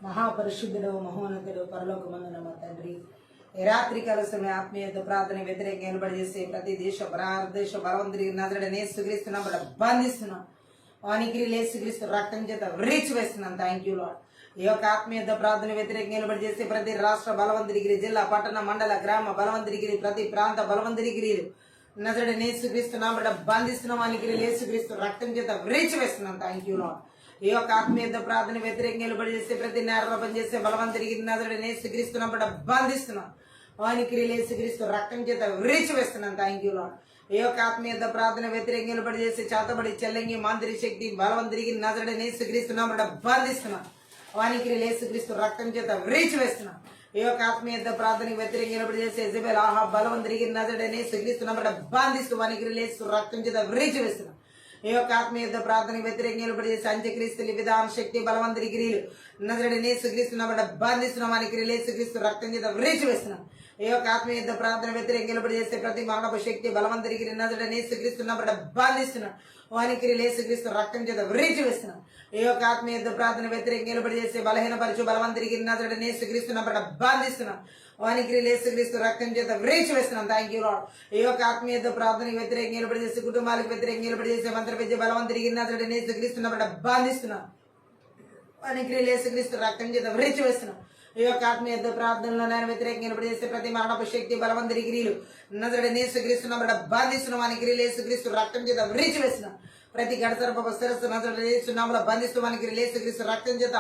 మహాపరిశుద్ధుడు మహోన్నతుడు పరలోకమందున మా తండ్రి ఈ రాత్రి కాల సమయ ఆత్మీయత ప్రార్థన వ్యతిరేకంగా నిలబడి చేసే ప్రతి భారతదేశ బలవంతుడి నజరడనే సుగ్రీస్తున్నాం బంధిస్తున్నాం వానికి లేసుక్రీస్తు రక్తం చేత రీచ్ వేస్తున్నాం. Thank you lord. ఈ యొక్క ఆత్మీయత ప్రార్థన వ్యతిరేకంగా నిలబడి చేసే ప్రతి రాష్ట్ర బలవంతుడిగిరి, జిల్లా, పట్టణ, మండల, గ్రామ బలవంతుడిగిరి, ప్రతి ప్రాంత బలవంతుడిగిరి నజరడనే సుగ్రీస్తున్నాం బంధిస్తున్నాం. వానికి లేసుక్రీస్తు రక్తం చేత రీచ్ వేస్తున్నాం. Thank you lord. ఈ యొక్క ఆత్మీయత ప్రార్థన వ్యతిరేకంగా నిలబడి చేసే ప్రతి నేరలోపం చేసే బలవంతుడికి నజరడనే సుగ్రీస్తున్నాం బంధిస్తున్నాం. వానికి యేసుక్రీస్తు రక్తం చేత రీచ్ వేస్తున్నాం. Thank you lord. ఈ యొక్క ఆత్మీయత ప్రార్థన వ్యతిరేకంగా నిలబడి చేసి చేతబడి చెల్లంగి మాంత్రి శక్తి బలవంతుడికి నజరడనే సుగ్రీస్తున్నాం బంధిస్తున్నాం. వానికి యేసుక్రీస్తు రక్తం చేత రీచ్ వేస్తున్నాం. ఈ యొక్క ఆత్మీయత ప్రార్థనకి వ్యతిరేకంగా నిలబడి చేసి యెజబెల్ ఆహా బలవంతుడికి నజరడనే సుగ్రీస్తున్నాం బంధిస్తూ వానికి యేసు రక్తం చేత రీచ్ వేస్తున్నాం. ఈ యొక్క ఆత్మీయత ప్రార్థనకి వ్యతిరేకంగా నిలబడి చేసి అంత్యక్రీస్తులు విధాన శక్తి బలవంతుడి గిరీలు నజరడనే సుగ్రీస్తున్నాం బంధిస్తున్నాం. వానికి యేసుక్రీస్తు రక్తం చేత రీచ్ వేస్తున్నాం. ఈ యొక్క ఆత్మీయత ప్రార్థన వ్యతిరేకంగా నిలబడి చేస్తే ప్రతి మరణపు శక్తి బలవంతుడికి నజరడనే సుగ్రీస్తున్నాం బంధిస్తున్నాం. వానికి యేసుక్రీస్తు రక్తం చేత రీచ్ వేస్తున్నాం. ఈ యొక్క ఆత్మీయత ప్రార్థన వ్యతిరేకంగా నిలబడి చేస్తే బలహీనపరచు బలవంతుడికి నజరడనే సుగ్రీస్తున్నాం బంధిస్తున్నాం. వానికి యేసుక్రీస్తు రక్తం చేత రీచ్ వేస్తున్నాం. Thank you lord. ఈ యొక్క ఆత్మీయత ప్రార్థనకి వ్యతిరేకంగా నిలబడి చేసి కుటుంబాలకు వ్యతిరేకంగా నిలబడి చేసే మంత్ర విద్య బలవంతుడికి నజరడనే సుగ్రీస్తున్నాం బంధిస్తున్నాం. వానికి యేసుక్రీస్తు రక్తం చేత రీచ్ వేస్తున్నాం. ఈ యొక్క ఆత్మీయత ప్రార్థనలో నేను వ్యతిరేకంగా నిలబడి చేస్తే ప్రతి మరణపు శక్తి బలవంతుడి గిరీలు నజరడనే సుగ్రీస్తున్నాం బంధిస్తున్నాం. వానికి యేసుక్రీస్తు రక్తం చేత రీచ్ వేస్తున్నాం. ప్రతి గడసరపు శిరస్సు నజరడనేస్తున్నాంలో బంధిస్తూ వానికి యేసుక్రీస్తు రక్తం చేత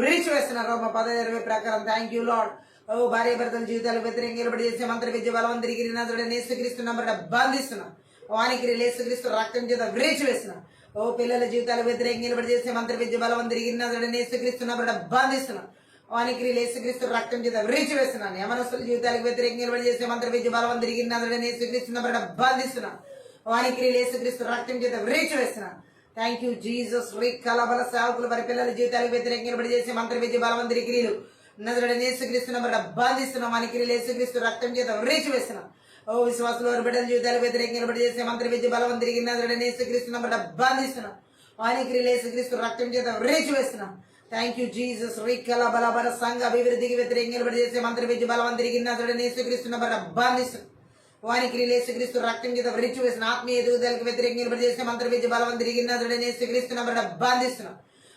రీచ్ వేస్తున్నారు. రోమ 10:20 ప్రకారం. Thank you lord. ఓ భార్య భర్తల జీవితాలు వ్యతిరేకంగా నిలబడి చేసే మంత్ర విద్య బలవంతుడికి నజరడనే సుగ్రీస్తున్నాం బంధిస్తున్నాం. వానికి యేసుక్రీస్తు రక్తం చేత రీచ్ వేస్తున్నాం. ఓ పిల్లల జీవితాలు వ్యతిరేకంగా నిలబడి చేసే మంత్ర విద్య బలవంతుడికి నజరడనే సుగ్రీస్తున్నాం బంధిస్తున్నాం. వానికి యేసుక్రీస్తు రక్తం చేత రీచ్ వేస్తున్నాను. యమనస్తుల జీవితాలకు వ్యతిరేకంగా నిలబడి చేసే మంత్ర విద్య బలవంతుడికి నజరడనే సుగ్రీస్తున్నాం బంధిస్తున్నాం. వానికి యేసుక్రీస్తు రక్తం చేత రీచ్ వేస్తున్నాను. Thank you Jesus. కలబల సేవకులు వారి పిల్లల జీవితాలకు వ్యతిరేకంగా నిలబడి చేసే మంత్ర విద్య బలవంతుడి క్రియలు నజరడనే సుగ్రీస్తున్నాం బంధిస్తున్నాం. వానికి యేసుక్రీస్తు రక్తం చేత రీచ్ వేస్తున్నాం. ఓ విశ్వాసులు వారి బిడ్డల జీవితాలకు వ్యతిరేకంగా నిలబడి చేసే మంత్ర విద్య బలవంతుడికి నజరడనే సుగ్రీస్తున్నాం బంధిస్తున్నాం. వానికి యేసుక్రీస్తు రక్తం చేత రీచ్ వేస్తున్నాం. Thank you Jesus. రిక్కల బలబల సంఘ అభివృద్ధికి వ్యతిరేకంగా నిలబడి చేసే మంత్ర విద్య బలవంతుడికి నజరడనే సుగ్రీస్తున్నాం బంధిస్తున్నాం. వానికి యేసుక్రీస్తు రక్తం చేత రీచ్ వేసిన ఆత్మీయ ఎదుగుదలకు వ్యతిరేకంగా నిలబడి చేసే మంత్ర విద్య బలవంతుడికి నజరడనే సుగ్రీస్తున్నాం బంధిస్తున్నాం.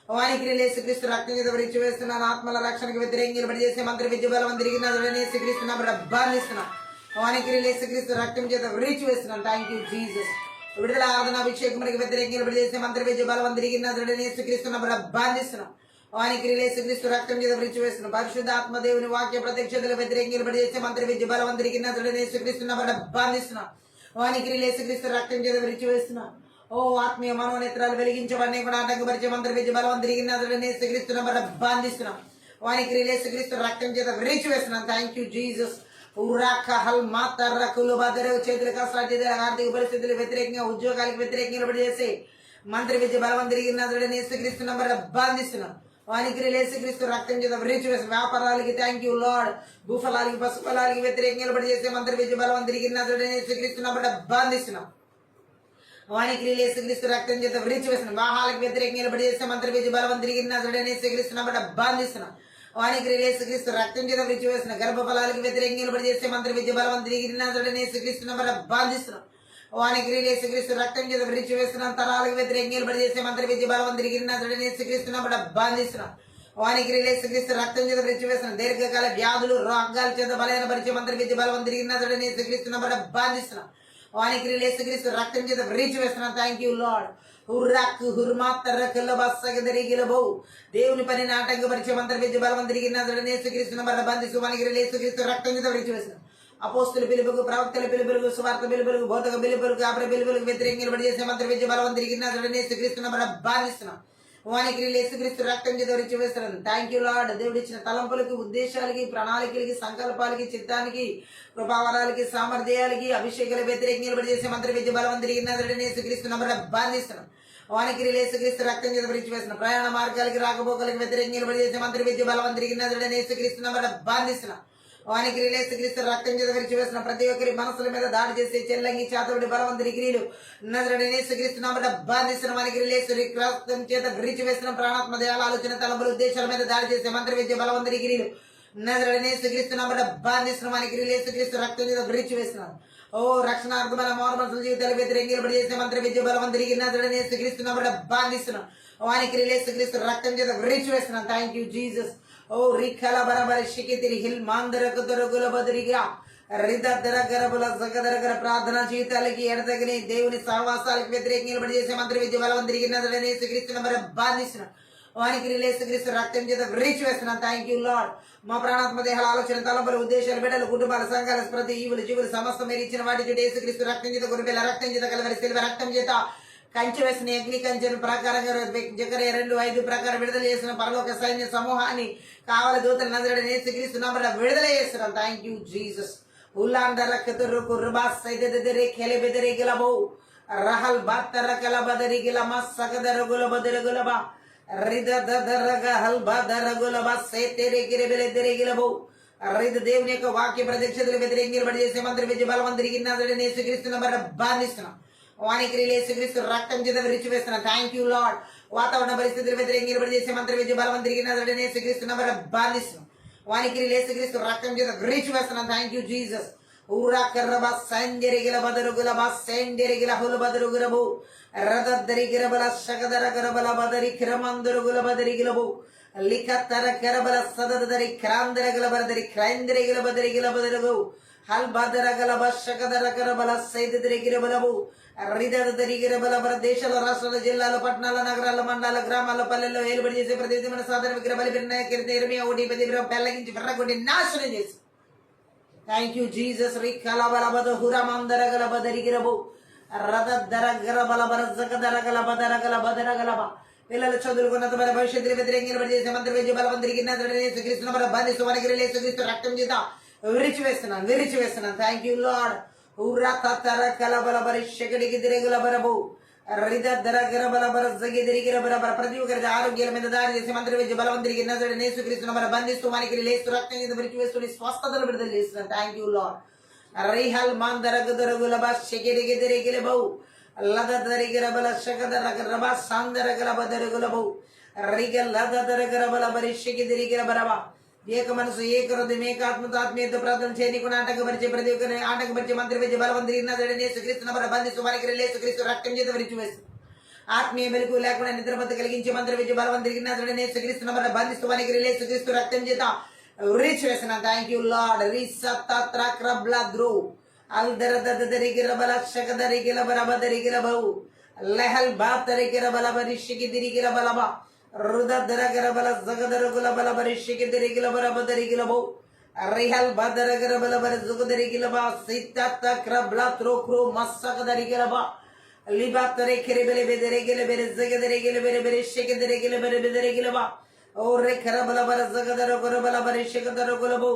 వానికి యేసుక్రీస్తు రక్తం చేత రీచ్ వేస్తున్నాను. ఆత్మల రక్షణకు వ్యతిరేకంగా నిలబడి చేసే మంత్ర విద్య బలవంతుడికి నజరడనే సుగ్రీస్తున్నాం బంధిస్తున్నాం. వానికి యేసుక్రీస్తు రక్తం చేత రీచ్ వేస్తున్నాను. Thank you Jesus. విడుదల ఆరాధన అభిషేకములకు వ్యతిరేకంగా నిలబడి చేసే మంత్ర విద్య బలవంతుడికి నజరడనే సుగ్రీస్తున్నాం బంధిస్తున్నాం. వానికి యేసుక్రీస్తు రక్తం చేత రీచ్ వేస్తున్నాం. పరిశుద్ధ ఆత్మదేవుని వాక్య ప్రత్యక్షతలకు వ్యతిరేకంగా నిలబడి చేసే మంత్ర విద్య బలవంతుడికి నజరడనే సుగ్రీస్తున్నాం బంధిస్తున్నాం. వానికి యేసుక్రీస్తు రక్తం చేత రీచ్ వేస్తున్నాం. ఓ ఆత్మీయ మనోనేత్రాలు వెలిగించబడిన కూడా ఆటంకపరిచే మంత్ర విద్య బలవంతుడికి నజరడనే సుగ్రీస్తున్నాం బంధిస్తున్నాం. వానికి యేసుక్రీస్తు రక్తం చేత రీచ్ వేస్తున్నాం. Thank you Jesus. చేతుల కష్టాలు ఆర్థిక పరిస్థితులు వ్యతిరేకంగా ఉద్యోగాలకు వ్యతిరేకంగా నిలబడి చేసే మంత్ర విద్య బలవంతుడికి నజరడనే సుగ్రీస్తున్నాం బంధిస్తున్నాం. వానికి యేసుక్రీస్తు రక్తం చేత రీచ్ వేసిన వ్యాపారాలకి థ్యాంక్ యూ లార్డ్. భూఫలాలకి పశుఫలాలకి వ్యతిరేకంగా నిలబడి చేసే మంత్ర విద్య బలవంతుడికి నజరడనే సుగ్రీస్తున్నాం బంధిస్తున్నాం. వానికి యేసుక్రీస్తు రక్తం చేత రీచ్ వేసిన వాహాలకు వ్యతిరేకంగా నిలబడి చేసే మంత్ర విద్య బలవంతుడికి నజరడనే సుగ్రీస్తున్నాం బంధిస్తున్నాం. వానికి యేసుక్రీస్తు రక్తం చేత రీచ్ వేసిన గర్భఫలాలకు వ్యతిరేకంగా నిలబడి చేసే మంత్ర విద్య బలవంతుడికి నజరడనే సుగ్రీస్తున్నాం బంధిస్తున్నాం. వానికి యేసుక్రీస్తు రక్తం చేత రీచ్ వేస్తున్నాం. తరాలకు వ్యతిరేకంగా నిలబడి చేసే మంత్ర విద్య బలవంతుడికి నజరడనే సుగ్రీస్తున్నాం బంధిస్తున్నాం. వానికి యేసుక్రీస్తు రక్తం చేత రీచ్ వేసిన దీర్ఘకాల వ్యాధులు రోగాల చేత బలహీనపరిచే మంత్ర విద్య బలవంతుడికి నజరడనే సుగ్రీస్తున్నాం బంధిస్తున్నాం. వానికి యేసుక్రీస్తు రక్తం చేత రీచ్ వేస్తున్నాం. Thank you lord. దేవుని పనిని ఆటంకపరిచే మంత్ర విద్య బలవంతుడికి నజరడనే సుగ్రీస్తున్నాం బంధిస్తూ వానికి యేసుక్రీస్తు రక్తం చేత రీచ్ వేస్తున్నాం. అపోస్తుల పిలుపుకు, ప్రవక్తల పిలుపులకు, స్వార్థ పిలుపులకు, బోధక పిలుపులకు, అపర పిలుపులకు వ్యతిరేకంగా నిలబడి చేసే మంత్ర విద్య బలవంతుడికి నజరడనే సుగ్రీస్తున్నాం బంధిస్తున్నాం. వానికి యేసుక్రీస్తు రక్తం చేత రీచ్ వేస్తున్నాం. Thank you lord. దేవుడు ఇచ్చిన తలంపులకి, ఉద్దేశాలకి, ప్రణాళికలకి, సంకల్పాలకి, చిత్తానికి, కృపావరాలకి, సామర్థ్యాలకి, అభిషేకాల వ్యతిరేకంగా నిలబడి చేసే మంత్ర విద్య బలవంతుడికి నజరడనే సుగ్రీస్తున్నాం బంధిస్తున్నాం. వానికి యేసుక్రీస్తు రక్తం చేత రీచ్ వేస్తున్నాం. ప్రయాణ మార్గాలకి, రాకపోకలకి వ్యతిరేకంగా నిలబడి చేసే మంత్ర విద్య బలవంతుడికి నజరడనే సుగ్రీస్తున్నాం బంధిస్తున్నాం. వానికి రిలేస్ క్రీస్తు రక్తం చేత విరిచివేసిన ప్రతి ఒక్కరి మనసుల మీద దాడి చేసి చెల్లంగి చేతబడి బలవంతుడి క్రియలు నజరుడైన యేసుక్రీస్తు నామమున బంధిస్తున్న వానికి రిలేస్ రక్తం చేత విరిచివేసిన ప్రాణాత్మ దేహాల ఆలోచన తలంపుల ఉద్దేశాల మీద దాడి చేసే మంత్ర విద్య బలవంతుడి క్రియలు నజరుడైన యేసుక్రీస్తు నామమున బంధిస్తున్న వానికి రిలేస్ క్రీస్తు రక్తం చేత విరిచివేస్తున్నాను. ఓ రక్షణార్థమైన మానవ జీవితాలు వ్యతిరేకించబడి చేసే మంత్ర విద్య బలవంతుడికి నజరుడైన యేసుక్రీస్తు నామమున బంధిస్తున్నాను. వానికి రిలేస్ క్రీస్తు రక్తం చేత విరిచివేస్తున్నాను. Thank you Jesus. ఓ రిఖల బరబర శిఖితిరి హిల్ మాందరకు దొరకుల బదిరిగా రిదర గరబుల సగదరగర ప్రార్థన జీవితాలకి ఎడతగిని దేవుని సహవాసాలకు వ్యతిరేకంగా నిలబడి చేసే మంత్రి విద్య బలవంతుడికి నజరుడైన యేసుక్రీస్తు నామమున బంధిస్తున్నాను. వానికి రిలేస్ క్రీస్తు రక్తం చేత విరిచివేస్తున్నాను. Thank you lord. మా ప్రాణాత్మ దేహాల ఆలోచన తలంపుల ఉద్దేశాలు బిడ్డలు కుటుంబాల సంఘాల ప్రతి ఈవులు జీవులు సమస్త మీరు ఇచ్చిన వాటి చుట్టూ యేసుక్రీస్తు రక్తం చేత గురిబెల రక్తం చేత కలవరి సిల్వ రక్తం చేత కంచె వేసిన అగ్ని కంచెను ప్రకారంగా జకర్యా 2:5 ప్రకారం విడుదల చేసిన పరలోక సైన్య సమూహాన్ని కావల దూతల నజరుడైన యేసుక్రీస్తు నామమున విడుదల చేస్తున్నాం. Thank you Jesus. ఉల్లాండర కతురుకు రుబాస్ సైదెదెరే ఖెలెబెదెరే గలబో రహల్ బాత్తర కలబదరి గలమ సగదర గులబదర గులబ రిదదరగ హల్ బదర గులబ సేతెరే గిరెబెలెదెరే గలబో రిద దేవుని యొక్క వాక్య ప్రత్యక్షతలు వ్యతిరేకించబడి చేసే మంత్రి విద్య బలవంతుడికి నజరుడైన యేసుక్రీస్తు నామమున బంధిస్తున్నాం. వానికి యేసుక్రీస్తు రక్తం చేత విరిచివేస్తున్నా. Thank you lord. వాతావరణ పరిస్థితులు వ్యతిరేకించబడి చేసే మంత్రి విద్య బలవంతుడికి నజరుడైన యేసుక్రీస్తు నామమున బంధిస్తున్నాం. వానికి యేసుక్రీస్తు రక్తం చేత విరిచివేస్తున్నాం. Thank you Jesus. ఊరా కర్రబ సంజరిగిల బదరుగుల బా సెంజరిగిల హుల బదరుగులబు రదద్దరిగిరబల శగదర గరబల బదరి కిరమందరుగుల బదరిగిలబు లిఖతర కరబల సదదరి క్రాందరగల బదరి క్రైందరిగిల బదరిగిల బదరుగు హల్ బదరగల బశకదర కరబల సైదరిగిరబలబు రిదరిగిరబల దేశాల రాష్ట్రాల జిల్లాల పట్టణాల నగరాల మండల గ్రామాల పల్లెల్లో ఏలుబడి చేసే ప్రతి విధమైన సాధారణ విగ్రహ బలి పెళ్ళగించి విర్రగొట్టి నాశనం చేసి థ్యాంక్ యూ జీసస్. రిక్కలబలబద హురమందరగల బదరిగిరబు రదరగలబల జగదరగల బదరగల బదరగలబ పిల్లలు చదువుకున్నంత మన భవిష్యత్తులో వ్యతిరేకంగా చేసే మంత్రి విద్య బలవంతుడికి యేసుక్రీస్తు నామమున బంధిస్తూ వానికి యేసుక్రీస్తు రక్తం చేత విరిచివేస్తున్నాను. Thank you lord. ఊరా తర కలబలబరి శకడికి తిరగుల బరబు రిదర గరబలబర జగిదిరిగిర బరబర ప్రతి ఒక్కరికి ఆరోగ్యాల మీద దారి చేసే మంత్రి విద్య బలవంతుడికి యేసుక్రీస్తు నామమున బంధిస్తూ వానికి యేసు రక్తం చేత విరిచివేస్తూ స్వస్థతలు విడుదల చేస్తున్నాను. Thank you Lord. రిహల్ మాందరగదరగుల బా శకిడికి తిరిగిల బౌ లదరిగిరబల శకదరగరబ సాందరగలబదరుగులబౌ రిగ లదరగరబల బరి శకిదిరిగిర బరబ ఏక మనసు ఏక హృదయం ఏకాత్మతో ఆత్మీయత ప్రార్థన చేయకుండా ఆటంకపరిచే ప్రతి ఒక్కరిని ఆటంకపరిచే మంత్రి విద్య బలవంతుడికి యేసుక్రీస్తు నామమున బంధిస్తూ వానికి యేసుక్రీస్తు రక్తం చేత విరిచివేస్తుంది. ఆత్మీయ మెలకు లేకుండా నిద్రమత్తు కలిగించే మంత్రి విద్య బలవంతుడికి యేసుక్రీస్తు నామమున బంధిస్తూ వానికి యేసుక్రీస్తు రక్తం చేత విరిచివేస్తున్నాను. Thank you Lord. రిసత్రక్రబ్లద్రు అల్దరదరిగిరబల శకదరిగిరబరబదరిగిరబౌ లహల్ బాతరిగిరబల బరిషికి దిరిగిరబలబ రుదరగరబల జగదరగులబల బరిషికి దిరిగిలబరబదరిగిలబౌ రిహల్ బదరగరబల బరి జుగదరిగిలబ సిత్తక్రబ్లత్రోక్రో మస్సకదరిగిలబ లిబాతరే కిరిబెలి బెదరిగిల బెరి జగదరిగిల బెరి బెరిషికి దిరిగిల బెరి బెదరిగిలబ ఓ రే కరబల బర జగదర గురబల బరిషికదర గులబౌ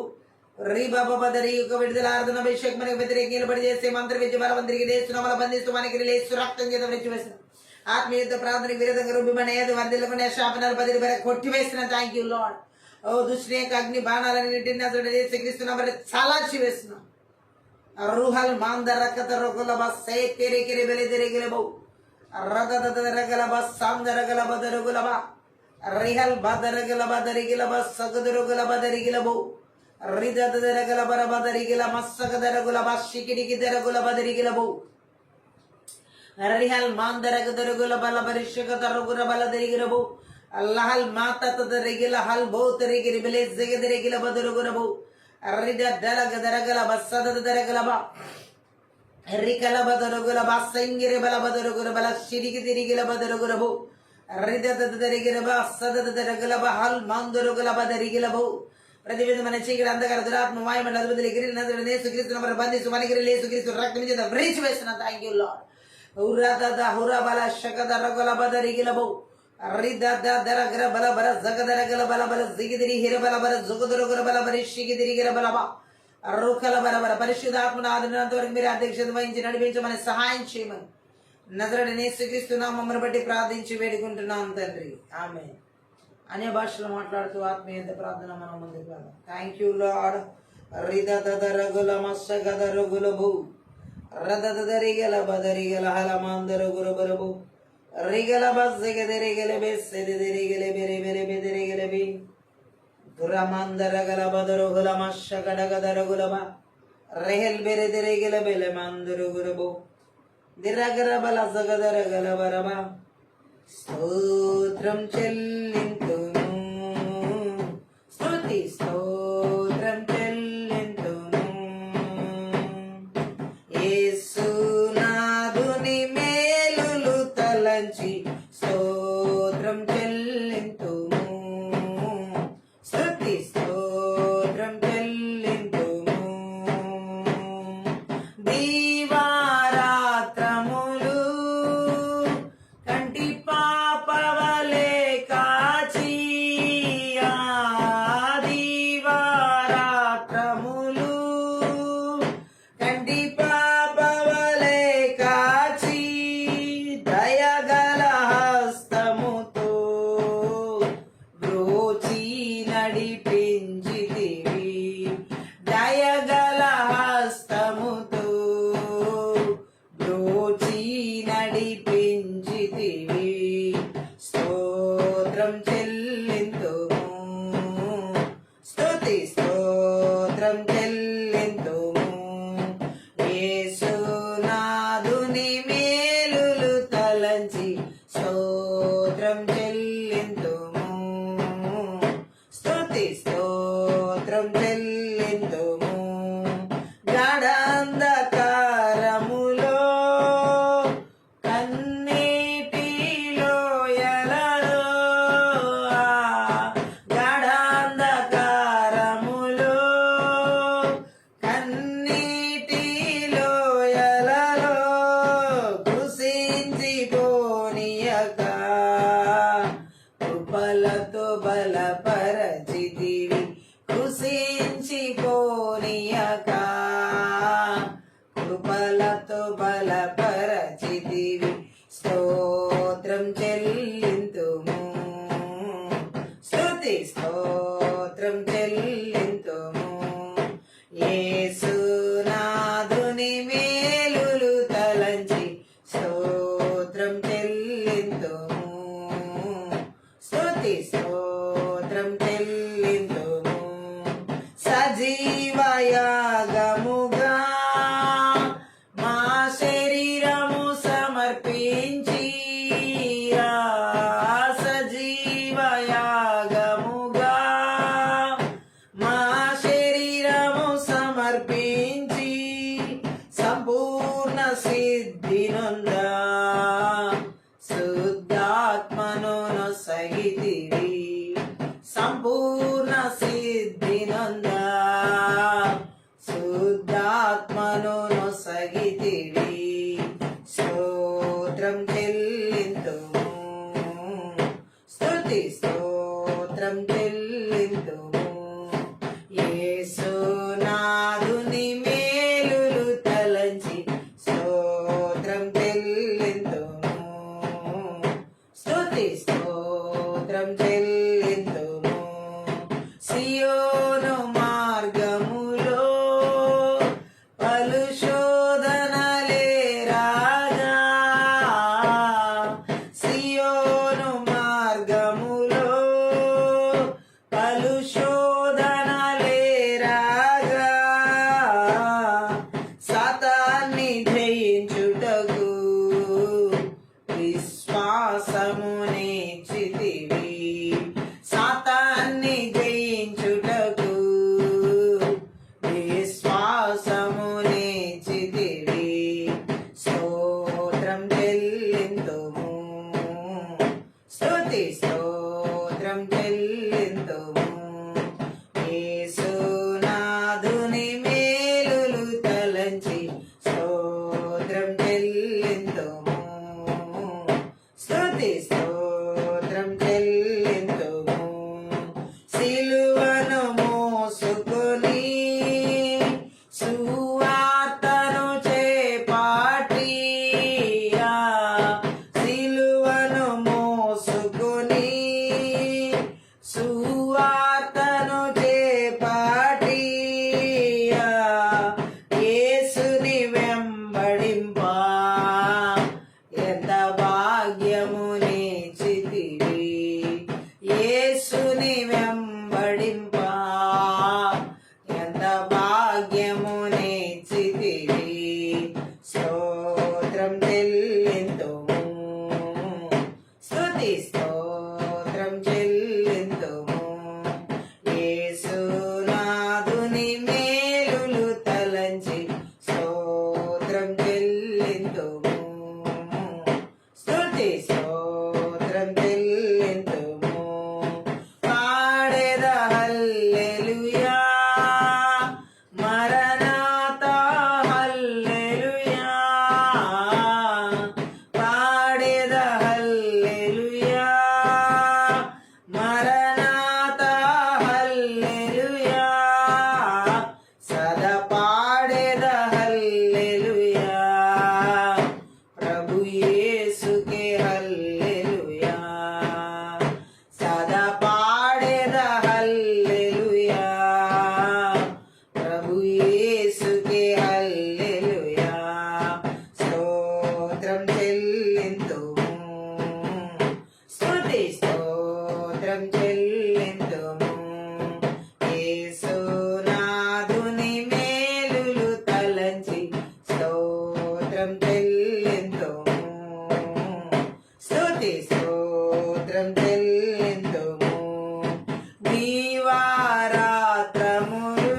రీబాబదరి యొక్క విడుదల ఆరాధన అభిషేకం మనకు వ్యతిరేకంగా నిలబడి చేసే మంత్రి విద్య బలవంతుడికి యేసు నామమున బంధిస్తూ మనకి యేసు రక్తం చేత విరిచివేసిన ఆత్మీయత ప్రార్థనకు విరుద్ధంగా రుబ్బిమనేది వర్ధిల్లుకునే శాపనాలు బదిలి బర కొట్టివేసిన. Thank you lord. ఓ దుష్టుని యొక్క అగ్ని బాణాలన్నింటినీ అతడు యేసుక్రీస్తు నామమున చాలాచి వేస్తున్నాం. రుహల్ మాందరకత రొగులబ సేతిరికిరి బెలిదిరిగిలబౌ రదదరగలబ సాందరగలబ దరుగులబ రిహల్ బదరగలబ దరిగిలబ సగదురుగులబ దరిగిలబౌ రిదరగల బరబదరిగిల మస్సగదరగులబ శికిడికి దరగులబ దరిగిలబౌ రిహల్ మాందరగదరుగుల బల బరిషక దరుగుల బల దరిగిలబౌ లహల్ మాతతదరిగిల హల్ బౌతరిగిరి బెలె జగదరిగిల బదరుగులబౌ రిదరగదరగల బస్సదరగలబ రికల బదరుగుల బస్సంగిరి బల బదరుగుల బల శిడికి తిరిగిల బదరుగులబౌ రిదరగిరబ సదరగలబ హల్ మాందరుగుల బదరిగిలబౌ ప్రతి విధమైన చీకటి అంధకార దురాత్మ వాయుమండల అధిపతులు గిరిన యేసుక్రీస్తు నామమున బంధిస్తూ వానికి యేసుక్రీస్తు రక్తం చేత విరిచివేస్తున్నాను. Thank you Lord. ఉరదద హురబల శకదరగల బదరిగిలబౌ రిదదరగర బల బర జగదరగల బల బల జిగిదిరి హిరబల బర జుగదరగర బల బరి శిగిదిరిగిర బల బ రుకల బల బర పరిశుద్ధాత్మను ఆదినంత వరకు మీరు అధ్యక్షత వహించి నడిపించమని సహాయం చేయమని నజరుడైన యేసుక్రీస్తు నామమును బట్టి ప్రార్థించి వేడుకుంటున్నాం తండ్రి. ఆమేన్. అన్య భాషలో మాట్లాడుతూ ఆత్మీయత ప్రార్థన మనం ముందుకు వెళ్దాం. Thank you Lord. రిదదరగుల మస్సగదరుగులబు రదదరిగల బదరిగల హలమాందరుగురుబరుబు రిగల బస్సెగదరిగల బెస్సెదిరిగల బెరెబెరె బెదరిగలబి దురమందరగల బదరుగుల మస్సగడగదరుగులబ రెహెల్ బెరెదిరిగల బెలమందరుగురుబు దిరగర బల సగదరగల బరబ స్తోత్రం చెల్లింతును స్తుతి స్తోత్రం చెల్లింతును యేసునాథుని మేలులు తలంచి స్తోత్రం చెల్లింతును స్తుతి స్తోత్రం చెల్లింతును దీవారాత్రములు కంటి పాపవలే కాచి దీవారాత్రములు కంటి పాపవలే కాచి దయగల హస్తముతో బ్రోచి నడిపించితివి దయగల హస్తముతో బ్రోచి నడిపించితివి స్తోత్రం చెల్లింతుము స్తుతి స్తోత్రం చెల్లింతుము యేసునాథుని మేలులు తలంచి స్తోత్రం చెల్లింతుము స్తుతి స్తోత్రం చెల్లింతుము గాఢాంధకారములో కన్నీటిలో ఎలలో గాఢాంధకారములో కన్నీటిలో ఎలలో కృషించిపోనియక కృపలతో బలపరచితివి కృషించిపోనియక కృపలతో బలపరచితివి స్తోత్రం చెల్లింతుము స్తుతి స్తోత్రం చెల్లింతుము యేసునాథుని మేలులు తలంచి స్తోత్రం చెల్లింతుము స్తుతి స్తోత్రం చెల్లింతుము సజీవయాగముగా మా శరీరము సమర్పించి సజీవయాగముగా మా శరీరము సమర్పించి సంపూర్ణ సిద్ధి నొందా శుద్ధాత్మను నొసగితివి సంపూర్ణ సిద్ధి నొందా శుద్ధాత్మను నొసగితివి స్తోత్రం చెల్లింతుము స్తుతి స్తోత్రం చెల్లింతుము యేసునాథుని మేలులు తలంచి స్తోత్రం చెల్లింతుము స్తుతి స్తోత్రం చెల్లింతుము సియోను మార్గములో పలు శోధనలే రాగా సియోను మార్గములో పలు శోధనలే రాగా సాతాన్ని జయించుటకు విశ్వాసమునే చితివి సాతాన్ని జయించుటకు విశ్వాసమునే చితివి స్తోత్రం చెల్లింతుము స్తుతి స్తోత్రం చెల్లింతుము యేసునాథుని మేలులు తలంచి స్తోత్రం చెల్లింతుము స్తుతి స్తోత్రం చెల్లింతుము సిలువను మోసుకొని సువార్తను చేపాటి సిలువను మోసుకొని సువార్తను చేపాటి స్తుతి స్తోత్రం చెల్లింతుము యేసునాథుని మేలులు తలంచి స్తోత్రం చెల్లింతుము స్తుతి స్తోత్రం చెల్లింతుము పాడెద హల్లెలూయా మరణాతా హల్లెలూయా పాడెద హల్లెలూయా మరణాతా హల్లెలూయా సదా పాడెద హల్లెలూయా ప్రభు యేసుకే హల్లెలూయా సదా పాడెద హల్లెలూయా ప్రభు యేసుకే హల్లెలూయా స్తోత్రం చెల్లింతుము స్తుతి స్తోత్రం చెల్లింతుము యేసునాథుని మేలులు తలంచి స్తోత్రం చెల్లింతుము స్తుతి స్తోత్రం చెల్లింతుము దీవారాత్రములు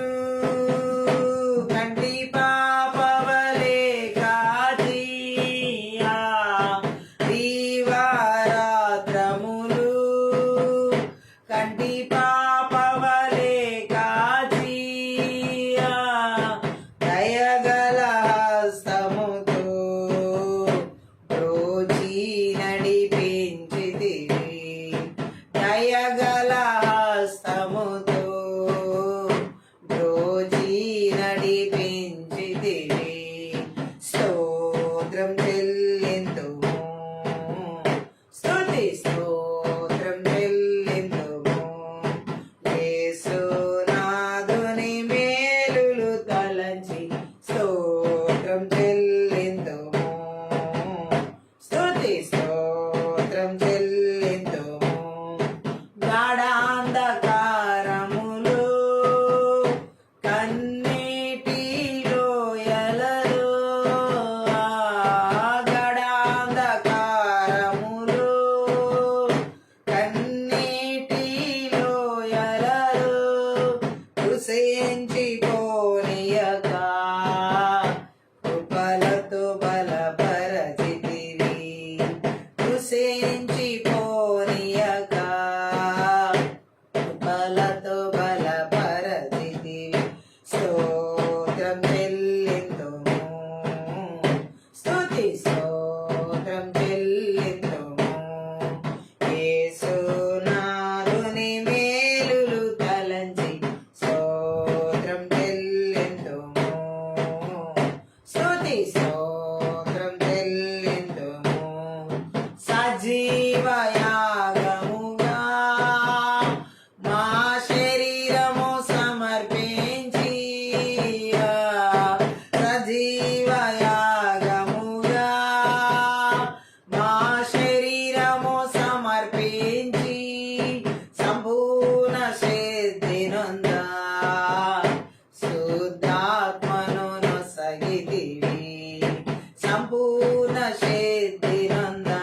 కంటి పాపవలే కాచియా దీవారాత్రములు కంటి పాపవలే కాచియా దయగల హస్తముతో బ్రోచి నడిపించితివి దయగల హస్తముతో బ్రోచి నడిపించితివి స్తోత్రం చెల్లింతుము స్తుతి స్తోత్రం చెల్లింతుము యేసునాథుని మేలులు తలంచి స్తోత్రం చెల్లింతుము స్తుతి స్తోత్రం చెల్లింతుము గాఢాంధకారములో కన్నీటి లోయలలో గాఢాంధకారములో కన్నీటి లోయలలో కృషించిపోనియక కృపలతో బలపరచితివి కృషించిపోనియక కృపలతో బలపరచితివి స్తోత్రం చెల్లింతుము స్తుతి స్తోత్రం చెల్లింతుము యేసునాథుని మేలులు తలంచి స్తోత్రం చెల్లింతుము స్తుతి స్తోత్రం చెల్లింతుము సజీవ యాగముగా మా శరీరము సమర్పించి సజీవ యాగముగా మా శరీరము సమర్పించి సంపూర్ణ సిద్ధినందా శుద్ధాత్మను నొసగితివి సంపూర్ణ సిద్ధినందా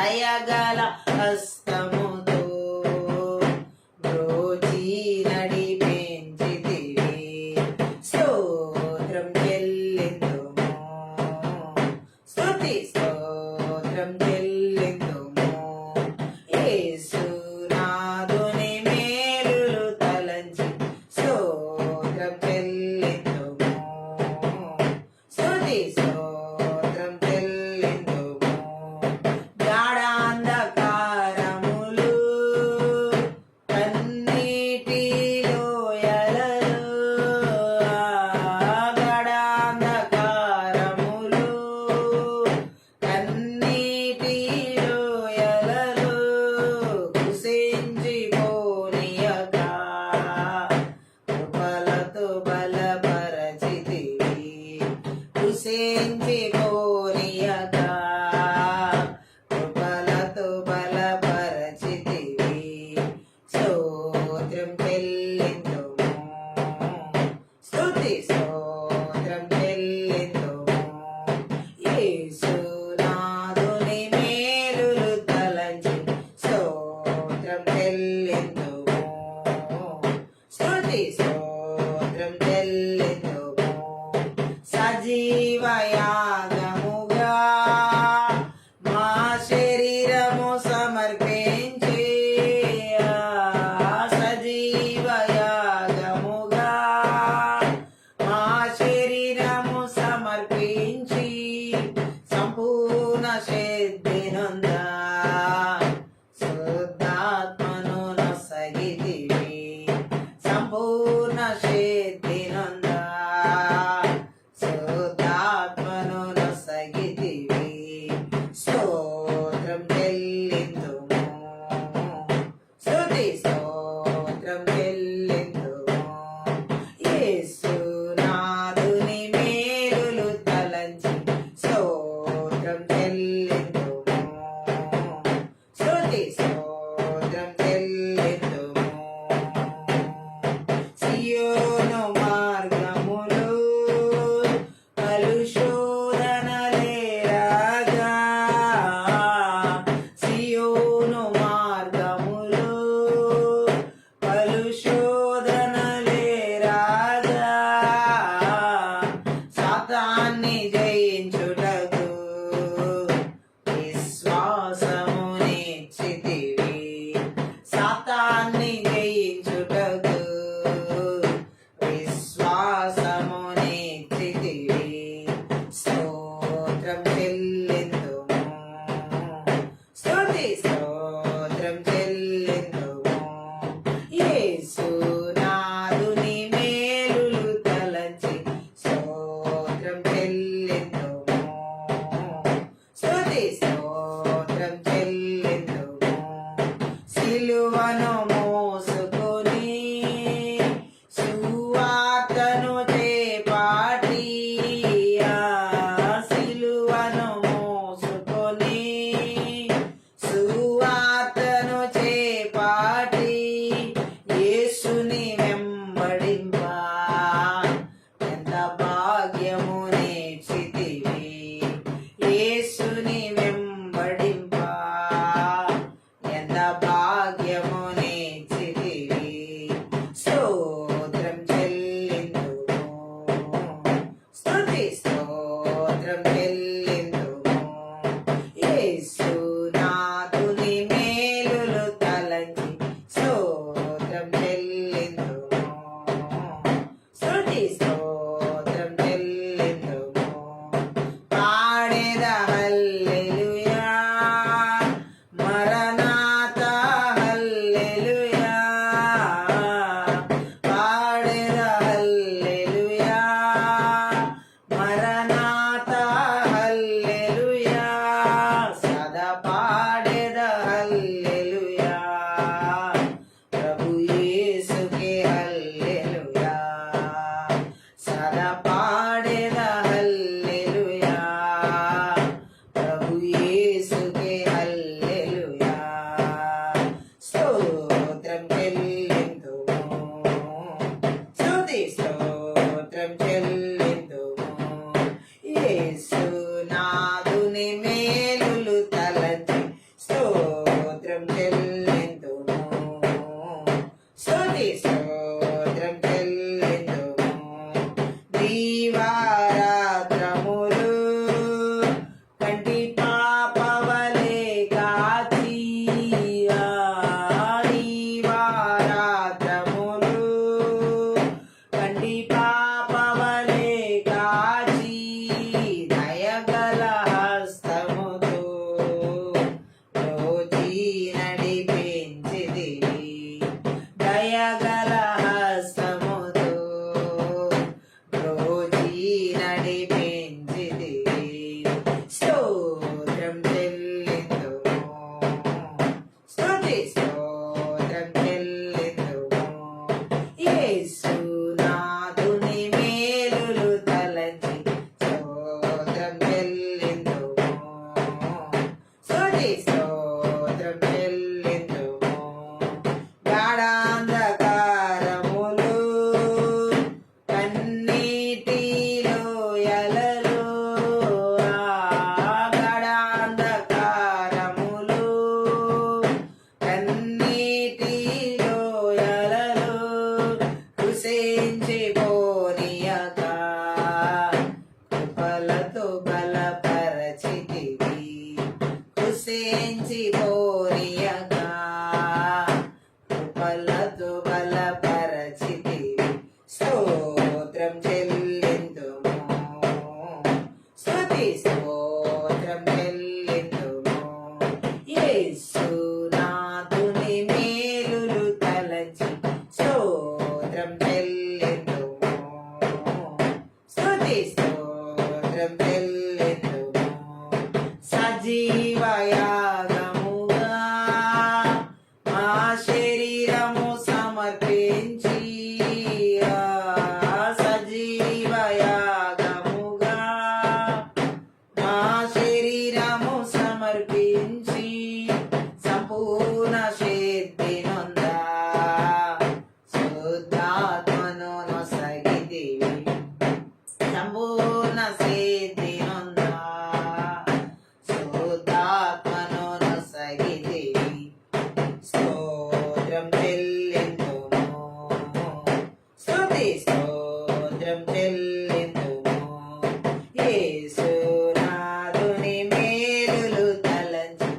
దయగల హస్తముతో బ్రోచి నడిపించితివి. స్తోత్రం చెల్లింతుము, స్తుతి స్తోత్రం చెల్లింతుము. యేసునాథుని మేలులు తలంచి స్తోత్రం చెల్లింతుము, స్తుతి స్తోత్రం చెల్లింతుము. గాఢాంధకారములు కన్నీటి లోయలలో, గాఢాంధకారములు కన్నీటి లోయలలో కృశించిపోనీయక కృపలతో బలపరచితివి. కృశించిపోనీయక కృపలతో బలపరచితివి. స్తోత్రం చెల్లింతుము, స్తుతి స్తోత్రం చెల్లింతుము. యేసునాథుని మేలులు తలంచి స్తోత్రం చెల్లింతుము, స్తుతి స్తోత్రం చెల్లింతుము. సజీవయాగముగా మా శరీరము సమర్పించి, సజీవయాగముగా మా శరీరము సమర్పించి సంపూర్ణ సిద్ధినంద శుద్ధాత్మను నొసగితివి. సంపూర్ణ సిద్ధినంద శుద్ధాత్మను నొసగితివి. స్తోత్రం చెల్లింతుము, స్తుతి స్తోత్రం చెల్లింతుము. యేసునాథుని మేలులు తలంచి స్తోత్రం చెల్లింతుము, స్తుతి స్తోత్రం చెల్లింతుము. సియోను మార్గములు కలుషోధనలే రాగా, సియోను మార్గములు కలుషోధనలే రాగా, సాతాన్ని జయించుటకు విశ్వాసము నిచ్చితివి. సాతాన్ని జయించుటకు విశ్వాసము నిచ్చితివి. స్తోత్రం చెల్లింతుము, స్తుతి స్తోత్రం చెల్లింతుము. యేసునాథుని మేలులు తలంచి స్తోత్రం చెల్లింతుము, స్తుతి స్తోత్రం చెల్లింతుము. సిలువను మోసుకొని సువార్తను చేపట్టి, సిలువను మోసుకొని సువార్తను చేపట్టి యేసుని వెంబడింప ఎంత భాగ్యము నేర్చితివి. యేసుని వెంబడింప ఎంత భాగ్యము నేర్చితివి. స్తోత్రం చెల్లింతుము, స్తుతి స్తోత్రం చెల్లింతుము. యేసునాథుని మేలులు తలంచి స్తోత్రం చెల్లింతుము, స్తుతి స్తోత్రం చెల్లింతుము. పాడెద హల్లెలూయా, మరణాత హల్లెలూయా, పాడెద హల్లెలూయా, మరణాత హల్లెలూయా. సదా పాడెద హల్లెలూయా, ప్రభు యేసుకే హల్లెలూయా. సదా పాడెద హల్లెలూయా, ప్రభు యేసుకే హల్లెలూయా. స్తోత్రం చెల్లింతుము, స్తుతి స్తోత్రం చెల్లింతుము. యేసునాథుని మేలులు తలంచి స్తుతి స్తోత్రం చెల్లింతుము. గాఢాంధకారములు కన్నీటి లోయలలో, గాఢాంధకారములు కన్నీటి లోయలలో కృశించిపోనీయక కృపలతో బలపరచితివి. కృశించిపోనీయక కృపలతో బలపరచితివి. స్తోత్రం చెల్లింతుము. స్తుతి స్తోత్రం చెల్లింతుము. యేసునాథుని మేలులు తలచి స్తోత్రం చెల్లింతుము. స్తుతి స్తోత్రం చెల్లింతుము. సజీవయాగముగా మా శరీరము సమర్పించి, సజీవయాగముగా మా శరీరము సమర్పించి సంపూర్ణ శక్తి నొందా శుద్ధాత్మను నొసగితివి. సంపూర్ణ సిద్ధి నొందా శుద్ధాత్మను నొసగితివి. స్తోత్రం చెల్లింతుము. స్తుతి స్తోత్రం చెల్లింతుము. యేసునాథుని మేలులు తలంచి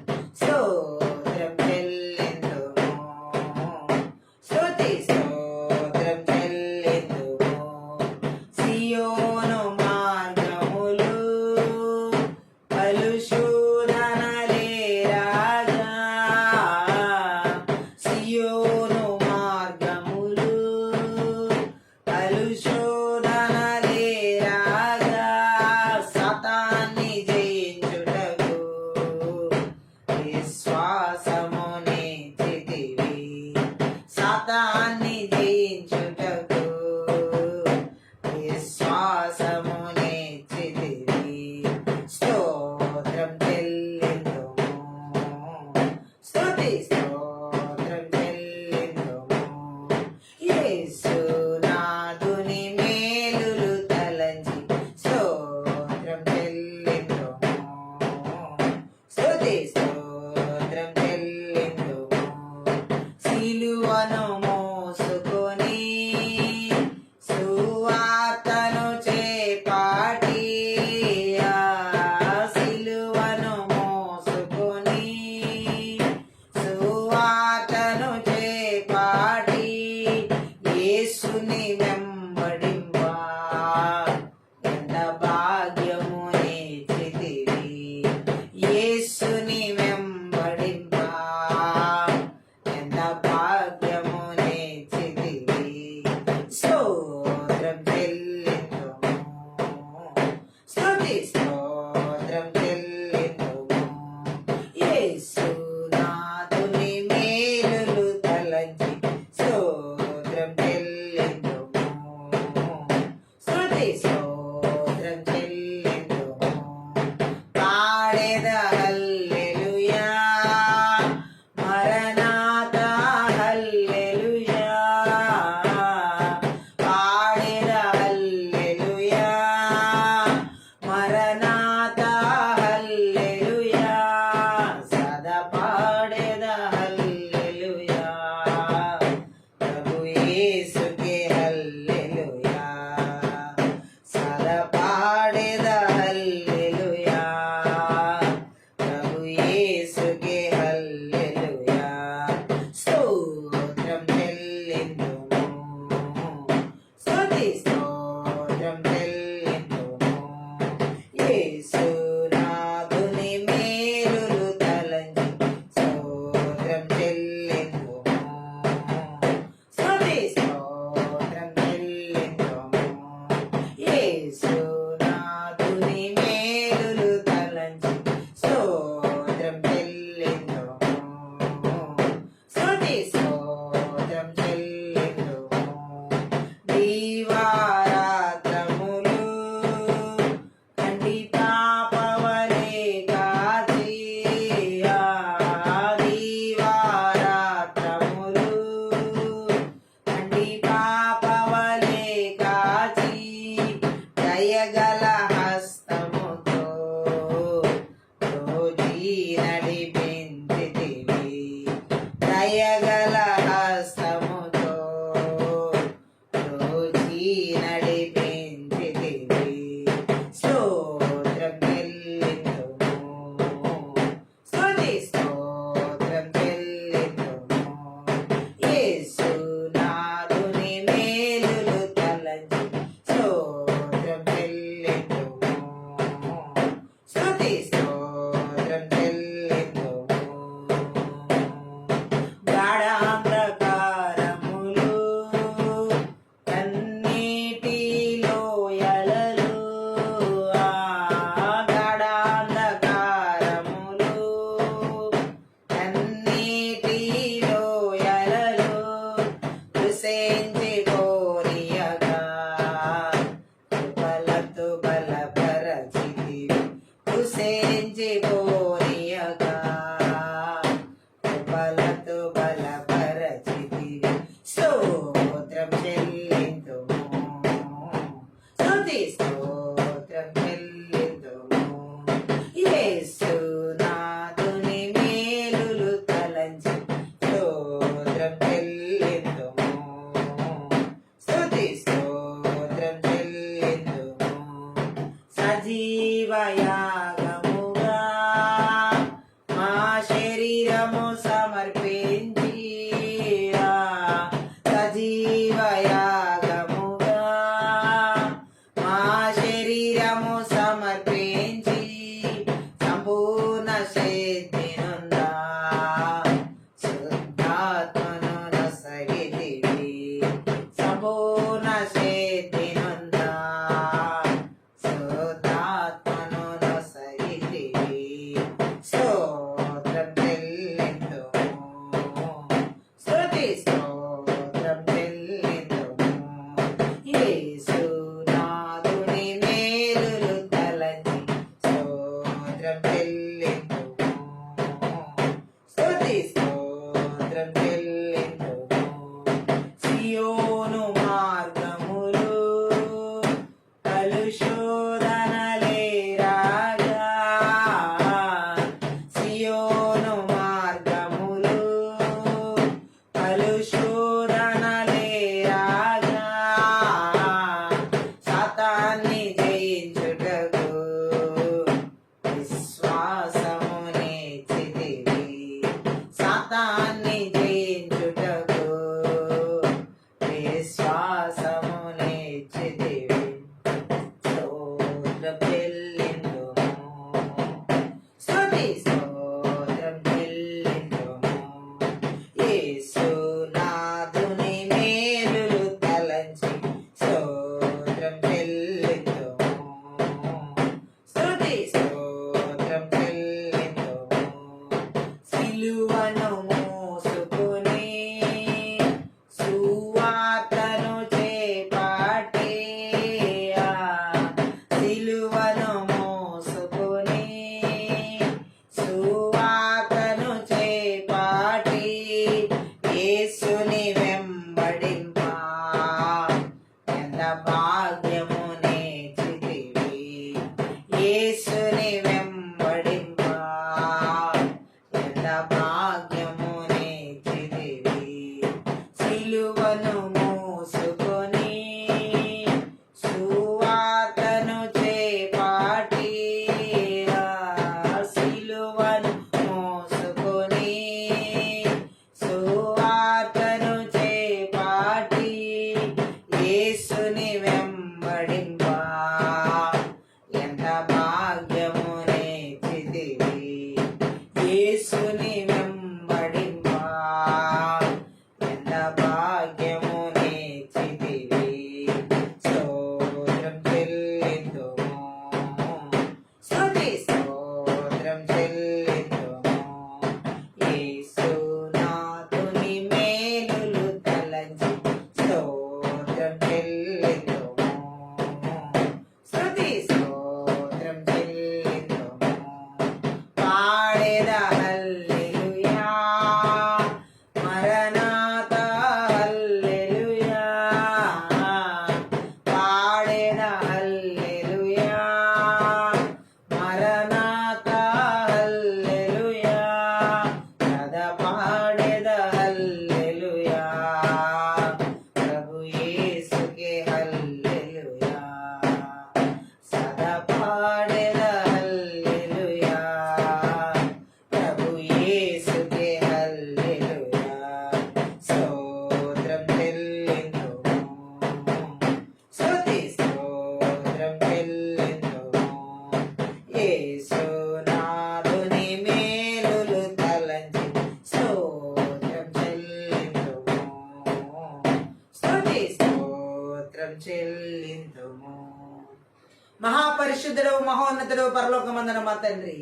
మహాపరిశుద్ధుడు మహోన్నతుడు పరలోకమందున మా తండ్రి,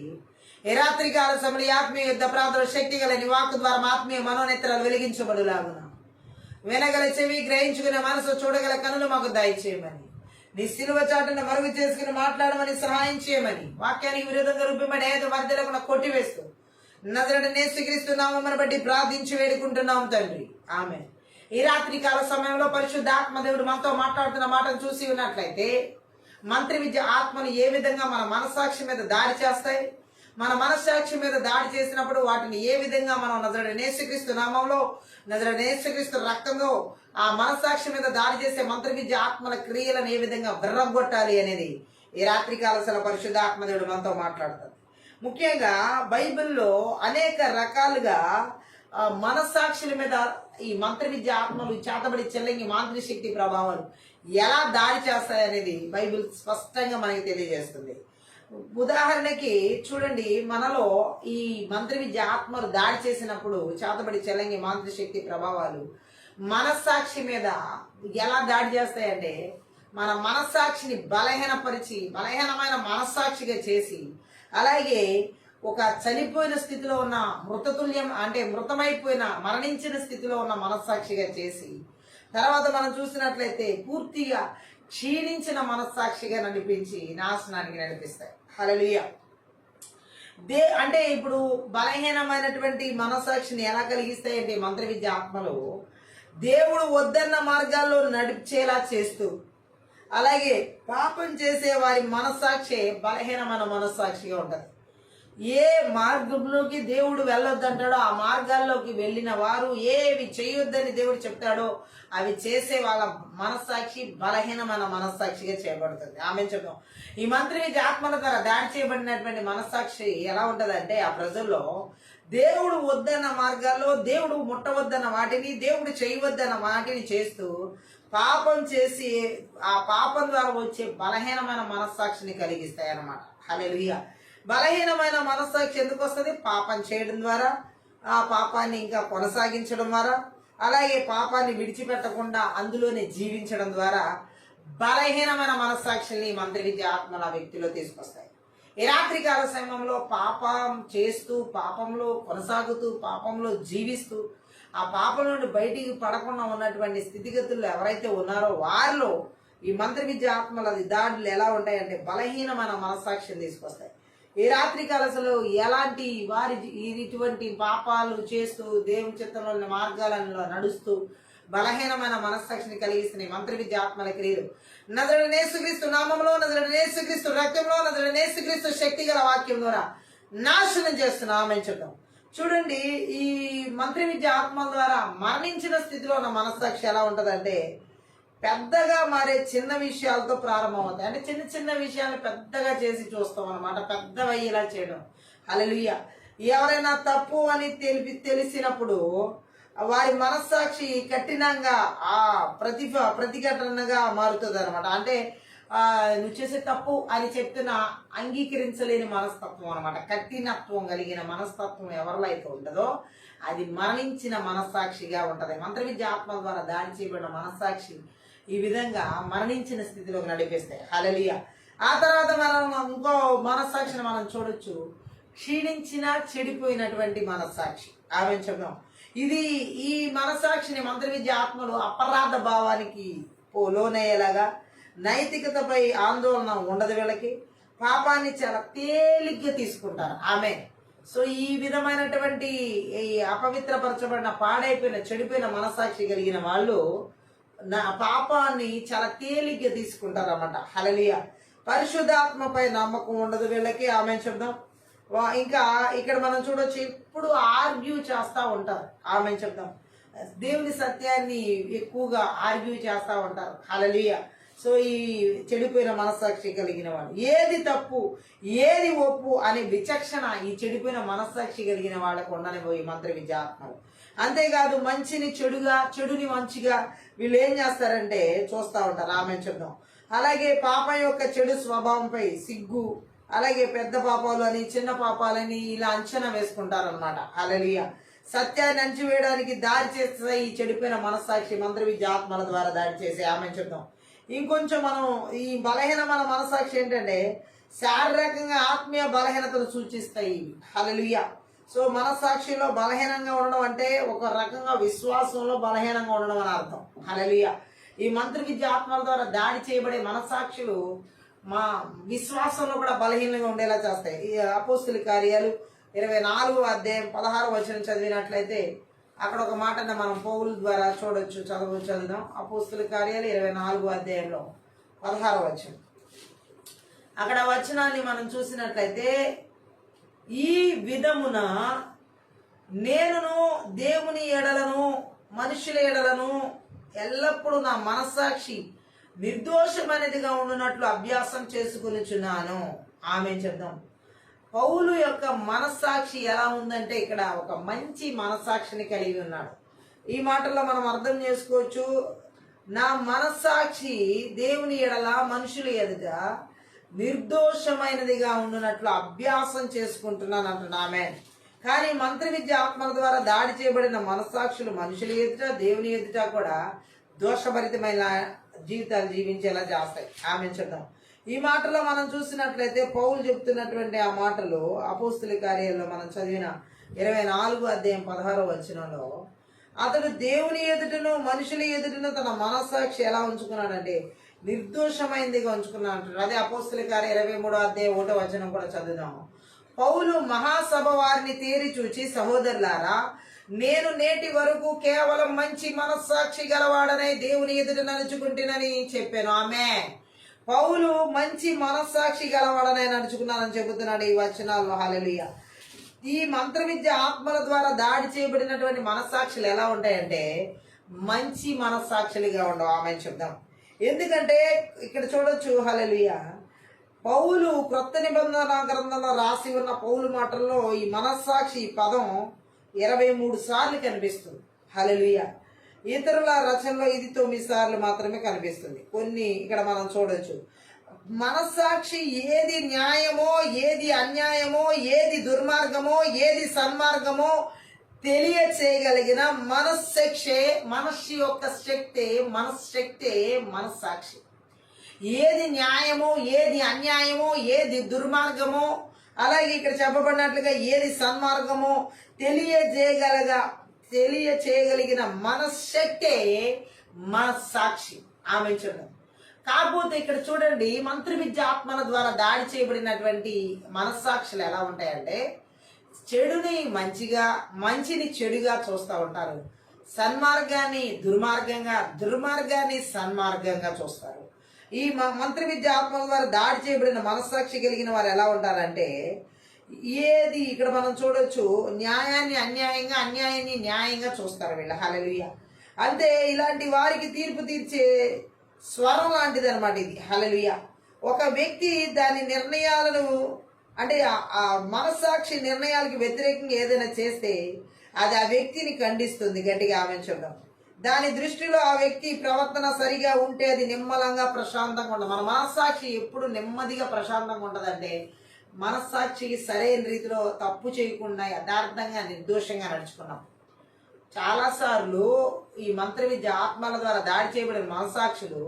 ఈ రాత్రి కాల సమయంలో ఆత్మీయ యుద్ధ ప్రాంతంలో శక్తి గల నీ వాక్కు ద్వారా ఆత్మీయ మనోనేత్రాలు వెలిగించబడులాగున, వినగల చెవి, గ్రహించుకునే మనసు, చూడగల కనులు మాకు దయచేయమని, నీ సిలువ చాటును మరుగు చేసుకుని మాట్లాడమని సహాయం చేయమని, వాక్యానికి విరోధంగా రూపమని ఏదో మధ్యలో కొట్టివేస్తూ నజరేయుడైన యేసుక్రీస్తు నామమును బట్టి ప్రార్థించి వేడుకుంటున్నాం తండ్రి, ఆమేన్. ఈ రాత్రి కాల సమయంలో పరిశుద్ధ ఆత్మదేవుడు మనతో మాట్లాడుతున్న మాటను చూసి ఉన్నట్లయితే, మంత్రి విద్య ఆత్మను ఏ విధంగా మన మనస్సాక్షి మీద దాడి చేస్తాయి, మన మనస్సాక్షి మీద దాడి చేసినప్పుడు వాటిని ఏ విధంగా మనం నజరేయుడైన యేసుక్రీస్తు నామంలో, నజరేయుడైన యేసుక్రీస్తు రక్తంలో ఆ మనస్సాక్షి మీద దాడి చేసే మంత్రి విద్య ఆత్మల క్రియలను ఏ విధంగా విర్రగొట్టాలి అనేది ఈ రాత్రి కాల పరిశుద్ధ ఆత్మదేవుడు మనతో మాట్లాడతారు. ముఖ్యంగా బైబిల్లో అనేక రకాలుగా మనస్సాక్షుల మీద ఈ మంత్ర విద్య ఆత్మలు, చేతబడి చెల్లంగి మాంత్రిక శక్తి ప్రభావాలు ఎలా దాడి చేస్తాయనేది బైబిల్ స్పష్టంగా మనకి తెలియజేస్తుంది. ఉదాహరణకి చూడండి, మనలో ఈ మంత్ర విద్య ఆత్మలు దాడి చేసినప్పుడు చేతబడి చెల్లంగి మాంత్రిక శక్తి ప్రభావాలు మనస్సాక్షి మీద ఎలా దాడి చేస్తాయంటే, మన మనస్సాక్షిని బలహీనపరిచి బలహీనమైన మనస్సాక్షిగా చేసి, అలాగే ఒక చనిపోయిన స్థితిలో ఉన్న మృతతుల్యం అంటే మృతమైపోయిన మరణించిన స్థితిలో ఉన్న మనస్సాక్షిగా చేసి, తర్వాత మనం చూసినట్లయితే పూర్తిగా క్షీణించిన మనస్సాక్షిగా నడిపించి నాశనానికి నడిపిస్తాయి. హల్లెలూయా. అంటే ఇప్పుడు బలహీనమైనటువంటి మనస్సాక్షిని ఎలా కలిగిస్తాయంటే మంత్ర విద్య ఆత్మలు దేవుడు వద్దన్న మార్గాల్లో నడిచేలా చేస్తూ, అలాగే పాపం చేసే వారి మనస్సాక్షి బలహీనమైన మనస్సాక్షిగా ఉంటుంది. ఏ మార్గంలోకి దేవుడు వెళ్ళొద్దంటాడో ఆ మార్గాల్లోకి వెళ్ళిన వారు, ఏవి చేయొద్దని దేవుడు చెప్తాడో అవి చేసే వాళ్ళ మనస్సాక్షి బలహీనమైన మనస్సాక్షిగా చేయబడుతుంది. ఆమె చెప్తాం. ఈ మంత్రి విద్య ఆత్మల ద్వారా దాడి చేయబడినటువంటి మనస్సాక్షి ఎలా ఉంటదంటే, ఆ ప్రజల్లో దేవుడు వద్దన్న మార్గాల్లో, దేవుడు ముట్టవద్దన్న వాటిని, దేవుడు చేయవద్దన్న వాటిని చేస్తూ పాపం చేసి ఆ పాపం ద్వారా వచ్చే బలహీనమైన మనస్సాక్షిని కలిగిస్తాయి అన్నమాట. హల్లెలూయా. బలహీనమైన మనస్సాక్షి ఎందుకు వస్తుంది? పాపం చేయడం ద్వారా, ఆ పాపాన్ని ఇంకా కొనసాగించడం ద్వారా, అలాగే పాపాన్ని విడిచిపెట్టకుండా అందులోనే జీవించడం ద్వారా బలహీనమైన మనస్సాక్షిని మంత్రి విద్య ఆత్మల వ్యక్తిలో తీసుకొస్తాయి. ఈ రాత్రి కాల సమయంలో పాపం చేస్తూ, పాపంలో కొనసాగుతూ, పాపంలో జీవిస్తూ, ఆ పాపం నుండి బయటికి పడకుండా ఉన్నటువంటి స్థితిగతుల్లో ఎవరైతే ఉన్నారో వారిలో ఈ మంత్ర విద్య ఆత్మల దాడులు ఎలా ఉంటాయంటే బలహీనమైన మనస్సాక్షిని తీసుకొస్తాయి. ఈ రాత్రి కాలంలో ఎలాంటి వారి ఇటువంటి పాపాలు చేస్తూ దేవుని చిత్తంలోని మార్గాలలో నడుస్తూ బలహీనమైన మనస్సాక్షిని కలిగిస్తున్నాయి మంత్ర విద్య ఆత్మల క్రియలు. నజరేయుడైన యేసుక్రీస్తు నామములో, నజరేయుడైన యేసుక్రీస్తు రక్తంలో, నజరేయుడైన యేసుక్రీస్తు శక్తి గల వాక్యం ద్వారా నాశనం చేస్తున్నాం. ఆమె చెప్తాం. చూడండి, ఈ మంత్ర విద్య ఆత్మల ద్వారా మరణించిన స్థితిలో ఉన్న మనస్సాక్షి ఎలా ఉంటదంటే, పెద్దగా మారే చిన్న విషయాలతో ప్రారంభమవుతాయి. అంటే చిన్న చిన్న విషయాలు పెద్దగా చేసి చూస్తాం అన్నమాట, పెద్దవయ్యేలా చేయడం. హల్లెలూయా. ఎవరైనా తప్పు అని తెలిసినప్పుడు వారి మనస్సాక్షి కఠినంగా ఆ ప్రతిఘటనగా మారుతుంది అనమాట. అంటే నువ్వు చేసే తప్పు అని చెప్తున్నా అంగీకరించలేని మనస్తత్వం అనమాట. కఠినత్వం కలిగిన మనస్తత్వం ఎవరిలో అయితే ఉంటుందో అది మరణించిన మనస్సాక్షిగా ఉంటది. మంత్ర విద్య ఆత్మ ద్వారా దాడి చేయబడిన మనస్సాక్షి ఈ విధంగా మరణించిన స్థితిలోకి నడిపిస్తాయి. హల్లెలూయా. ఆ తర్వాత మనం ఇంకో మనస్సాక్షిని మనం చూడొచ్చు, క్షీణించిన చెడిపోయినటువంటి మనస్సాక్షి. ఆమె చెప్దాం. ఈ మనస్సాక్షిని మంత్ర విద్య ఆత్మలు అపరాధ భావానికి లోనయ్యేలాగా, నైతికతపై ఆందోళన ఉండదు వీళ్ళకి, పాపాన్ని చాలా తేలిగ్గా తీసుకుంటారు. ఆమె సో ఈ విధమైనటువంటి ఈ అపవిత్రపరచబడిన పాడైపోయిన చెడిపోయిన మనస్సాక్షి కలిగిన వాళ్ళు పాపాన్ని చాలా తేలిగ్గా తీసుకుంటారు అన్నమాట. హల్లెలూయా. పరిశుద్ధాత్మపై నమ్మకం ఉండదు వీళ్ళకి. ఆమె చెప్దాం. ఇంకా ఇక్కడ మనం చూడొచ్చు, ఎప్పుడు ఆర్గ్యూ చేస్తూ ఉంటారు. ఆమె చెప్దాం. దేవుని సత్యాన్ని ఎక్కువగా ఆర్గ్యూ చేస్తూ ఉంటారు. హల్లెలూయా. సో ఈ చెడిపోయిన మనస్సాక్షి కలిగిన వాళ్ళు ఏది తప్పు ఏది ఒప్పు అనే విచక్షణ ఈ చెడిపోయిన మనస్సాక్షి కలిగిన వాళ్ళకు ఉండనిపోయి మంత్ర విద్య ఆత్మలు. అంతేకాదు మంచిని చెడుగా, చెడుని మంచిగా వీళ్ళు ఏం చేస్తారంటే చూస్తూ ఉంటారు. ఆమె చెప్దాం. అలాగే పాపం యొక్క చెడు స్వభావంపై సిగ్గు, అలాగే పెద్ద పాపాలు అని చిన్న పాపాలని ఇలా అంచనా వేసుకుంటారు అనమాట. హల్లెలూయా. సత్యాన్ని అంచివేయడానికి దారి చేస్తే ఈ చెడిపోయిన మనస్సాక్షి మంత్ర విద్య ఆత్మల ద్వారా దాడి చేసి ఆమె చెప్తాం. ఇంకొంచెం మనం ఈ బలహీనమైన మనసాక్షి ఏంటంటే శారీరకంగా ఆత్మీయ బలహీనతను సూచిస్తాయి ఇవి. హల్లెలూయా. సో మనసాక్షిలో బలహీనంగా ఉండడం అంటే ఒక రకంగా విశ్వాసంలో బలహీనంగా ఉండడం అని అర్థం. హల్లెలూయా. ఈ మంత్ర విద్య ఆత్మల ద్వారా దాడి చేయబడే మనసాక్షులు మా విశ్వాసంలో కూడా బలహీనంగా ఉండేలా చేస్తాయి. ఈ అపోస్తుల కార్యాలు 24వ అధ్యాయం 16వ వచనం చదివినట్లయితే అక్కడ ఒక మాటను మనం పౌలు ద్వారా చూడొచ్చు. చదువుదాం. అపోస్తుల కార్యాలు 24వ అధ్యాయంలో 16వ వచనం. అక్కడ వచనాన్ని మనం చూసినట్లయితే, ఈ విధమున నేనును దేవుని ఎడలను మనుషుల ఎడలను ఎల్లప్పుడూ నా మనస్సాక్షి నిర్దోషమైనదిగా ఉండునట్లు అభ్యాసం చేసుకొనుచున్నాను. ఆమె చెప్దాం. పౌలు యొక్క మనస్సాక్షి ఎలా ఉందంటే ఇక్కడ ఒక మంచి మనస్సాక్షిని కలిగి ఉన్నాడు. ఈ మాటల్లో మనం అర్థం చేసుకోవచ్చు, నా మనస్సాక్షి దేవుని ఎడల మనుషుల ఎదుట నిర్దోషమైనదిగా ఉండునట్లు అభ్యాసం చేసుకుంటున్నాను అంటున్నామే. కానీ మంత్ర విద్య ఆత్మల ద్వారా దాడి చేయబడిన మనస్సాక్షులు మనుషుల ఎదుట దేవుని ఎదుట కూడా దోషభరితమైన జీవితాలు జీవించేలా చేస్తాయి. ఆమె చెప్తాం. ఈ మాటలో మనం చూసినట్లయితే పౌలు చెప్తున్నటువంటి ఆ మాటలు అపోస్తుల కార్యాల్లో మనం చదివిన 24వ అధ్యాయం 16వ వచనంలో, అతడు దేవుని ఎదుటను మనుషుల ఎదుటను తన మనస్సాక్షి ఎలా ఉంచుకున్నాడంటే నిర్దోషమైందిగా ఉంచుకున్నాడు. అదే అపోస్తుల కార్యం 23వ అధ్యాయం 1వ వచనం కూడా చదువుదాము. పౌలు మహాసభ వారిని తేరి చూచి, సహోదరులారా, నేను నేటి వరకు కేవలం మంచి మనస్సాక్షి గలవాడనే దేవుని ఎదుట నడుచుకుంటునని చెప్పాను. ఆమె పౌలు మంచి మనస్సాక్షి గలవాడనే నడుచుకున్నానని చెబుతున్నాడు ఈ వచనాల్లో. హల్లెలూయా. ఈ మంత్ర విద్య ఆత్మల ద్వారా దాడి చేయబడినటువంటి మనస్సాక్షులు ఎలా ఉంటాయంటే మంచి మనస్సాక్షులుగా ఉండవు. ఆమె చెప్దాం. ఎందుకంటే ఇక్కడ చూడొచ్చు. హల్లెలూయా. పౌలు క్రొత్త నిబంధన గ్రంథంలో రాసి ఉన్న పౌలు మాటల్లో ఈ మనస్సాక్షి పదం 23 సార్లు కనిపిస్తుంది. హల్లెలూయా. ఇతరుల రచనలో ఇది 9 సార్లు మాత్రమే కనిపిస్తుంది. కొన్ని ఇక్కడ మనం చూడొచ్చు. మనస్సాక్షి ఏది న్యాయమో, ఏది అన్యాయమో, ఏది దుర్మార్గమో, ఏది సన్మార్గమో తెలియచేయగలిగిన మనస్సు యొక్క శక్తే మనస్సాక్షి. ఏది న్యాయమో, ఏది అన్యాయమో, ఏది దుర్మార్గమో, అలాగే ఇక్కడ చెప్పబడినట్లుగా ఏది సన్మార్గమో తెలియచేయగలిగిన మనశ్శక్తే మనస్సాక్షి. ఆమె చూడండి. కాకపోతే ఇక్కడ చూడండి, మంత్ర విద్య ఆత్మల ద్వారా దాడి చేయబడినటువంటి మనస్సాక్షులు ఎలా ఉంటాయంటే చెడుని మంచిగా, మంచిని చెడుగా చూస్తూ ఉంటారు. సన్మార్గాన్ని దుర్మార్గంగా, దుర్మార్గాన్ని సన్మార్గంగా చూస్తారు. ఈ మంత్ర విద్య ఆత్మల ద్వారా దాడి చేయబడిన మనస్సాక్షి కలిగిన వారు ఎలా ఉంటారంటే ఏది ఇక్కడ మనం చూడొచ్చు, న్యాయాన్ని అన్యాయంగా, అన్యాయాన్ని న్యాయంగా చూస్తారు వీళ్ళు. హల్లెలూయా. అంటే ఇలాంటి వారికి తీర్పు తీర్చే స్వరం లాంటిది అనమాట ఇది. హల్లెలూయా. ఒక వ్యక్తి దాని నిర్ణయాలను అంటే ఆ మనస్సాక్షి నిర్ణయాలకు వ్యతిరేకంగా ఏదైనా చేస్తే అది ఆ వ్యక్తిని ఖండిస్తుంది గట్టిగా. ఆమె చూద్దాం. దాని దృష్టిలో ఆ వ్యక్తి ప్రవర్తన సరిగా ఉంటే అది నిమ్మలంగా ప్రశాంతంగా ఉండదు. మన మనస్సాక్షి ఎప్పుడు నెమ్మదిగా ప్రశాంతంగా ఉంటుందంటే మనస్సాక్షికి సరైన రీతిలో తప్పు చేయకుండా యథార్థంగా నిర్దోషంగా నడుచుకున్నాం. చాలాసార్లు ఈ మంత్ర విద్య ఆత్మల ద్వారా దాడి చేయబడిన మనస్సాక్షులు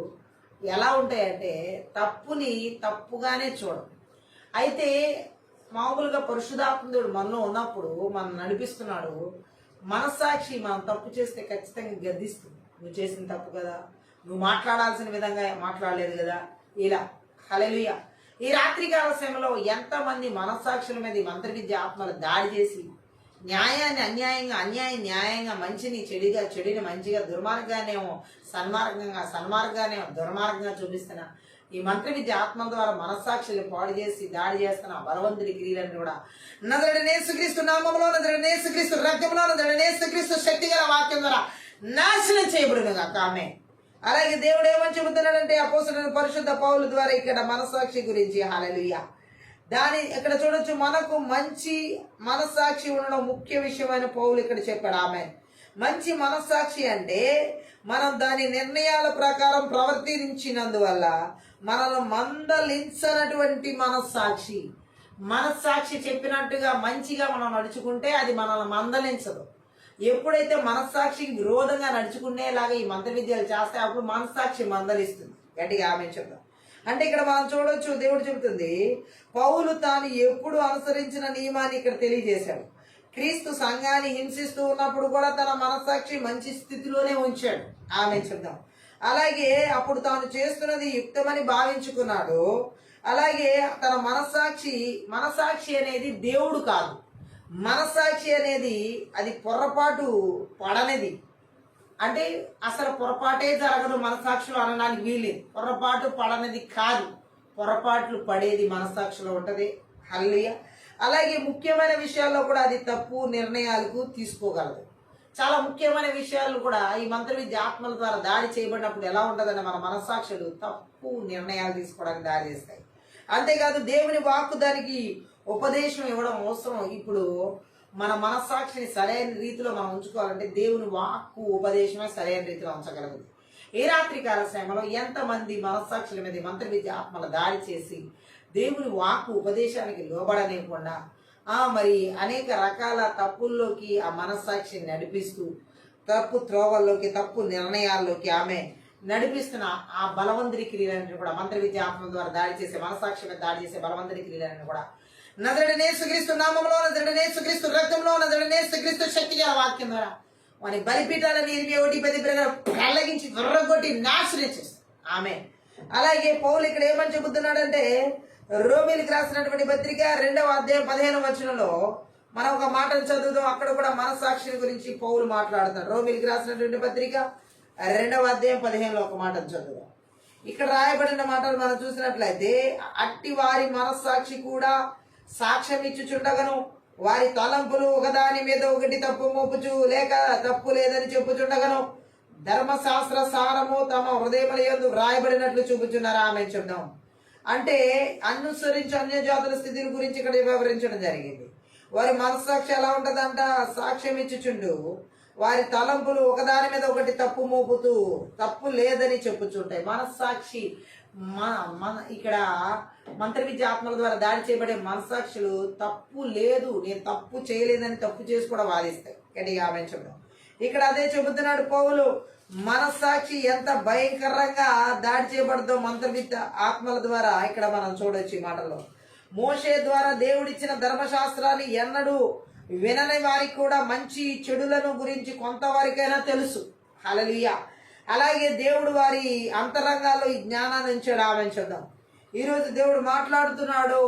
ఎలా ఉంటాయంటే తప్పుని తప్పుగానే చూడడం. అయితే మామూలుగా పరిశుద్ధాత్ముడు మనలో ఉన్నప్పుడు మనం నడిపిస్తున్నాడు. మనస్సాక్షి మనం తప్పు చేస్తే ఖచ్చితంగా గద్దిస్తుంది. నువ్వు చేసిన తప్పు కదా, నువ్వు మాట్లాడాల్సిన విధంగా మాట్లాడలేదు కదా, ఇలా. హల్లెలూయా. ఈ రాత్రికాల సమయంలో ఎంతమంది మనస్సాక్షుల మీద ఈ మంత్ర విద్య ఆత్మలు దాడి చేసి న్యాయాన్ని అన్యాయంగా, అన్యాయం న్యాయంగా, మంచిని చెడుగా, చెడుని మంచిగా, దుర్మార్గానేమో సన్మార్గంగా, సన్మార్గానేమో దుర్మార్గంగా చూపిస్తున్నా ఈ మంత్ర విద్య ఆత్మ ద్వారా మనస్సాక్షులు పాడు చేసి దాడి చేస్తున్న బలవంతుడి క్రియలను కూడా నజరేయుడైన యేసుక్రీస్తు నామములో, నజరేయుడైన యేసుక్రీస్తు రక్తములో, నజరేయుడైన యేసుక్రీస్తు శక్తి గల వాక్యం ద్వారా నాశనం చేయబడును గాక. ఆమె అలాగే దేవుడు ఏమని చెబుతున్నాడంటే అపోస్తలుడైన పరిశుద్ధ పౌలు ద్వారా ఇక్కడ మనస్సాక్షి గురించి. హల్లెలూయా. దాని ఇక్కడ చూడొచ్చు, మనకు మంచి మనస్సాక్షి ఉండడం ముఖ్య విషయమైన పౌలు ఇక్కడ చెప్పాడు. ఆమె మంచి మనస్సాక్షి అంటే మనం దాని నిర్ణయాల ప్రకారం ప్రవర్తించినందువల్ల మనల్ని మందలించనటువంటి మనస్సాక్షి. మనస్సాక్షి చెప్పినట్టుగా మంచిగా మనం నడుచుకుంటే అది మనల్ని మందలించదు. ఎప్పుడైతే మనస్సాక్షికి విరోధంగా నడుచుకునేలాగా ఈ మంత్ర విద్యలు చేస్తే అప్పుడు మనస్సాక్షి మందలిస్తుంది. గట్టిగా ఆమె చెప్దాం. అంటే ఇక్కడ మనం చూడొచ్చు, దేవుడు చెబుతుంది పౌలు తాను ఎప్పుడు అనుసరించిన నియమాన్ని ఇక్కడ తెలియజేశాడు. క్రీస్తు సంఘాన్ని హింసిస్తూ ఉన్నప్పుడు కూడా తన మనస్సాక్షి మంచి స్థితిలోనే ఉంచాడు. ఆమె చెప్దాం. అలాగే అప్పుడు తాను చేస్తున్నది యుక్తమని భావించుకున్నాడు. అలాగే తన మనస్సాక్షి అనేది దేవుడు కాదు. మనస్సాక్షి అనేది అది పొరపాటు పడనిది. అంటే అసలు పొరపాటే జరగదు మనస్సాక్షిలో అనడానికి వీలేదు. పొరపాటు పడనిది కాదు, పొరపాట్లు పడేది మనస్సాక్షిలో ఉంటది. హల్లెలూయా. అలాగే ముఖ్యమైన విషయాల్లో కూడా అది తప్పు నిర్ణయాలకు తీసుకోగలదు. చాలా ముఖ్యమైన విషయాలు కూడా ఈ మంత్ర విద్య ఆత్మల ద్వారా దాడి చేయబడినప్పుడు ఎలా ఉంటుందంటే మన మనస్సాక్షులు తప్పు నిర్ణయాలు తీసుకోవడానికి దారి చేస్తాయి. అంతేకాదు దేవుని వాక్కు దానికి ఉపదేశం ఇవ్వడం అవసరం. ఇప్పుడు మన మనస్సాక్షిని సరైన రీతిలో మనం ఉంచుకోవాలంటే దేవుని వాక్కు ఉపదేశమే సరైన రీతిలో ఉంచగలదు. ఏ రాత్రి కాల శ్రమలో ఎంతమంది మనస్సాక్షుల మీద మంత్ర విద్య ఆత్మల దాడి చేసి దేవుని వాక్కు ఉపదేశానికి లోబడనివ్వకుండా మరి అనేక రకాల తప్పుల్లోకి ఆ మనస్సాక్షిని నడిపిస్తూ తప్పు త్రోవల్లోకి తప్పు నిర్ణయాల్లోకి ఆమె నడిపిస్తున్న ఆ బలవంతుడి క్రియలను కూడా మంత్ర విద్య ఆత్మ ద్వారా దాడి చేసే మనస్సాక్షి మీద దాడి చేసే బలవంతుడి క్రియలను కూడా నజరేయుడైన యేసుక్రీస్తు నామములో, నజరేయుడైన యేసుక్రీస్తు రక్తంలో, నజరేయుడైన యేసుక్రీస్తు శక్తి గల వాక్యం ద్వారా వాని బలిపీఠాలను 21 ప్రలగించి దొర్రగొట్టి నాశనం చేస్తాడు. ఆమె అలాగే పౌలు ఇక్కడ ఏమని చెబుతున్నాడంటే రోమీలకు రాసినటువంటి పత్రిక 2వ అధ్యాయం 15వ వచనంలో మనం ఒక మాటను చదువుదాం. అక్కడ కూడా మనస్సాక్షిని గురించి పౌలు మాట్లాడుతాడు. రోమీలకు రాసినటువంటి పత్రిక 2వ అధ్యాయం 15లో ఒక మాటను చదువుదాం. ఇక్కడ రాయబడిన మాటలు మనం చూసినట్లయితే అట్టి వారి మనస్సాక్షి కూడా సాక్ష్యం ఇచ్చుచుండగను, వారి తలంపులు ఒకదాని మీద ఒకటి తప్పు మోపుచు లేక తప్పు లేదని చెప్పుచుండగను, ధర్మశాస్త్ర సారము తమ హృదయముల యందు వ్రాయబడినట్లు చూపుచున్నారు. ఆమె చెప్దాం. అంటే అనుసరించి అన్యజాతుల స్థితిని గురించి ఇక్కడ వివరించడం జరిగింది. వారి మనస్సాక్షి ఎలా ఉంటదంట, సాక్ష్యం ఇచ్చుచుండు, వారి తలంపులు ఒకదాని మీద ఒకటి తప్పు మోపుతూ తప్పు లేదని చెప్పుచుంటాయి. మనస్సాక్షి ఇక్కడ మంత్ర విద్య ఆత్మల ద్వారా దాడి చేయబడే మనస్సాక్షులు తప్పు లేదు, నేను తప్పు చేయలేదని తప్పు చేసి కూడా వాదిస్తాయి. గట్టిగా ఆమె చెప్దాం. ఇక్కడ అదే చెబుతున్నాడు పౌలు, మనస్సాక్షి ఎంత భయంకరంగా దాడి చేయబడదో మంత్ర విద్య ఆత్మల ద్వారా ఇక్కడ మనం చూడొచ్చు. ఈ మాటలో మోషే ద్వారా దేవుడిచ్చిన ధర్మశాస్త్రాన్ని ఎన్నడూ వినని వారికి కూడా మంచి చెడులను గురించి కొంతవరకైనా తెలుసు. హల్లెలూయా. అలాగే దేవుడు వారి అంతరంగాల్లో ఈ జ్ఞానాన్ని ఉంచాడు. ఆమె చూద్దాం. ఈరోజు దేవుడు మాట్లాడుతున్నాడు.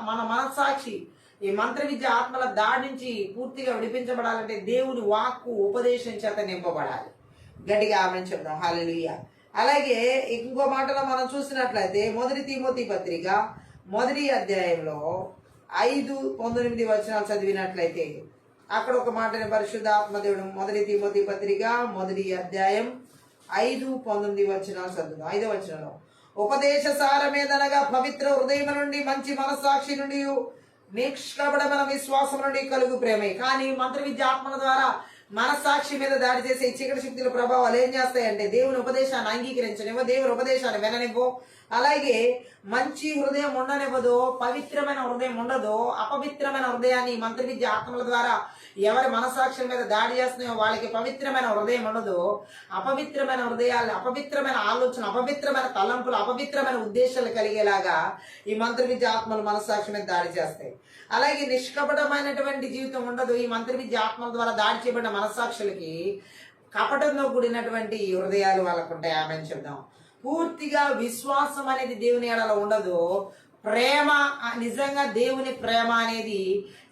మన మనస్సాక్షి ఈ మంత్ర విద్య ఆత్మల దాడి నుంచి పూర్తిగా విడిపించబడాలంటే దేవుని వాక్కు ఉపదేశం చేత నింపబడాలి. గట్టిగా ఆమె చెప్దాం. హల్లెలూయా. అలాగే ఇంకో మాటలో మనం చూసినట్లయితే 1 తిమోతి పత్రిక 1వ అధ్యాయంలో 5-19 వచనాలు చదివినట్లయితే అక్కడ ఒక మాటని పరిశుద్ధాత్మ దేవుడు 1 తిమోతి పత్రిక 1వ అధ్యాయం 5-19 వచనాలు చదువుదాం. 5వ వచనంలో ఉపదేశ సారమేదనగా పవిత్ర హృదయం నుండి మంచి మనస్సాక్షి నుండి నిష్కపటమైన విశ్వాసం నుండి కలుగు ప్రేమే. కానీ మంత్ర విద్య ఆత్మల ద్వారా మనస్సాక్షి మీద దాడి చేసే చీకటి శక్తుల ప్రభావాలు ఏం చేస్తాయంటే దేవుని ఉపదేశాన్ని అంగీకరించనివ్వ, దేవుని ఉపదేశాన్ని విననివ్వు, అలాగే మంచి హృదయం ఉండనివ్వదు, పవిత్రమైన హృదయం ఉండదు. అపవిత్రమైన హృదయాన్ని మంత్ర విద్య ఆత్మల ద్వారా ఎవరి మనస్సాక్షుల మీద దాడి చేస్తున్నాయో వాళ్ళకి పవిత్రమైన హృదయం ఉండదు. అపవిత్రమైన హృదయాలు, అపవిత్రమైన ఆలోచన, అపవిత్రమైన తలంపులు, అపవిత్రమైన ఉద్దేశాలు కలిగేలాగా ఈ మంత్ర విద్య ఆత్మలు మనస్సాక్షి మీద దాడి చేస్తాయి. అలాగే నిష్కపటమైనటువంటి జీవితం ఉండదు. ఈ మంత్ర విద్య ఆత్మల ద్వారా దాడి చేయబడిన మనస్సాక్షులకి కపటంతో కూడినటువంటి హృదయాలు వాళ్ళకు ఉంటాయి. ఆమె చెప్దాం. పూర్తిగా విశ్వాసం అనేది దేవుని ఎడల ఉండదు. ప్రేమ, నిజంగా దేవుని ప్రేమ అనేది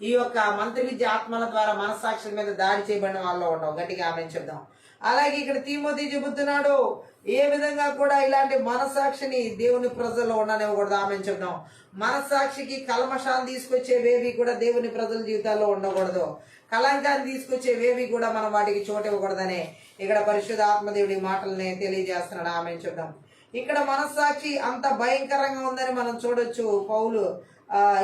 ఈ యొక్క మంత్ర విద్య ఆత్మల ద్వారా మనస్సాక్షుల మీద దాడి చేయబడిన వాళ్ళలో ఉండవు. గట్టిగా ఆమె చెప్దాం. అలాగే ఇక్కడ తిమోతి చెబుతున్నాడు, ఏ విధంగా కూడా ఇలాంటి మనస్సాక్షిని దేవుని ప్రజల్లో ఉండనివ్వకూడదు. ఆమె చెప్దాం. మనస్సాక్షికి కల్మషాన్ని తీసుకొచ్చేవేవి కూడా దేవుని ప్రజల జీవితాల్లో ఉండకూడదు. కలంకాన్ని తీసుకొచ్చేవేవి కూడా మనం వాటికి చోటు ఇవ్వకూడదనే ఇక్కడ పరిశుద్ధ ఆత్మదేవుడి మాటల్ని తెలియజేస్తున్నాడు. ఆమె చూద్దాం. ఇక్కడ మనస్సాక్షి అంత భయంకరంగా ఉందని మనం చూడొచ్చు. పౌలు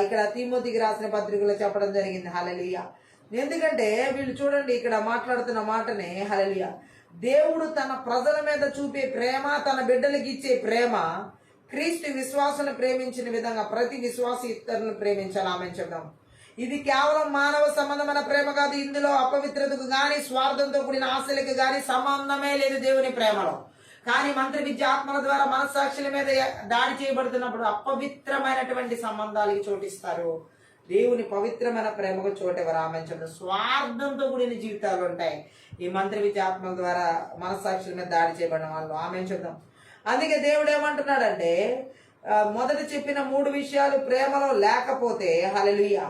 ఇక్కడ తిమోతికి రాసిన పత్రికలో చెప్పడం జరిగింది. హల్లెలూయా. ఎందుకంటే వీళ్ళు చూడండి ఇక్కడ మాట్లాడుతున్న మాటనే. హల్లెలూయా. దేవుడు తన ప్రజల మీద చూపే ప్రేమ, తన బిడ్డలకి ఇచ్చే ప్రేమ, క్రీస్తు విశ్వాసాన్ని ప్రేమించిన విధంగా ప్రతి విశ్వాసి ఇతరులను ప్రేమించాలి. ఆమె చెప్దాం. ఇది కేవలం మానవ సంబంధమైన ప్రేమ కాదు. ఇందులో అపవిత్రతకు గాని స్వార్థంతో కూడిన ఆశలకు గాని సంబంధమే లేదు దేవుని ప్రేమలో. కానీ మంత్ర విద్య ఆత్మల ద్వారా మనస్సాక్షుల మీద దాడి చేయబడుతున్నప్పుడు అపవిత్రమైనటువంటి సంబంధాలకి చోటిస్తారు. దేవుని పవిత్రమైన ప్రేమకు చోటెవరు? ఆమె చెప్పండి. స్వార్థంతో కూడిన జీవితాలు ఉంటాయి ఈ మంత్ర విద్య ఆత్మల ద్వారా మనస్సాక్షుల మీద దాడి చేయబడిన వాళ్ళు. ఆమె చూద్దాం. అందుకే దేవుడు ఏమంటున్నాడంటే, మొదట చెప్పిన 3 విషయాలు ప్రేమలో లేకపోతే, హల్లెలూయా,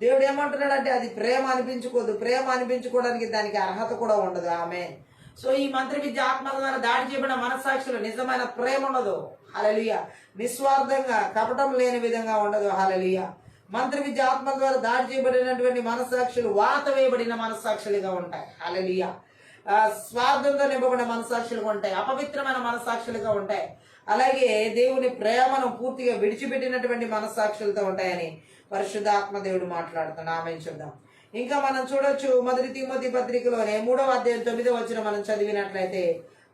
దేవుడు ఏమంటున్నాడంటే అది ప్రేమ అనిపించుకోదు. ప్రేమ అనిపించుకోవడానికి దానికి అర్హత కూడా ఉండదు. ఆమె సో ఈ మంత్ర విద్య ఆత్మల ద్వారా దాడి చేయబడిన మనస్సాక్షులు నిజమైన ప్రేమ ఉండదు. హల్లెలూయా. నిస్వార్థంగా కపటం లేని విధంగా ఉండదు. హల్లెలూయా. మంత్ర విద్య ఆత్మల ద్వారా దాడి చేయబడినటువంటి మనస్సాక్షులు వాత వేయబడిన మనస్సాక్షులుగా ఉంటాయి. హల్లెలూయా. స్వార్థంతో నింపబడిన మనస్సాక్షులుగా ఉంటాయి. అపవిత్రమైన మనస్సాక్షులుగా ఉంటాయి. అలాగే దేవుని ప్రేమను పూర్తిగా విడిచిపెట్టినటువంటి మనస్సాక్షులతో ఉంటాయని పరిశుద్ధాత్మ దేవుడు మాట్లాడుతున్నాడు. ఆమె చూద్దాం. ఇంకా మనం చూడొచ్చు, మొదటి తిమోతి పత్రికలోనే 3వ అధ్యాయం 9వ వచనం మనం చదివినట్లయితే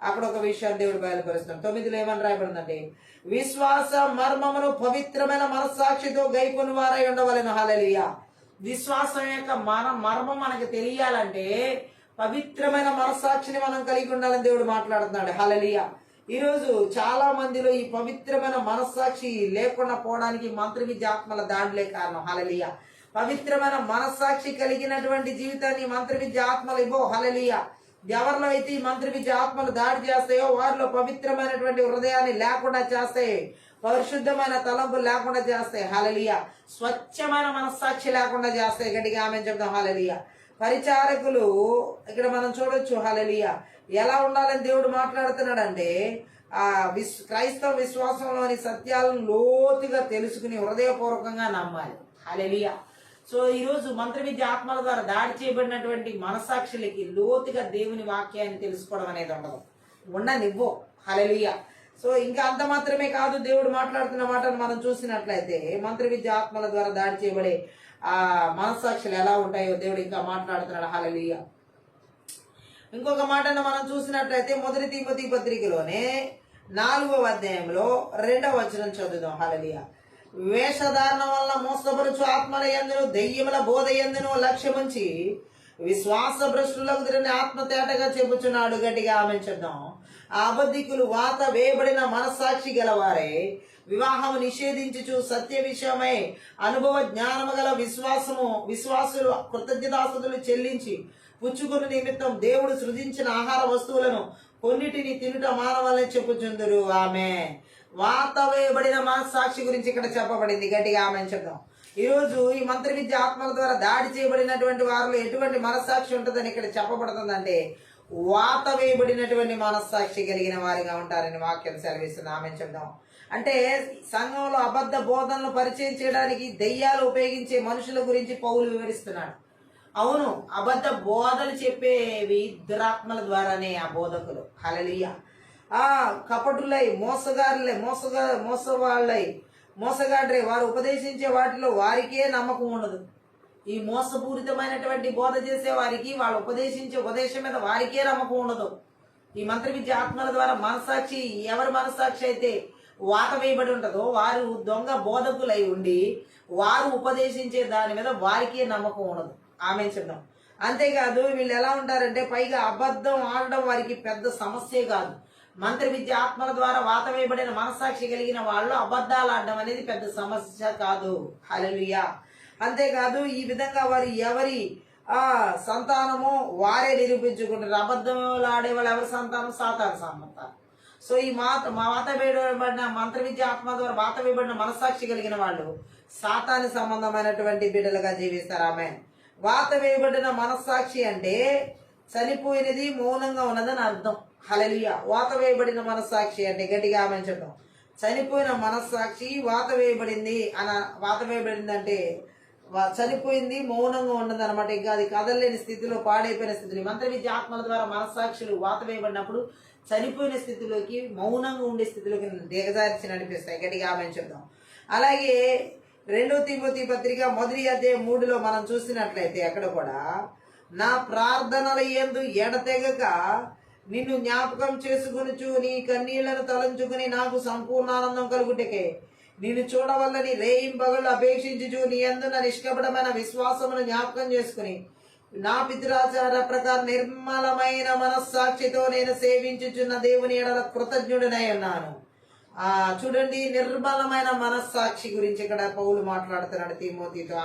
అక్కడ ఒక విషయాన్ని దేవుడు బయలుపరుస్తున్నాం. 9లో ఏమని రాయబడిందంటే, విశ్వాస మర్మమును పవిత్రమైన మనస్సాక్షితో గైకొని వారై ఉండవలెను. హల్లెలూయా. విశ్వాసం యొక్క మర్మం మనకు తెలియాలంటే పవిత్రమైన మనస్సాక్షిని మనం కలిగి ఉండాలని దేవుడు మాట్లాడుతున్నాడు. హల్లెలూయా. ఈరోజు చాలా మందిలో ఈ పవిత్రమైన మనస్సాక్షి లేకుండా పోవడానికి మంత్ర విద్య ఆత్మల దాడులే కారణం. హల్లెలూయా. పవిత్రమైన మనస్సాక్షి కలిగినటువంటి జీవితాన్ని మంత్ర విద్య ఆత్మలు ఇవ్వో. హల్లెలూయా. ఎవరిలో అయితే ఈ మంత్ర విద్య ఆత్మలు దాడి చేస్తాయో వారిలో పవిత్రమైనటువంటి హృదయాన్ని లేకుండా చేస్తాయి, పరిశుద్ధమైన తలంపులు లేకుండా చేస్తాయి. హల్లెలూయా. స్వచ్ఛమైన మనస్సాక్షి లేకుండా చేస్తాయి. గట్టిగా ఆమె చెప్తాం. హల్లెలూయా. పరిచారకులు ఇక్కడ మనం చూడొచ్చు. హల్లెలూయా. ఎలా ఉండాలని దేవుడు మాట్లాడుతున్నాడంటే, క్రైస్తవ విశ్వాసంలోని సత్యాలను లోతుగా తెలుసుకుని హృదయపూర్వకంగా నమ్మాలి. హల్లెలూయా. సో ఈరోజు మంత్ర విద్య ఆత్మల ద్వారా దాడి చేయబడినటువంటి మనస్సాక్షులకి లోతుగా దేవుని వాక్యాన్ని తెలుసుకోవడం అనేది ఉండనివ్వు. హల్లెలూయా. సో ఇంకా అంత మాత్రమే కాదు, దేవుడు మాట్లాడుతున్న మాటను మనం చూసినట్లయితే మంత్ర విద్య ఆత్మల ద్వారా దాడి చేయబడే మనస్సాక్షులు ఎలా ఉంటాయో దేవుడు ఇంకా మాట్లాడుతున్నాడు. హల్లెలూయా. ఇంకొక మాటను మనం చూసినట్లయితే మొదటి తిమోతి పత్రికలోనే 4వ అధ్యాయంలో 2వ వచనం చదువుదాం. హల్లెలూయా. వేషధారణ వల్ల మోసపరుచు ఆత్మల యందును దెయ్యముల బోధ యందును లక్ష్యముంచి విశ్వాస భ్రష్టులకు తిరిగిన ఆత్మ తేటగా చెప్పుచున్నాడు. గట్టిగా ఆమె చెప్దాం. ఆ అబద్ధికులు వాత వేయబడిన మనస్సాక్షి గలవారే వివాహము నిషేధించుచు సత్య విషయమై అనుభవ జ్ఞానము గల విశ్వాసులు కృతజ్ఞతాస్తుతులు చెల్లించి పుచ్చుకుని నిమిత్తం దేవుడు సృజించిన ఆహార వస్తువులను కొన్నిటిని తినుట మానవాలని చెప్పుచుందురు. ఆమె వాత వేయబడిన మనస్సాక్షి గురించి ఇక్కడ చెప్పబడింది. గట్టిగా ఆమె చెప్దాం. ఈరోజు ఈ మంత్ర విద్య ఆత్మల ద్వారా దాడి చేయబడినటువంటి వారిలో ఎటువంటి మనస్సాక్షి ఉంటుందని ఇక్కడ చెప్పబడుతుందంటే, వాత వేయబడినటువంటి మనస్సాక్షి కలిగిన వారిగా ఉంటారని వాక్యం సెలవిస్తుంది. ఆమె చెప్దాం. అంటే సంఘంలో అబద్ధ బోధనలు పరిచయం చేయడానికి దెయ్యాలు ఉపయోగించే మనుషుల గురించి పౌలు వివరిస్తున్నాడు. అవును, అబద్ధ బోధలు చెప్పేవి దురాత్మల ద్వారానే ఆ బోధకులు. హల్లెలూయా. కపటులై మోసగాడ్రై వారు ఉపదేశించే వాటిలో వారికే నమ్మకం ఉండదు. ఈ మోసపూరితమైనటువంటి బోధ చేసే వారికి వాళ్ళు ఉపదేశించే ఉపదేశం మీద వారికే నమ్మకం ఉండదు. ఈ మంత్ర విద్య ఆత్మల ద్వారా మనస్సాక్షి, ఎవరి మనస్సాక్షి అయితే వాత వేయబడి ఉంటుందో వారు దొంగ బోధకులై ఉండి వారు ఉపదేశించే దాని మీద వారికే నమ్మకం ఉండదు. ఆమె చెప్దాం. అంతేకాదు వీళ్ళు ఎలా ఉంటారంటే, పైగా అబద్ధం ఆడడం వారికి పెద్ద సమస్యే కాదు. మంత్ర విద్య ఆత్మల ద్వారా వాత వేయబడిన మనస్సాక్షి కలిగిన వాళ్ళు అబద్ధాలు ఆడడం అనేది పెద్ద సమస్య కాదు. హల్లెలూయా. అంతేకాదు ఈ విధంగా వారు ఎవరి సంతానము వారే నిరూపించుకుంటారు. అబద్ధంలో ఆడే వాళ్ళు ఎవరి సంతానం? సాతాను సంతానం. సో ఈ వాత వేయబడిన మంత్ర విద్య ఆత్మ ద్వారా వాత వేయబడిన మనస్సాక్షి కలిగిన వాళ్ళు సాతాను సంబంధమైనటువంటి బిడ్డలుగా జీవిస్తారు. ఆమె వాత వేయబడిన మనస్సాక్షి అంటే చనిపోయినది మౌనంగా ఉన్నదని అర్థం. హల్లెలూయా. వాత వేయబడిన మనస్సాక్షి అంటే గట్టిగా ఆమె చెప్పడం, చనిపోయిన మనస్సాక్షి వాత వేయబడింది అంటే చనిపోయింది, మౌనంగా ఉండదు అనమాట. ఇంకా అది కదలలేని స్థితిలో, పాడైపోయిన స్థితిలో. మంత్ర విద్య ఆత్మల ద్వారా మనస్సాక్షులు వాత వేయబడినప్పుడు చనిపోయిన స్థితిలోకి, మౌనంగా ఉండే స్థితిలోకి దిగజార్చి నడిపిస్తాయి. గట్టిగా ఆమె చెప్దాం. అలాగే 2వ తిమోతి పత్రిక 1వ అధ్యాయం 3లో మనం చూసినట్లయితే అక్కడ కూడా, నా ప్రార్థనల యందు ఎడతెగక నిన్ను జ్ఞాపకం చేసుకునుచు నీ కన్నీళ్లను తలంచుకుని నాకు సంపూర్ణ ఆనందం కలుగుటకే నిన్ను చూడవల్లని రేయింబగళ్ళు అపేక్షించుచు నీ యందున నిష్కపటమైన విశ్వాసమును జ్ఞాపకం చేసుకుని నా పితృాచార ప్రకారం నిర్మలమైన మనస్సాక్షితో నేను సేవించుచున్న దేవుని ఎడల కృతజ్ఞుడనై ఉన్నాను. చూడండి, నిర్మలమైన మనస్సాక్షి గురించి ఇక్కడ పౌలు మాట్లాడుతున్నాడు తిమోతితో.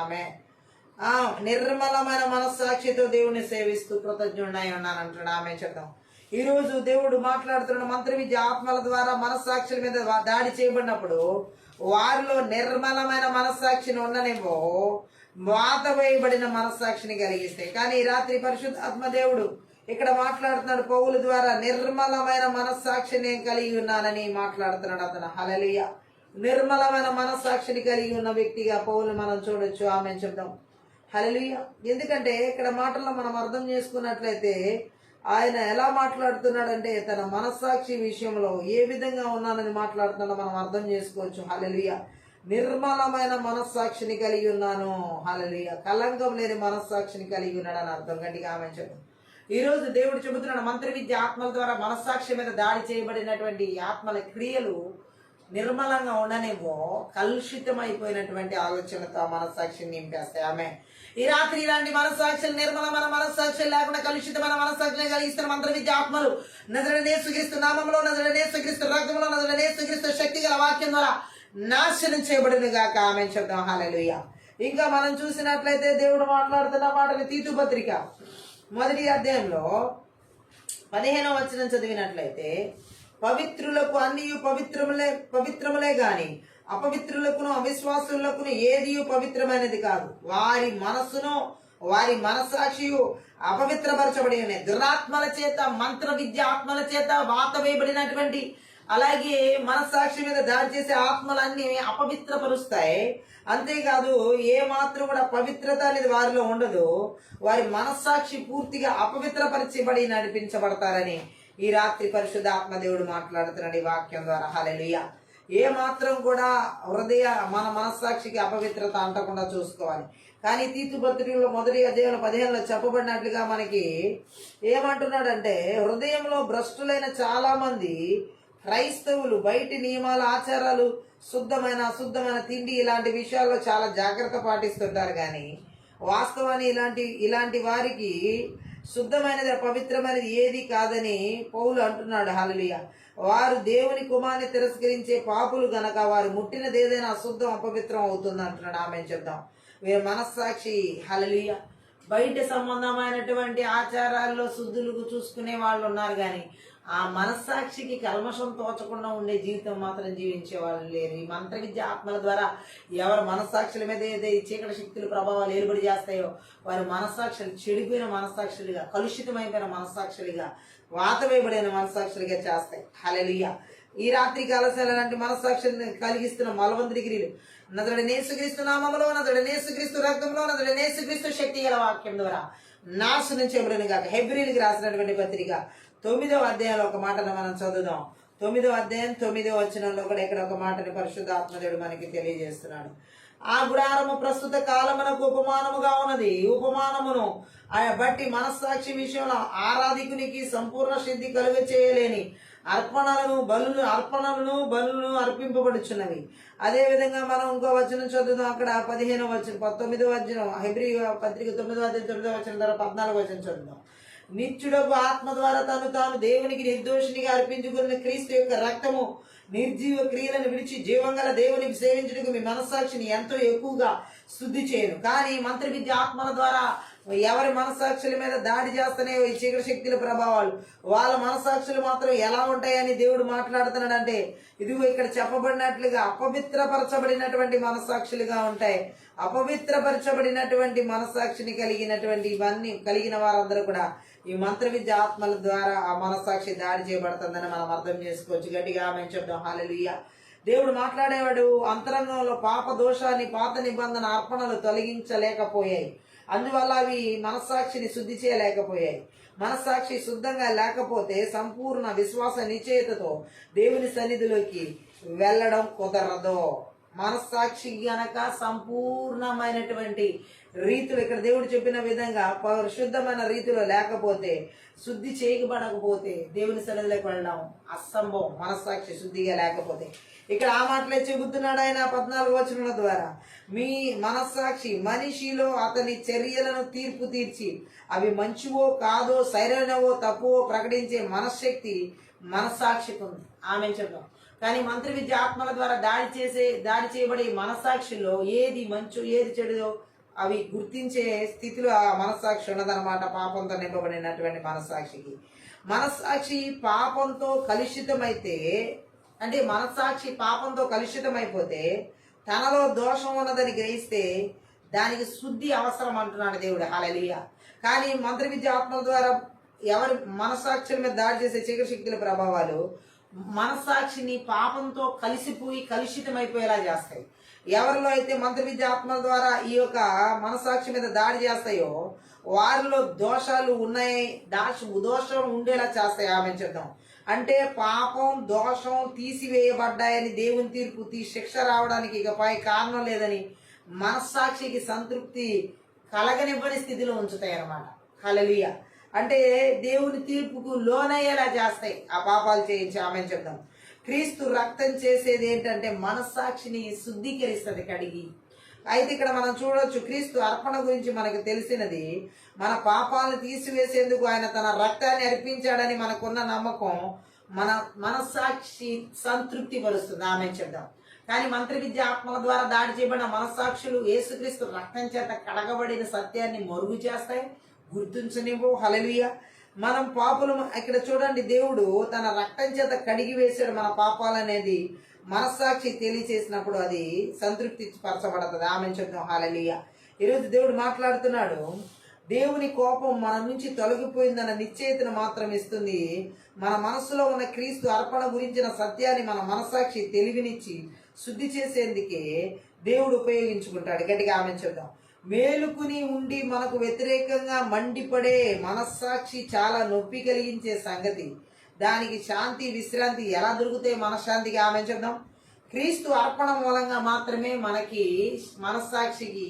నిర్మలమైన మనస్సాక్షితో దేవుని సేవిస్తూ కృతజ్ఞుడనై ఉన్నాను అంటాడు. ఆమె చెప్తాం. ఈ రోజు దేవుడు మాట్లాడుతున్న మంత్ర విద్య ఆత్మల ద్వారా మనస్సాక్షుల మీద దాడి చేయబడినప్పుడు వారిలో నిర్మలమైన మనస్సాక్షిని ఉండనేమో వాత వేయబడిన మనస్సాక్షిని కలిగిస్తాయి. కానీ ఈ రాత్రి పరిశుద్ధాత్మ దేవుడు ఇక్కడ మాట్లాడుతున్నాడు పౌలు ద్వారా, నిర్మలమైన మనస్సాక్షిని కలిగి ఉన్నానని మాట్లాడుతున్నాడు అతను. హల్లెలూయా. నిర్మలమైన మనస్సాక్షిని కలిగి ఉన్న వ్యక్తిగా పౌలు మనం చూడొచ్చు. ఆమె చెప్దాం. హల్లెలూయా. ఎందుకంటే ఇక్కడ మాటల్లో మనం అర్థం చేసుకున్నట్లయితే ఆయన ఎలా మాట్లాడుతున్నాడంటే తన మనస్సాక్షి విషయంలో ఏ విధంగా ఉన్నానని మాట్లాడుతున్నాడో మనం అర్థం చేసుకోవచ్చు. హల్లెలూయా. నిర్మలమైన మనస్సాక్షిని కలిగి ఉన్నాను. హల్లెలూయా. కలంకం లేని మనస్సాక్షిని కలిగి ఉన్నాడని అర్థం. గట్టిగా ఆమె చెప్పు. ఈ రోజు దేవుడు చెబుతున్నాడు, మంత్ర విద్య ఆత్మల ద్వారా మనస్సాక్షి మీద దాడి చేయబడినటువంటి ఆత్మల క్రియలు నిర్మలంగా ఉండనేమో కలుషితమైపోయినటువంటి ఆలోచనతో మనస్సాక్షిని నింపేస్తాయి. ఆమె ఈ రాత్రి ఇలాంటి మనస్సాక్షులు, నిర్మలమైన మనస్సాక్షులు లేకుండా కలుషితమైన మనస్సాక్షిని కలిగిస్తున్న మంత్ర విద్య ఆత్మలు నజరేయుడైన యేసుక్రీస్తు నామములో, నజరేయుడైన యేసుక్రీస్తు రక్తములో, నజరేయుడైన యేసుక్రీస్తు శక్తి గల వాక్యం ద్వారా నాశనం చేయబడును గాక. ఆమె చెప్తాం. హల్లెలూయా. ఇంకా మనం చూసినట్లయితే దేవుడు మాట్లాడుతున్న మాటలు తీతు పత్రిక 1వ అధ్యాయంలో 15వ వచనం చదివినట్లయితే, పవిత్రులకు అన్ని పవిత్రములే గాని అపవిత్రులకును అవిశ్వాసులకును ఏది పవిత్రమైనది కాదు. వారి మనస్సును వారి మనస్సాక్షియు అపవిత్రపరచబడి ఉన్నాయి. దురాత్మల చేత, మంత్ర విద్య ఆత్మల చేత వాత వేయబడినటువంటి, అలాగే మనస్సాక్షి మీద దాడి చేసే ఆత్మలన్నీ అపవిత్రపరుస్తాయి. అంతేకాదు ఏ మాత్రం కూడా పవిత్రత అనేది వారిలో ఉండదు. వారి మనస్సాక్షి పూర్తిగా అపవిత్రపరచబడి నడిపించబడతారని ఈ రాత్రి పరిశుద్ధాత్మ దేవుడు మాట్లాడుతున్నాడు ఈ వాక్యం ద్వారా. హల్లెలూయా. ఏ మాత్రం కూడా మన మనస్సాక్షికి అపవిత్రత అంటకుండా చూసుకోవాలి. కానీ తీతు పత్రికలో 1వ అధ్యాయం 15లో చెప్పబడినట్లుగా మనకి ఏమంటున్నాడంటే, హృదయంలో భ్రష్టులైన చాలా మంది క్రైస్తవులు బయటి నియమాలు, ఆచారాలు, శుద్ధమైన అశుద్ధమైన తిండి ఇలాంటి విషయాల్లో చాలా జాగ్రత్త పాటిస్తుంటారు. కానీ వాస్తవాన్ని ఇలాంటి వారికి శుద్ధమైనది పవిత్రమైనది ఏది కాదని పౌలు అంటున్నాడు. హల్లెలూయా. వారు దేవుని కుమారుని తిరస్కరించే పాపులు గనక వారు ముట్టినది ఏదైనా అశుద్ధం అపవిత్రం అవుతుంది అంటున్నాడు. ఆమె చెప్దాం. వీరి మనస్సాక్షి. హల్లెలూయా. బయట సంబంధమైనటువంటి ఆచారాల్లో శుద్ధులకు చూసుకునే వాళ్ళు ఉన్నారు, కానీ ఆ మనస్సాక్షికి కల్మషం తోచకుండా ఉండే జీవితం మాత్రం జీవించే వాళ్ళు లేరు. ఈ మంత్ర విద్య ఆత్మల ద్వారా ఎవరు మనస్సాక్షుల మీద ఏదైతే చీకటి శక్తుల ప్రభావాలు ఏలుబడి చేస్తాయో వారి మనస్సాక్షులు చెడిపోయిన మనస్సాక్షులుగా, కలుషితమైపోయిన మనస్సాక్షులుగా, వాత వేయబడిన మనస్సాక్షులుగా చేస్తాయి. హల్లెలూయా. ఈ రాత్రి కాలశాల లాంటి మనస్సాక్షిని కలిగిస్తున్న మలవంతుడి క్రియలు నజరేయుడైన యేసుక్రీస్తు నామములో, నజరేయుడైన యేసుక్రీస్తు రక్తంలో, నజరేయుడైన యేసుక్రీస్తు శక్తి గల వాక్యం ద్వారా నాశనం చేయబడును గాక. హెబ్రీయులకు రాసినటువంటి పత్రిక 9వ అధ్యాయంలో ఒక మాటను మనం చదువుదాం. 9వ అధ్యాయం 9వ వచనంలో కూడా ఇక్కడ ఒక మాటని పరిశుద్ధాత్మదేవుడు మనకి తెలియజేస్తున్నాడు. ఆ గుడారము ప్రస్తుత కాలమునకు ఉపమానముగా ఉన్నది. ఉపమానమును బట్టి మనస్సాక్షి విషయంలో ఆరాధికునికి సంపూర్ణ సిద్ధి కలుగ చేయలేని అర్పణలను బలులను అర్పింపబడుచున్నవి. అదే విధంగా మనం ఇంకో వచనం చదువుదాం. అక్కడ 15వ వచనం 19వ వచనం హెబ్రీ పత్రిక 9వ అధ్యాయం 9వ వచనం ద్వారా 14వ వచనం చదువుదాం. నిత్యుడకు ఆత్మ ద్వారా తాను దేవునికి నిర్దోషినిగా అర్పించుకున్న క్రీస్తు యొక్క రక్తము నిర్జీవ క్రియలను విడిచి జీవంగల దేవునికి సేవించుటకు మీ మనస్సాక్షిని ఎంతో ఎక్కువగా శుద్ధి చేయను. కానీ మంత్ర విద్య ఆత్మల ద్వారా ఎవరి మనస్సాక్షుల మీద దాడి చేస్తనే ఈ చీకటి శక్తుల ప్రభావాలు వాళ్ళ మనస్సాక్షులు మాత్రం ఎలా ఉంటాయని దేవుడు మాట్లాడుతున్నాడంటే, ఇదిగో ఇక్కడ చెప్పబడినట్లుగా అపవిత్రపరచబడినటువంటి మనస్సాక్షులుగా ఉంటాయి. అపవిత్రపరచబడినటువంటి మనస్సాక్షిని కలిగిన వారందరూ కూడా ఈ మంత్ర విద్య ఆత్మల ద్వారా ఆ మనస్సాక్షి దాడి చేయబడుతుందని మనం అర్థం చేసుకోవచ్చు. గట్టిగా ఆమె చెప్తాం. హల్లెలూయా. దేవుడు మాట్లాడేవాడు అంతరంగంలో పాప దోషాన్ని, పాత నిబంధన అర్పణలు తొలగించలేకపోయాయి. అందువల్ల అవి మనస్సాక్షిని శుద్ధి చేయలేకపోయాయి. మనస్సాక్షి శుద్ధంగా లేకపోతే సంపూర్ణ విశ్వాస నిశ్చయతతో దేవుని సన్నిధిలోకి వెళ్ళడం కుదరదు. మనస్సాక్షి గనక సంపూర్ణమైనటువంటి రీతులు ఇక్కడ దేవుడు చెప్పిన విధంగా పరిశుద్ధమైన రీతిలో లేకపోతే, శుద్ధి చేయబడకపోతే దేవుని సన్నిధిలోకి వెళ్ళడం అసంభవం. మనస్సాక్షి శుద్ధిగా లేకపోతే ఇక్కడ ఆ మాటలే చెబుతున్నాడు ఆయన 14 వచనాల ద్వారా. మీ మనస్సాక్షి మనిషిలో అతని చర్యలను తీర్పు తీర్చి అవి మంచివో కాదో సరైనవో తప్పువో ప్రకటించే మనశ్శక్తి మనస్సాక్షికి ఉంది. ఆమె చెప్తాం. కానీ మంత్రి విద్య ఆత్మల ద్వారా దాడి చేయబడే మనస్సాక్షిలో ఏది మంచో ఏది చెడుదో అవి గుర్తించే స్థితిలో ఆ మనస్సాక్షి ఉన్నదన్నమాట. పాపంతో నింపబడినటువంటి మనస్సాక్షికి. మనస్సాక్షి పాపంతో కలుషితమైతే, అంటే మనస్సాక్షి పాపంతో కలుషితమైపోతే తనలో దోషం ఉన్నదని గ్రహిస్తే దానికి శుద్ధి అవసరం అంటున్నాడు దేవుడు. హల్లెలూయా. కానీ మంత్ర విద్య ఆత్మల ద్వారా ఎవరి మనస్సాక్షుల మీద దాడి చేసే చీకటి శక్తుల ప్రభావాలు మనస్సాక్షిని పాపంతో కలిసిపోయి కలుషితమైపోయేలా చేస్తాయి. ఎవరిలో అయితే మంత్ర విద్య ఆత్మల ద్వారా ఈ యొక్క మనస్సాక్షి మీద దాడి చేస్తాయో వారిలో దోషాలు ఉన్నాయి, దోషం ఉండేలా చేస్తాయి. ఆమె చెప్తాం. అంటే పాపం దోషం తీసివేయబడ్డాయని దేవుని తీర్పు శిక్ష రావడానికి ఇకపై కారణం లేదని మనస్సాక్షికి సంతృప్తి కలగనివ్వని స్థితిలో ఉంచుతాయి అన్నమాట. హల్లెలూయా. అంటే దేవుని తీర్పుకు లోనయ్యేలా చేస్తాయి ఆ పాపాలు చేయించి. ఆమె చెప్తాం. క్రీస్తు రక్తం చేసేది ఏంటంటే మనస్సాక్షిని శుద్ధీకరిస్తుంది, కడిగి. అయితే ఇక్కడ మనం చూడొచ్చు, క్రీస్తు అర్పణ గురించి మనకు తెలిసినది. మన పాపాలను తీసివేసేందుకు ఆయన తన రక్తాన్ని అర్పించాడని మనకున్న నమ్మకం మన మనస్సాక్షి సంతృప్తి పరుస్తుంది. ఆమె చెప్తాం. కానీ మంత్ర విద్య ఆత్మల ద్వారా దాడి చేయబడిన మనస్సాక్షులు యేసుక్రీస్తు రక్తం చేత కడగబడిన సత్యాన్ని మరుగు చేస్తాయి, గుర్తించనివ్వు. హల్లెలూయా. మనం పాపులు. ఇక్కడ చూడండి, దేవుడు తన రక్తం చేత కడిగి వేసాడు మన పాపాలనేది మనస్సాక్షి తెలియచేసినప్పుడు అది సంతృప్తి పరచబడుతుంది. ఆమె చెప్తాం. హల్లెలూయా. ఈరోజు దేవుడు మాట్లాడుతున్నాడు. దేవుని కోపం మన నుంచి తొలగిపోయిందన్న నిశ్చయితను మాత్రం ఇస్తుంది. మన మనసులో ఉన్న క్రీస్తు అర్పణ గురించిన సత్యాన్ని మన మనస్సాక్షి తెలివినిచ్చి శుద్ధి చేసేందుకే దేవుడు ఉపయోగించుకుంటాడు. గట్టిగా ఆమె చెప్తాం. మేలుకుని ఉండి మనకు వ్యతిరేకంగా మండిపడే మనస్సాక్షి చాలా నొప్పి కలిగించే సంగతి. దానికి శాంతి విశ్రాంతి ఎలా దొరుకుతాయి మనశ్శాంతికి? ఆమె చెప్దాం. క్రీస్తు అర్పణ మూలంగా మాత్రమే మనకి మనస్సాక్షికి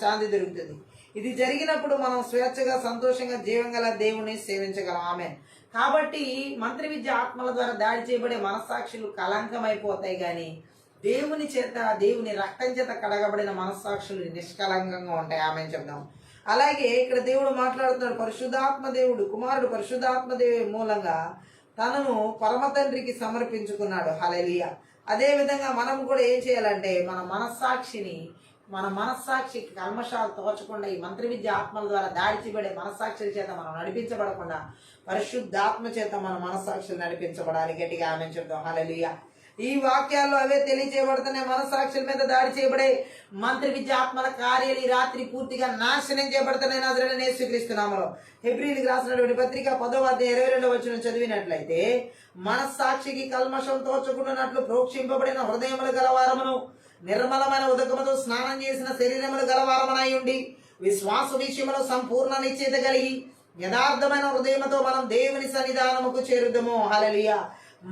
శాంతి దొరుకుతుంది. ఇది జరిగినప్పుడు మనం స్వేచ్ఛగా సంతోషంగా జీవంగల దేవుని సేవించగలం. ఆమె. కాబట్టి మంత్ర విద్య ఆత్మల ద్వారా దాడి చేయబడే మనస్సాక్షులు కలంకమైపోతాయి, కానీ దేవుని చేత దేవుని రక్తం చేత కడగబడిన మనస్సాక్షులు నిష్కలంకంగా ఉంటాయి. ఆమె చెప్దాం. అలాగే ఇక్కడ దేవుడు మాట్లాడుతున్నాడు. పరిశుద్ధాత్మ దేవుడు కుమారుడు పరిశుద్ధాత్మ దేవుడి మూలంగా తనను పరమ తండ్రికి సమర్పించుకున్నాడు. హల్లెలూయా. అదే విధంగా మనం కూడా ఏం చేయాలంటే మన మనస్సాక్షికి కల్మషాలు తోచకుండా ఈ మంత్ర విద్య ఆత్మల ద్వారా దాడి చేయబడే మనస్సాక్షుల చేత మనం నడిపించబడకుండా పరిశుద్ధాత్మ చేత మన మనస్సాక్షులు నడిపించబడాలి. గట్టిగా ఆమె చెప్తాం. హల్లెలూయా. ఈ వాక్యాల్లో అవే తెలియచేయబడుతున్నాయి. మనస్సాక్షుల మీద దాడి చేయబడే మంత్ర విద్య ఆత్మల కార్యాలు ఈ రాత్రి పూర్తిగా నాశనం చేయబడుతున్నాయి నజరేయుడైన యేసుక్రీస్తు నామములో. హెబ్రీయులకు రాసినటువంటి పత్రిక 10వ అధ్యాయం 22వ వచనం చదివినట్లయితే, మనస్సాక్షికి కల్మషం తోచకుండానట్లు ప్రోక్షింపబడిన హృదయములు గలవారమును నిర్మలమైన ఉదకముతో స్నానం చేసిన శరీరములు గలవారమనై ఉండి విశ్వాస విషయములో సంపూర్ణ నిశ్చయిత కలిగి యథార్థమైన హృదయముతో మనం దేవుని సన్నిధానముకు చేరుదము. హల్లెలూయా.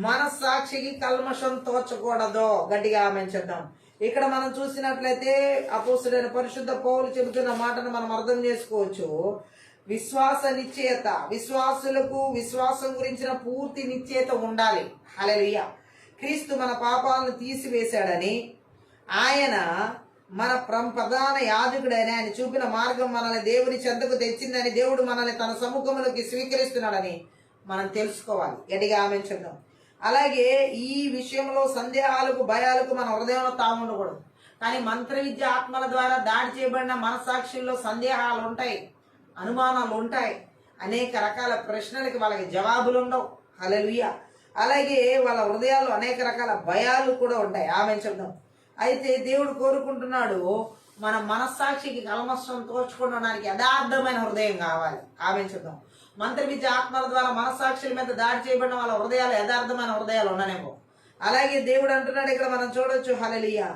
మనస్సాక్షికి కల్మషం తోచకూడదు. గట్టిగా ఆమె చెప్దాం. ఇక్కడ మనం చూసినట్లయితే అపోస్తలుడైన పరిశుద్ధ పౌలు చెబుతున్న మాటను మనం అర్థం చేసుకోవచ్చు. విశ్వాస నిశ్చయత, విశ్వాసులకు విశ్వాసం గురించిన పూర్తి నిశ్చయత ఉండాలి. హల్లెలూయా. క్రీస్తు మన పాపాలను తీసివేశాడని, ఆయన మన ప్రధాన యాజకుడని, ఆయన చూపిన మార్గం మనల్ని దేవుని చెంతకు తెచ్చిందని, దేవుడు మనల్ని తన సముఖంలోకి స్వీకరిస్తున్నాడని మనం తెలుసుకోవాలి. గట్టిగా ఆమె చెప్దాం. అలాగే ఈ విషయంలో సందేహాలకు భయాలకు మన హృదయంలో తాముండకూడదు. కానీ మంత్ర విద్య ఆత్మల ద్వారా దాడి చేయబడిన మనస్సాక్షుల్లో సందేహాలు ఉంటాయి, అనుమానాలు ఉంటాయి, అనేక రకాల ప్రశ్నలకి వాళ్ళకి జవాబులు ఉండవు. హల్లెలూయా. అలాగే వాళ్ళ హృదయాల్లో అనేక రకాల భయాలు కూడా ఉంటాయి. ఆమె చెప్దాం. అయితే దేవుడు కోరుకుంటున్నాడు మన మనస్సాక్షికి కల్మషం తోచుకోవడానికి యథార్థమైన హృదయం కావాలి. ఆమె చెప్దాం. మంత్ర విద్య ఆత్మల ద్వారా మనస్సాక్షుల మీద దాడి చేయబడిన వాళ్ళ హృదయాలు యథార్థమైన హృదయాలు ఉండనేమో. అలాగే దేవుడు అంటున్నాడు ఇక్కడ మనం చూడొచ్చు. హల్లెలూయా.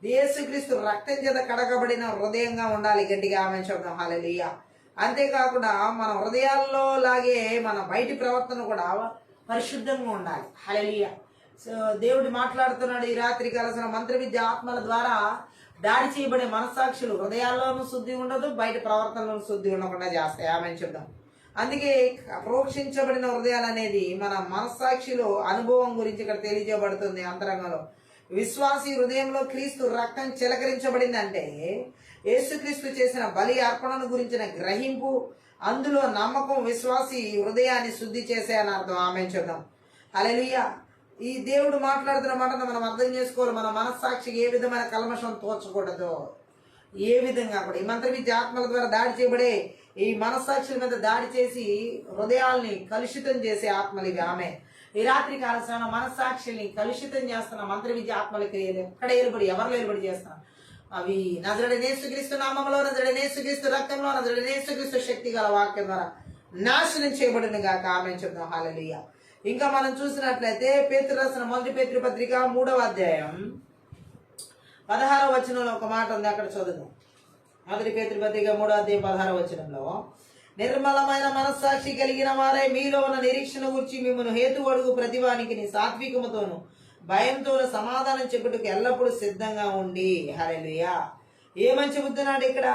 యేసుక్రీస్తు రక్తం చేత కడగబడిన హృదయంగా ఉండాలి. గట్టిగా ఆమె చెప్దాం. హల్లెలూయా. అంతేకాకుండా మన హృదయాల్లో లాగే మన బయటి ప్రవర్తన కూడా పరిశుద్ధంగా ఉండాలి. హల్లెలూయా. సో దేవుడు మాట్లాడుతున్నాడు ఈ రాత్రి కలిసిన మంత్ర విద్య ఆత్మల ద్వారా దాడి చేయబడే మనస్సాక్షులు హృదయాల్లోనూ శుద్ధి ఉండదు, బయట ప్రవర్తనలోనూ శుద్ధి ఉండకుండా చేస్తాయి. ఆమె చెప్దాం. అందుకే ప్రోక్షించబడిన హృదయాలు అనేది మన మనస్సాక్షిలో అనుభవం గురించి ఇక్కడ తెలియజేయబడుతుంది. అంతరంగంలో విశ్వాసి హృదయంలో క్రీస్తు రక్తం చిలకరించబడిందంటే యేసుక్రీస్తు చేసిన బలి అర్పణను గురించిన గ్రహింపు, అందులో నమ్మకం విశ్వాసి హృదయాన్ని శుద్ధి చేసే అని అర్థం. ఆమె చెప్దాం. హల్లెలూయా. ఈ దేవుడు మాట్లాడుతున్న మాటను మనం అర్థం చేసుకోవాలి. మన మనస్సాక్షికి ఏ విధమైన కల్మషం తోచకూడదు. ఏ విధంగా కూడా ఈ మంత్ర విద్య ఆత్మల ద్వారా దాడి చేయబడే ఈ మనస్సాక్షుల మీద దాడి చేసి హృదయాల్ని కలుషితం చేసే ఆత్మలు ఇవి. ఆమె ఈ రాత్రి కాలసిన మనస్సాక్షుల్ని కలుషితం చేస్తున్న మంత్ర విద్య ఆత్మలకి ఎక్కడ ఏలుబడి, ఎవరిలో ఏలుబడి చేస్తున్నాం? అవి నజరేయుడైన యేసుక్రీస్తు నామములో, నజరేయుడైన యేసుక్రీస్తు రక్తంలో, నజరేయుడైన యేసుక్రీస్తు శక్తి గల వాక్యం ద్వారా నాశనం చేయబడిన గాక. ఆమె చెప్తాం. హల్లెలూయా. ఇంకా మనం చూసినట్లయితే పేతురు రాసిన మొదటి పేతురు పత్రిక 3వ అధ్యాయం 16వ వచనంలో ఒక మాట ఉంది, అక్కడ చదువుదాం. మొదటి పేతురు పత్రిక 3వ అధ్యాయం 16వ వచనంలో, నిర్మలమైన మనస్సాక్షి కలిగిన వారే మీలో ఉన్న నిరీక్షణ గురించి మిమ్మల్ని హేతువడుగు ప్రతివానికి సాత్వికముతోను భయంతోను సమాధానం చెప్పుటకు ఎల్లప్పుడూ సిద్ధంగా ఉండి. హల్లెలూయా. ఏమని చెబుతున్నాడు ఇక్కడ?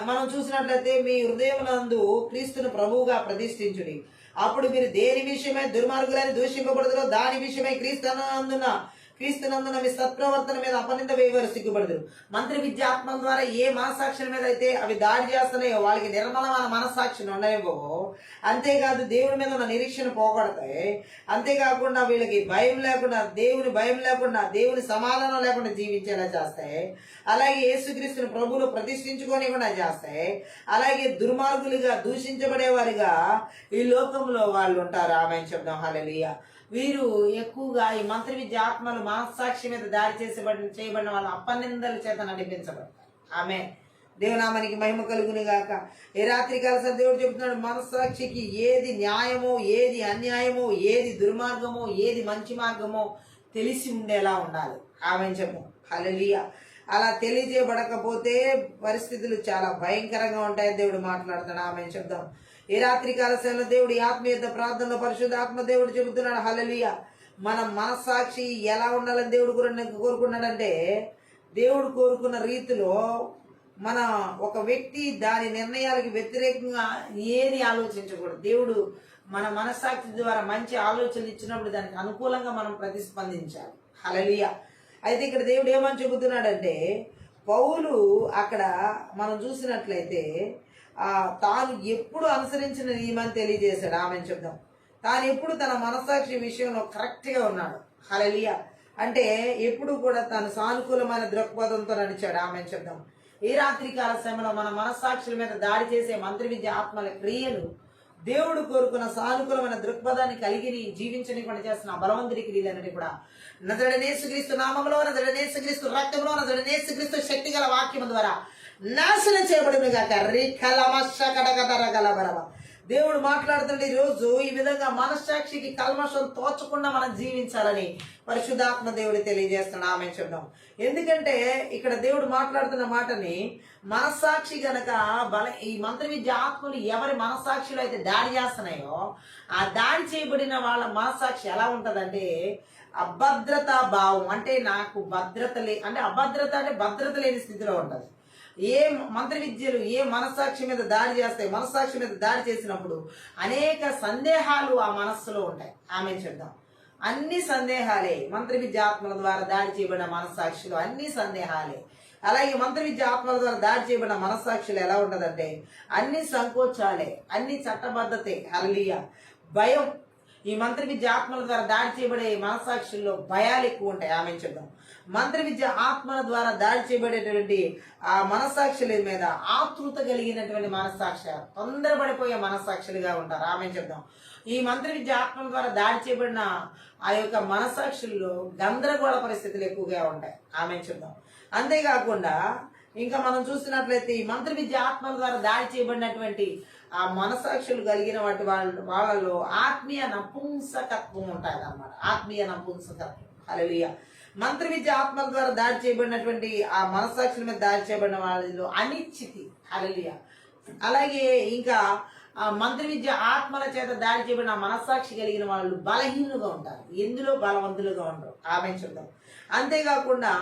మనం చూసినట్లయితే మీ హృదయమునందు క్రీస్తును ప్రభువుగా ప్రతిష్ఠించుడి. అప్పుడు మీరు దేని విషయమై దుర్మార్గులని దూషింపబడదురో దాని విషయమై క్రీస్తునందున మీ సత్ప్రవర్తన మీద అపనింద వేయవారు సిగ్గుపడదురు. మంత్రి విద్య ఆత్మల ద్వారా ఏ మనస్సాక్షుల మీద అయితే అవి దాడి చేస్తున్నాయో వాళ్ళకి నిర్మలమైన మనస్సాక్షులు ఉన్నాయో, అంతేకాదు దేవుడి మీద ఉన్న నిరీక్షణ పోగొడతాయి. అంతేకాకుండా వీళ్ళకి భయం లేకుండా, దేవుని భయం లేకుండా, దేవుని సమాధానం లేకుండా జీవించేలా చేస్తాయి. అలాగే యేసుక్రీస్తుని ప్రభువులో ప్రతిష్ఠించుకోనికుండా చేస్తాయి. అలాగే దుర్మార్గులుగా దూషించబడేవారిగా ఈ లోకంలో వాళ్ళు ఉంటారు. ఆమె చెప్దాం. హల్లెలూయా. వీరు ఎక్కువగా ఈ మంత్ర విద్య ఆత్మలు మనస్సాక్షి మీద దాడి చేయబడిన వాళ్ళ అపనిందల చేత నడిపించబడతారు. ఆమె దేవునామానికి మహిమ కలుగును గాక. ఏ రాత్రి కాల దేవుడు చెబుతున్నాడు, మనస్సాక్షికి ఏది న్యాయమో, ఏది అన్యాయమో, ఏది దుర్మార్గమో, ఏది మంచి మార్గమో తెలిసి ఉండేలా ఉండాలి. ఆమె చెప్పు. హల్లెలూయా. అలా తెలియజేయబడకపోతే పరిస్థితులు చాలా భయంకరంగా ఉంటాయని దేవుడు మాట్లాడుతాడు. ఆమె చెప్దాం. ఈ రాత్రి కాల సమయంలో దేవుడి ఆత్మీయత ప్రార్థనలో పరిశుద్ధ ఆత్మ దేవుడు చెబుతున్నాడు. హల్లెలూయా. మన మనస్సాక్షి ఎలా ఉండాలని దేవుడు కోరుకున్నాడంటే, దేవుడు కోరుకున్న రీతిలో మన ఒక వ్యక్తి దాని నిర్ణయాలకు వ్యతిరేకంగా ఏది ఆలోచించకూడదు. దేవుడు మన మనస్సాక్షి ద్వారా మంచి ఆలోచనలు ఇచ్చినప్పుడు దానికి అనుకూలంగా మనం ప్రతిస్పందించాలి. హల్లెలూయా. అయితే ఇక్కడ దేవుడు ఏమని చెబుతున్నాడంటే, పౌలు అక్కడ మనం చూసినట్లయితే తాను ఎప్పుడు అనుసరించిన నియమాన్ని తెలియజేశాడు. ఆమె చెప్దాం. తాను ఎప్పుడు తన మనస్సాక్షి విషయంలో కరెక్ట్గా ఉన్నాడు. హల్లెలూయా. అంటే ఎప్పుడు కూడా తాను సానుకూలమైన దృక్పథంతో నడిచాడు. ఆమె చెప్దాం. ఈ రాత్రి కాల సమయంలో మన మనస్సాక్షుల మీద దాడి చేసే మంత్ర విద్య ఆత్మల క్రియలు దేవుడు కోరుకున్న సానుకూలమైన దృక్పథాన్ని కలిగి జీవించనికుండా చేస్తున్న బలవంతుడి క్రియలన్నిటి కూడా నజరేయుడైన యేసుక్రీస్తు నామములో, నజరేయుడైన యేసుక్రీస్తు రక్తంలో, నజరేయుడైన యేసుక్రీస్తు శక్తి గల వాక్యం ద్వారా నాశనం చేయబడిన గాక. దేవుడు మాట్లాడుతుండే రోజు ఈ విధంగా మనస్సాక్షికి కల్మషం తోచకుండా మనం జీవించాలని పరిశుద్ధాత్మ దేవుడు తెలియజేస్తున్నాడు. ఆమె చెప్దాం. ఎందుకంటే ఇక్కడ దేవుడు మాట్లాడుతున్న మాటని మనస్సాక్షి గనక ఈ మంత్ర విద్య ఆత్మలు ఎవరి మనస్సాక్షిలో అయితే దాడి చేస్తున్నాయో, ఆ దాడి చేయబడిన వాళ్ళ మనస్సాక్షి ఎలా ఉంటదంటే అభద్రతా భావం. అంటే నాకు భద్రత అంటే అభద్రత అంటే భద్రత లేని స్థితిలో ఉంటది. ఏ మంత్ర విద్యలు ఏ మనస్సాక్షి మీద దాడి చేస్తాయి, మనస్సాక్షి మీద దాడి చేసినప్పుడు అనేక సందేహాలు ఆ మనస్సులో ఉంటాయి. ఆమె చెప్దాం. అన్ని సందేహాలే మంత్ర విద్య ఆత్మల ద్వారా దాడి చేయబడిన మనస్సాక్షిలో అన్ని సందేహాలే. అలాగే మంత్ర విద్య ఆత్మల ద్వారా దాడి చేయబడిన మనస్సాక్షులు ఎలా ఉంటదంటే అన్ని సంకోచాలే, అన్ని చట్టబద్ధతే. హల్లెలూయా. భయం. ఈ మంత్ర విద్య ఆత్మల ద్వారా దాడి చేయబడే మనస్సాక్షుల్లో భయాలు ఎక్కువ ఉంటాయి. ఆమె చెప్దాం. మంత్ర విద్య ఆత్మల ద్వారా దాడి చేయబడేటువంటి ఆ మనస్సాక్షుల మీద ఆతృత కలిగినటువంటి మనస్సాక్షి, తొందరపడిపోయే మనస్సాక్షులుగా ఉంటారు. ఆమె చెప్దాం. ఈ మంత్ర విద్య ఆత్మల ద్వారా దాడి చేయబడిన ఆ యొక్క మనస్సాక్షుల్లో గందరగోళ పరిస్థితులు ఎక్కువగా ఉంటాయి. ఆమె చెప్దాం. అంతేకాకుండా ఇంకా మనం చూసినట్లయితే ఈ మంత్ర విద్య ఆత్మల ద్వారా దాడి చేయబడినటువంటి ఆ మనస్సాక్షులు కలిగిన వాళ్ళలో ఆత్మీయ నపుంసకత్వం ఉంటుంది అన్నమాట. ఆత్మీయ నపుంసకత్వం. హల్లెలూయా. మంత్ర విద్య ఆత్మల ద్వారా దాడి చేయబడినటువంటి ఆ మనస్సాక్షుల మీద దాడి చేయబడిన వాళ్ళలో అనిశ్చితి. హల్లెలూయా. అలాగే ఇంకా ఆ మంత్ర విద్య ఆత్మల చేత దాడి చేయబడిన మనస్సాక్షి కలిగిన వాళ్ళు బలహీనులుగా ఉంటారు, ఎందులో బలవంతులుగా ఉంటారు. ఆమె చెప్దాం. అంతేకాకుండా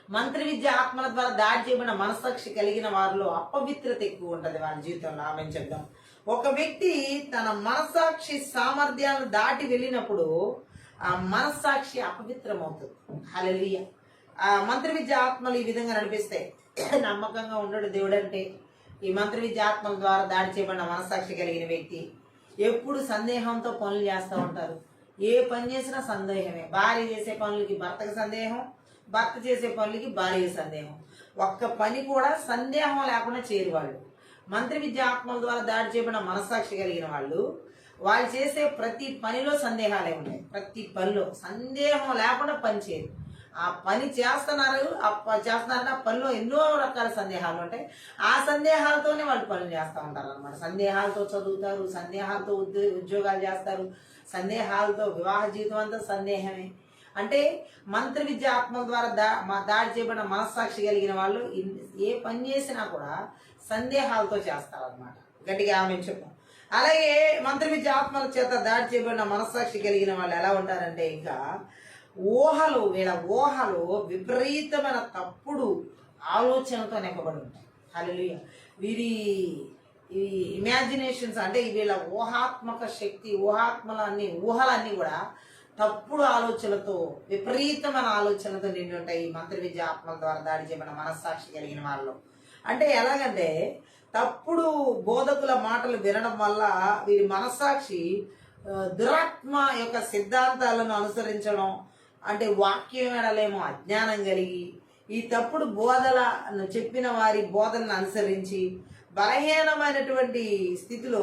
మంత్ర విద్య ఆత్మల ద్వారా దాడి చేయబడిన మనస్సాక్షి కలిగిన వారిలో అపవిత్రత ఎక్కువ ఉంటుంది వాళ్ళ జీవితంలో. ఆమె చెప్దాం, ఒక వ్యక్తి తన మనస్సాక్షి సామర్థ్యాలను దాటి వెళ్ళినప్పుడు ఆ మనస్సాక్షి అపవిత్రం అవుతుంది. హల్లెలూయా. ఆ మంత్ర విద్య ఆత్మలు ఈ విధంగా నడిపిస్తాయి. నమ్మకంగా ఉండడు దేవుడు అంటే. ఈ మంత్ర విద్య ఆత్మల ద్వారా దాడి చేయబడిన మనస్సాక్షి కలిగిన వ్యక్తి ఎప్పుడు సందేహంతో పనులు చేస్తూ ఉంటారు. ఏ పని చేసినా సందేహమే. భార్య చేసే పనులకి భర్తకు సందేహం, భర్త చేసే పనులకి భార్యకి సందేహం. ఒక్క పని కూడా సందేహం లేకుండా చేయరు వాళ్ళు. మంత్ర విద్య ఆత్మల ద్వారా దాడి చేయబడిన మనస్సాక్షి కలిగిన వాళ్ళు చేసే ప్రతి పనిలో సందేహాలే ఉన్నాయి. ప్రతి పనిలో సందేహం లేకుండా పని చేయరు. ఆ పని చేస్తున్నారంటే ఆ పనిలో ఎన్నో రకాల సందేహాలు ఉంటాయి. ఆ సందేహాలతోనే వాళ్ళు పనులు చేస్తూ ఉంటారు అనమాట. సందేహాలతో చదువుతారు, సందేహాలతో ఉద్యోగాలు చేస్తారు, సందేహాలతో వివాహ జీవితం అంతా సందేహమే. అంటే మంత్ర విద్య ఆత్మల ద్వారా దాడి చేయబడిన మనస్సాక్షి కలిగిన వాళ్ళు ఏ పని చేసినా కూడా సందేహాలతో చేస్తారు అనమాట. గట్టిగా ఆమె చెప్పు. అలాగే మంత్ర విద్య ఆత్మల చేత దాడి చేయబడిన మనస్సాక్షి కలిగిన వాళ్ళు ఎలా ఉంటారంటే, ఇంకా వీళ్ళ ఊహలు విపరీతమైన తప్పుడు ఆలోచనతో నింపబడి ఉంటాయి. హల్లెలూయా. వీరి ఈ ఇమాజినేషన్స్ అంటే వీళ్ళ ఊహాత్మక శక్తి, ఊహలన్నీ కూడా తప్పుడు ఆలోచనలతో, విపరీతమైన ఆలోచనలతో నిండి ఉంటాయి ఈ మంత్ర విద్య ఆత్మల ద్వారా దాడి చేయబడిన మనస్సాక్షి కలిగిన వాళ్ళు. అంటే ఎలాగంటే తప్పుడు బోధకుల మాటలు వినడం వల్ల వీరి మనస్సాక్షి దురాత్మ యొక్క సిద్ధాంతాలను అనుసరించడం, అంటే వాక్యం ఎడలేమో అజ్ఞానం కలిగి ఈ తప్పుడు చెప్పిన వారి బోధనను అనుసరించి బలహీనమైనటువంటి స్థితిలో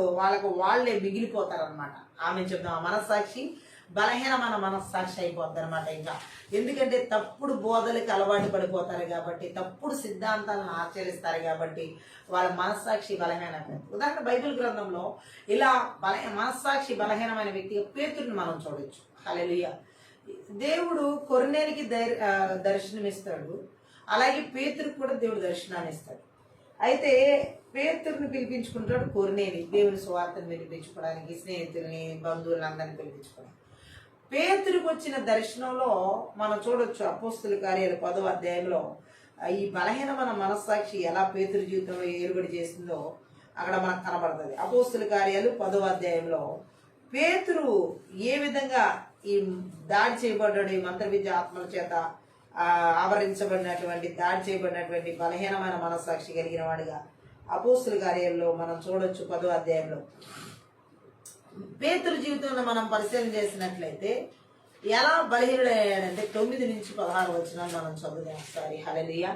వాళ్ళే మిగిలిపోతారనమాట. ఆమె చెప్తాం, ఆ మనస్సాక్షి బలహీనమైన మనస్సాక్షి అయిపోద్ది అనమాట. ఇంకా ఎందుకంటే తప్పుడు బోధలకు అలవాటు పడిపోతారు కాబట్టి, తప్పుడు సిద్ధాంతాలను ఆచరిస్తారు కాబట్టి వాళ్ళ మనస్సాక్షి బలహీనమైనది. ఉదాహరణ బైబిల్ గ్రంథంలో ఇలా మనస్సాక్షి బలహీనమైన వ్యక్తిగా పేతురుని మనం చూడొచ్చు. హల్లెలూయా. దేవుడు కొర్నేలికి దర్శనమిస్తాడు, అలాగే పేతురుకు కూడా దేవుడు దర్శనాన్ని ఇస్తాడు. అయితే పేతురుని పిలిపించుకుంటాడు కొర్నేలి, దేవుని సువార్తను వినిపించుకోవడానికి, స్నేహితుల్ని బంధువులను అందరినీ పిలిపించుకోవడానికి. పేతురుకు వచ్చిన దర్శనంలో మనం చూడొచ్చు అపోస్తుల కార్యాలు 10వ అధ్యాయంలో ఈ బలహీనమైన మనస్సాక్షి ఎలా పేతురు జీవితంలో ఏలుబడి చేసిందో అక్కడ మనకు కనబడుతుంది. అపోస్తుల కార్యాలు 10వ అధ్యాయంలో పేతురు ఏ విధంగా ఈ దాడి చేయబడ్డాడు, ఈ మంత్ర విద్య ఆత్మల చేత ఆవరించబడినటువంటి దాడి చేయబడినటువంటి బలహీనమైన మనస్సాక్షి కలిగిన వాడిగా అపోస్తుల కార్యాల్లో మనం చూడొచ్చు. 10వ అధ్యాయంలో పేతురు జీవితంలో మనం పరిశీలన చేసినట్లయితే ఎలా బలహీనుడయ్యాడంటే 9 నుంచి 16 వచనాలు మనం చదువుదాం ఒకసారి. హల్లెలూయా.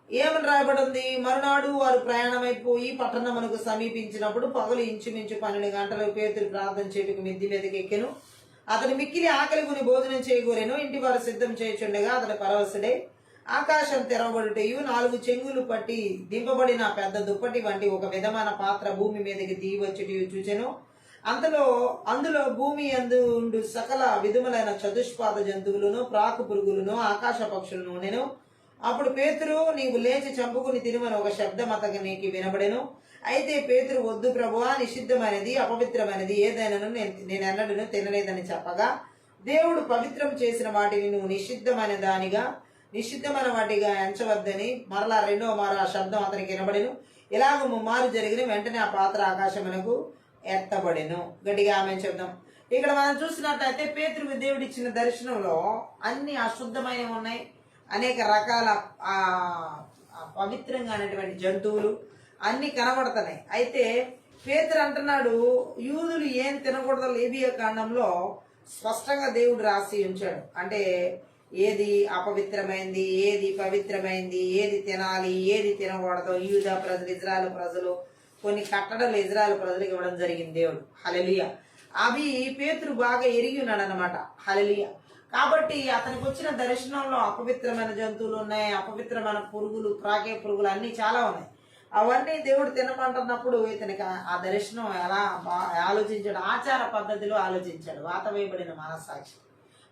ఏమని రాయబడింది? మరునాడు వారు ప్రయాణమైపోయి పట్టణమునకు సమీపించినప్పుడు పగలు ఇంచుమించు 12 గంటలకు పేతురు ప్రార్థన చేయుటకు మిద్ది మీదకి ఎక్కెను. అతను మిక్కిలి ఆకలి కొని భోజనం చేయగోరెను. ఇంటి వారు సిద్ధం చేయుచుండగా అతడు పరవశుడై ఆకాశం తెరవబడుటయు 4 చెంగులు పట్టి దింపబడిన పెద్ద దుప్పటి వంటి ఒక విధమైన పాత్ర భూమి మీదకి దిగివచ్చుటయు చూచెను. అందులో భూమి యందు ఉండు సకల విధములైన చతుష్పాద జంతువులను, ప్రాకు పురుగులను, ఆకాశ పక్షులను నేను. అప్పుడు పేతురు, నీవు లేచి చంపుకుని తినమని ఒక శబ్దం అతనికి వినబడెను. అయితే పేతురు, వద్దు ప్రభువా, నిషిద్ధమైనది అపవిత్రమైనది ఏదైనాను నేను ఎన్నడూ తినలేదని చెప్పగా, దేవుడు పవిత్రం చేసిన వాటిని నువ్వు నిషిద్ధమైన వాటిగా ఎంచవద్దని మరలా 2వ మారు ఆ శబ్దం అతనికి వినబడెను. ఇలాగ 3 మార్లు జరిగిన వెంటనే ఆ పాత్ర ఆకాశమునకు ఎత్తబడెను. గట్టిగా ఆమె చెప్దాం. ఇక్కడ మనం చూసినట్లయితే పేతురుకు దేవుడు ఇచ్చిన దర్శనంలో అన్ని అశుద్ధమైనవి ఉన్నాయి. అనేక రకాల పవిత్రంగా అనేటువంటి జంతువులు అన్ని కనబడుతున్నాయి. అయితే పేతురు అంటున్నాడు, యూదులు ఏం తినకూడదో లేవియ కాండంలో స్పష్టంగా దేవుడు రాసి ఉంచాడు. అంటే ఏది అపవిత్రమైంది, ఏది పవిత్రమైంది, ఏది తినాలి, ఏది తినకూడదో యూదా ప్రజలు, ఇజ్రాయెల్ ప్రజలు కొన్ని కట్టడలు ఇజ్రాయెల్ ప్రజలకు ఇవ్వడం జరిగింది దేవుడు. హల్లెలూయా. అవి పేతురు బాగా ఎరిగి ఉన్నాడు అనమాట. హల్లెలూయా. కాబట్టి అతనికి వచ్చిన దర్శనంలో అపవిత్రమైన జంతువులు ఉన్నాయి, అపవిత్రమైన పురుగులు, ప్రాకే పురుగులు అన్ని చాలా ఉన్నాయి. అవన్నీ దేవుడు తినమంటున్నప్పుడు ఇతనికి ఆ దర్శనం ఎలా ఆలోచించాడు? ఆచార పద్ధతిలో ఆలోచించాడు. వాత వేయబడిన మనస్సాక్షి,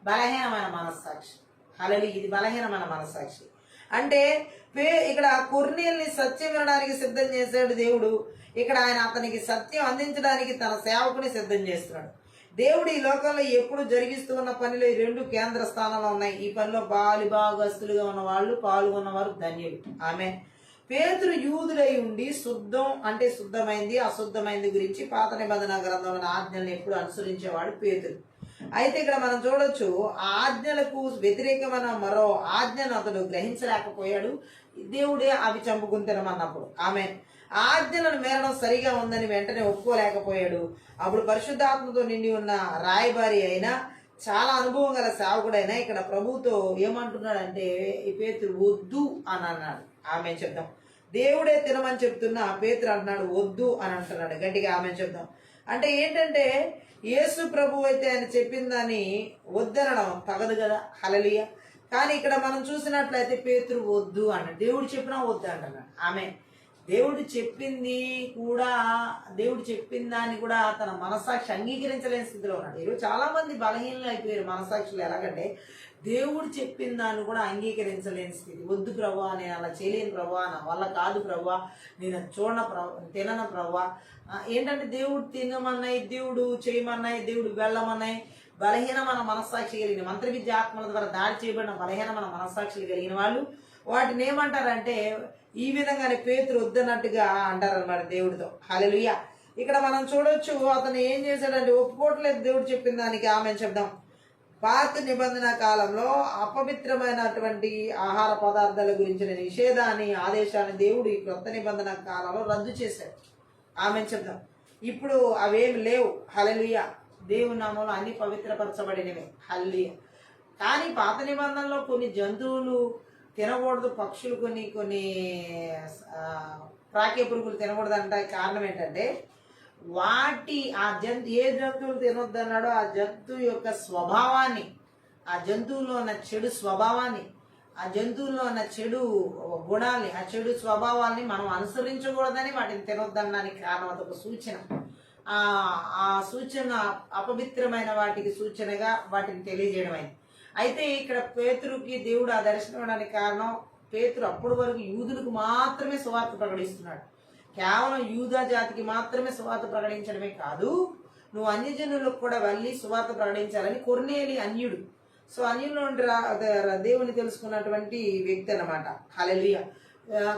బలహీనమైన మనస్సాక్షి. హల్లెలూయా. ఇది బలహీనమైన మనస్సాక్షి. అంటే ఇక్కడ కొర్నేలిని సత్యం వినడానికి సిద్ధం చేశాడు దేవుడు. ఇక్కడ ఆయన అతనికి సత్యం అందించడానికి తన సేవకుని సిద్ధం చేస్తున్నాడు. దేవుడు ఈ లోకంలో ఎప్పుడు జరిగిస్తూ ఉన్న పనిలో ఈ రెండు కేంద్ర స్థానంలో ఉన్నాయి. ఈ పనిలో భాగస్తులుగా ఉన్న వాళ్ళు, పాల్గొన్నవారు ధన్యులు. ఆమె పేతురు యూదుడై ఉండి శుద్ధం అంటే శుద్ధమైంది, అశుద్ధమైంది గురించి పాత నిబంధన గ్రంథంలోని ఆజ్ఞలను ఎప్పుడు అనుసరించేవాడు పేతురు. అయితే ఇక్కడ మనం చూడొచ్చు, ఆ ఆజ్ఞలకు వ్యతిరేకమైన మరో ఆజ్ఞను అతడు గ్రహించలేకపోయాడు. దేవుడే అవి చంపుకుని తినమన్నప్పుడు ఆమె ఆజ్ఞలను మేరడం సరిగా ఉందని వెంటనే ఒప్పుకోలేకపోయాడు. అప్పుడు పరిశుద్ధాత్మతో నిండి ఉన్న రాయబారి అయినా, చాలా అనుభవం గల సేవకుడైనా ఇక్కడ ప్రభుతో ఏమంటున్నాడంటే, ఈ పేతురు వద్దు అని అన్నాడు. ఆమె చెప్దాం. దేవుడే తినమని చెప్తున్నా పేతురు అంటున్నాడు వద్దు అని అంటున్నాడు. గట్టిగా ఆమె చెప్దాం. అంటే ఏంటంటే, యేసు ప్రభు అయితే ఆయన చెప్పిన దాన్ని వద్దనడం తగదు కదా, హల్లెలూయా. కానీ ఇక్కడ మనం చూసినట్లయితే పేతురు వద్దు అన్నాడు. దేవుడు చెప్పినా వద్దు అంటున్నాడు. ఆమె దేవుడు చెప్పిన దాన్ని కూడా తన మనస్సాక్షి అంగీకరించలేని స్థితిలో ఉన్నాడు. ఈరోజు చాలా మంది బలహీనలు అయిపోయారు మనస్సాక్షులు. ఎలాగంటే దేవుడు చెప్పిన దాన్ని కూడా అంగీకరించలేని స్థితి. వద్దు ప్రభువా, నేను అలా చేయలేను ప్రభువా, నా వల్ల కాదు ప్రభువా, నేను తినను ప్రభువా. ఏంటంటే దేవుడు తినమన్నాయి, దేవుడు చేయమన్నాయి, దేవుడు వెళ్ళమన్నాయి. బలహీనమైన మనస్సాక్షి కలిగిన మంత్ర విద్య ఆత్మల ద్వారా దాడి చేయబడిన బలహీనమైన మనస్సాక్షులు కలిగిన వాళ్ళు వాటిని ఏమంటారంటే ఈ విధంగానే పేతురు వద్దన్నట్టుగా అంటారనమాట దేవుడితో. హల్లెలూయా. ఇక్కడ మనం చూడొచ్చు, అతను ఏం చేశాడంటే ఒప్పుకోవట్లేదు దేవుడు చెప్పిన దానికి. ఆమె చెప్దాం. పాత నిబంధన కాలంలో అపవిత్రమైనటువంటి ఆహార పదార్థాల గురించిన నిషేధాన్ని, ఆదేశాన్ని దేవుడు ఈ కొత్త నిబంధన కాలంలో రద్దు చేశాడు. ఆమె చెప్దాం. ఇప్పుడు అవేమి లేవు. హల్లెలూయా. దేవుని నామంలో అన్ని పవిత్రపరచబడినవే. హల్లెలూయా. కానీ పాత నిబంధనలో కొన్ని జంతువులు తినకూడదు, పక్షులు కొన్ని ప్రాకే పురుగులు తినకూడదు అంటే కారణం ఏంటంటే, ఏ జంతువులు తినొద్దు అన్నాడో ఆ జంతువు యొక్క స్వభావాన్ని, ఆ జంతువులో ఉన్న చెడు స్వభావాన్ని, ఆ జంతువుల్లో ఉన్న చెడు గుణాల్ని, ఆ చెడు స్వభావాల్ని మనం అనుసరించకూడదని వాటిని తినొద్దనడానికి కారణం. అదొక సూచన. ఆ సూచన అపవిత్రమైన వాటికి సూచనగా వాటిని తెలియజేయడం అయింది. అయితే ఇక్కడ పేతురుకి దేవుడు ఆ దర్శనం ఇవ్వడానికి కారణం, పేతురు అప్పటి వరకు యూదులకు మాత్రమే సువార్త ప్రకటిస్తున్నాడు. కేవలం యూదా జాతికి మాత్రమే సువార్త ప్రకటించడమే కాదు, నువ్వు అన్యజనులకు కూడా వెళ్ళి సువార్త ప్రకటించాలని. కొర్నేలి అన్యుడు. సో అన్యుల నుండి దేవుని తెలుసుకున్నటువంటి వ్యక్తి అన్నమాట. హల్లెలూయా.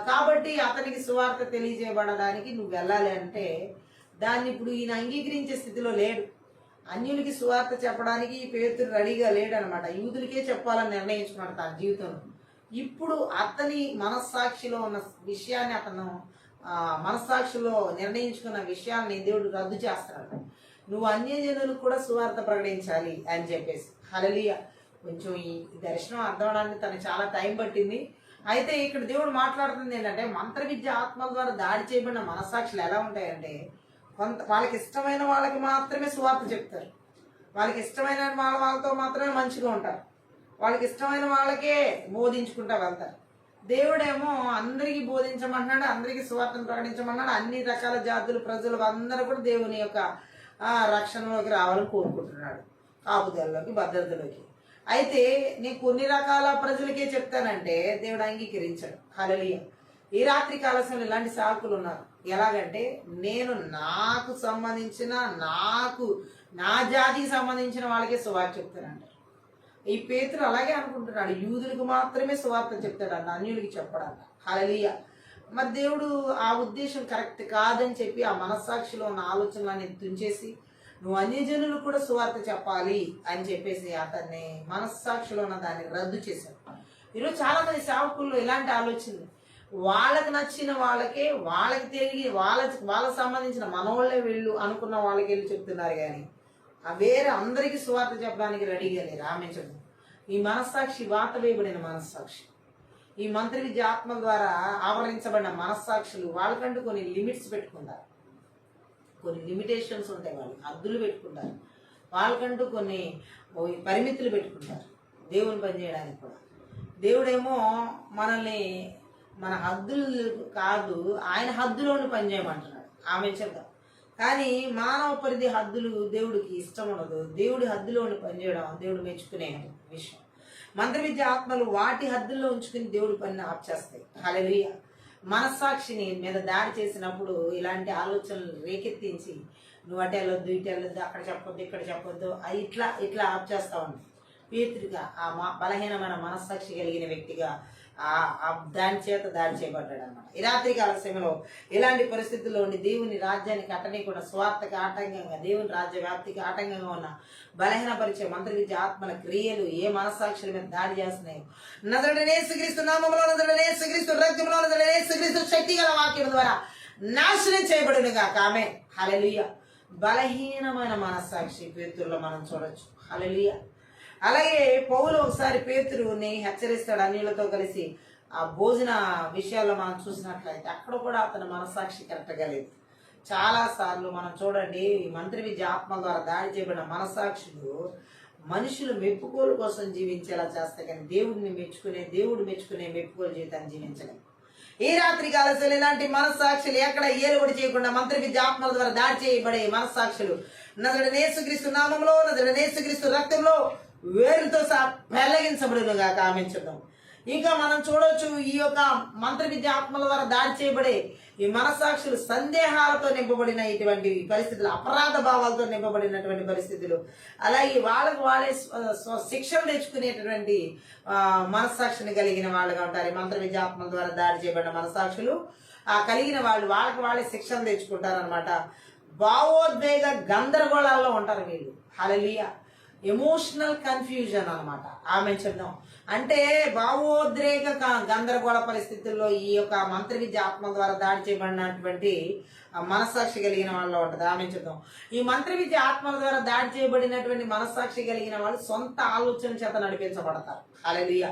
కాబట్టి అతనికి సువార్త తెలియజేయబడడానికి నువ్వు వెళ్ళాలి అంటే దాన్ని ఇప్పుడు ఈయన అంగీకరించే స్థితిలో లేడు. అన్యులకి సువార్త చెప్పడానికి పేతురు రెడీగా లేడనమాట. యూదులకే చెప్పాలని నిర్ణయించుకున్నాడు తన జీవితంలో. ఇప్పుడు అతని మనస్సాక్షిలో ఉన్న విషయాన్ని, అతను మనస్సాక్షిలో నిర్ణయించుకున్న విషయాన్ని దేవుడు రద్దు చేస్తున్నాడు. నువ్వు అన్యజనులకు కూడా సువార్త ప్రకటించాలి అని చెప్పేసి. హల్లెలూయా. కొంచెం ఈ దర్శనం అర్థం అవడానికి తనకు చాలా టైం పట్టింది. అయితే ఇక్కడ దేవుడు మాట్లాడుతుంది ఏంటంటే, మంత్ర విద్య ఆత్మల ద్వారా దాడి చేయబడిన మనస్సాక్షులు ఎలా ఉంటాయంటే, వాళ్ళకి ఇష్టమైన వాళ్ళకి మాత్రమే సువార్త చెప్తారు. వాళ్ళకి ఇష్టమైన వాళ్ళతో మాత్రమే మంచిగా ఉంటారు. వాళ్ళకి ఇష్టమైన వాళ్ళకే బోధించుకుంటా వెళ్తారు. దేవుడేమో అందరికీ బోధించమన్నాడు, అందరికీ సువార్తను ప్రకటించమన్నాడు. అన్ని రకాల జాతులు, ప్రజలు అందరూ కూడా దేవుని యొక్క రక్షణలోకి రావాలని కోరుకుంటున్నాడు, కాపుదలలోకి, భద్రతలోకి. అయితే నేను కొన్ని రకాల ప్రజలకే చెప్తానంటే దేవుడు అంగీకరించాడు. హల్లెలూయా. ఈ రాత్రి కాలశంలో ఇలాంటి సాకులు ఉన్నారు. ఎలాగంటే, నేను నాకు సంబంధించిన, నా జాతికి సంబంధించిన వాళ్ళకే సువార్త చెప్తానంటారు. ఈ పేతురు అలాగే అనుకుంటున్నాడు, యూదులకు మాత్రమే సువార్త చెప్తాడంట, అన్యులకి చెప్పడంట. హల్లెలూయా. మరి దేవుడు ఆ ఉద్దేశం కరెక్ట్ కాదని చెప్పి ఆ మనస్సాక్షిలో ఉన్న ఆలోచనలన్నీ తుంచేసి నువ్వు అన్యజనులకు కూడా సువార్త చెప్పాలి అని చెప్పేసి అతన్ని మనస్సాక్షిలో ఉన్న దాన్ని రద్దు చేశాడు. ఈరోజు చాలా మంది సేవకుల్లో ఇలాంటి ఆలోచనలు, వాళ్ళకి నచ్చిన వాళ్ళకే, వాళ్ళకి తిరిగి వాళ్ళకి సంబంధించిన మనోళ్ళే వీళ్ళు అనుకున్న వాళ్ళకి వెళ్ళి చెప్తున్నారు. కానీ వేరే అందరికీ సువార్త చెప్పడానికి రెడీగా లేరు. ఆమె చెప్తాం. ఈ మనస్సాక్షి వాత వేయబడిన మనస్సాక్షి, ఈ మంత్ర విద్య ఆత్మల ద్వారా ఆవరించబడిన మనస్సాక్షులు వాళ్ళకంటూ కొన్ని లిమిట్స్ పెట్టుకుంటారు, కొన్ని లిమిటేషన్స్ ఉంటాయి, వాళ్ళు హద్దులు పెట్టుకుంటారు, వాళ్ళకంటూ కొన్ని పరిమితులు పెట్టుకుంటారు దేవుని పని చేయడానికి కూడా. దేవుడేమో మనల్ని మన హద్దులు కాదు, ఆయన హద్దులోని పనిచేయమంటున్నాడు. ఆమె చెప్తాం. కానీ మానవ పరిధి హద్దులు దేవుడికి ఇష్టం ఉండదు. దేవుడి హద్దులోని పనిచేయడం దేవుడు మెచ్చుకునే విషయం. మంత్ర విద్య ఆత్మలు వాటి హద్దుల్లో ఉంచుకుని దేవుడి పనిని ఆప్ చేస్తాయి. హల్లెలూయా. మనస్సాక్షిని మీద దాడి చేసినప్పుడు ఇలాంటి ఆలోచనలు రేకెత్తించి నువ్వు అటు వెళ్ళొద్దు, ఇటు వెళ్ళొద్దు, అక్కడ చెప్పొద్దు, ఇక్కడ చెప్పొద్దు, ఇట్లా ఇట్లా ఆప్ చేస్తా ఉంది. పేతురుగా బలహీనమైన మనస్సాక్షి కలిగిన వ్యక్తిగా దాని చేత దాడి చేయబడ్డాడు అనమాట. ఈ రాత్రి కాల సమయంలో ఇలాంటి పరిస్థితుల్లో ఉండి దేవుని రాజ్యాన్ని కట్టనీయకుండా స్వార్థకి ఆటంకంగా, దేవుని రాజ్య వ్యాప్తికి ఆటంకంగా ఉన్న బలహీనపరిచే మంత్ర విద్య ఆత్మల క్రియలు ఏ మనస్సాక్షుల మీద దాడి చేస్తున్నాయో నజరుడైన యేసుక్రీస్తు నామములో, నజరుడైన యేసుక్రీస్తు రక్తములో, నజరుడైన యేసుక్రీస్తు శక్తి గల వాక్యం ద్వారా నాశనం చేయబడును గాక. ఆమేన్. హల్లెలూయా. బలహీనమైన మనస్సాక్షి పేతురులో మనం చూడొచ్చు. హల్లెలూయా. అలాగే పౌలు ఒకసారి పేతురుని హెచ్చరిస్తాడు అన్యులతో కలిసి. ఆ భోజన విషయాల్లో మనం చూసినట్లయితే అక్కడ కూడా అతని మనస్సాక్షి కరెక్ట్గా లేదు. చాలా సార్లు మనం చూడండి, మంత్రి విద్య ఆత్మ ద్వారా దాడి చేయబడిన మనస్సాక్షులు మనుషులు మెప్పుకోలు కోసం జీవించేలా చేస్తాయి, కానీ దేవుడు మెచ్చుకునే మెప్పుకోలు జీవితాన్ని జీవించలేము. ఈ రాత్రి కాలశలు ఇలాంటి మనస్సాక్షులు ఎక్కడ ఏలుబడి చేయకుండా మంత్రి విద్య ఆత్మల ద్వారా దాడి చేయబడే మనస్సాక్షులు నజరుడైన యేసుక్రీస్తు నామములో, నజరుడైన యేసుక్రీస్తు రక్తంలో వేరుతో పెళ్లగించబడునుగా కామించడం. ఇంకా మనం చూడొచ్చు, ఈ యొక్క మంత్ర విద్య ఆత్మల ద్వారా దాడి చేయబడే ఈ మనస్సాక్షులు సందేహాలతో నింపబడిన ఇటువంటి పరిస్థితులు, అపరాధ భావాలతో నింపబడినటువంటి పరిస్థితులు, అలాగే వాళ్ళే శిక్షణ తెచ్చుకునేటటువంటి మనస్సాక్షిని కలిగిన వాళ్ళుగా ఉంటారు. ఈ మంత్ర విద్య ఆత్మల ద్వారా దాడి చేయబడిన మనస్సాక్షులు కలిగిన వాళ్ళే శిక్షణ తెచ్చుకుంటారు అనమాట. భావోద్వేగ గందరగోళాల్లో ఉంటారు వీళ్ళు. హల్లెలూయా. ఎమోషనల్ కన్ఫ్యూజన్ అనమాట. ఆమె చెప్దాం అంటే భావోద్రేక గందరగోళ పరిస్థితుల్లో ఈ యొక్క మంత్ర విద్య ఆత్మ ద్వారా దాడి చేయబడినటువంటి మనస్సాక్షి కలిగిన వాళ్ళు ఉంటుంది. ఆమె చెప్దాం ఈ మంత్ర విద్య ఆత్మల ద్వారా దాడి చేయబడినటువంటి మనస్సాక్షి కలిగిన వాళ్ళు సొంత ఆలోచన చేత నడిపించబడతారు. హల్లెలూయా.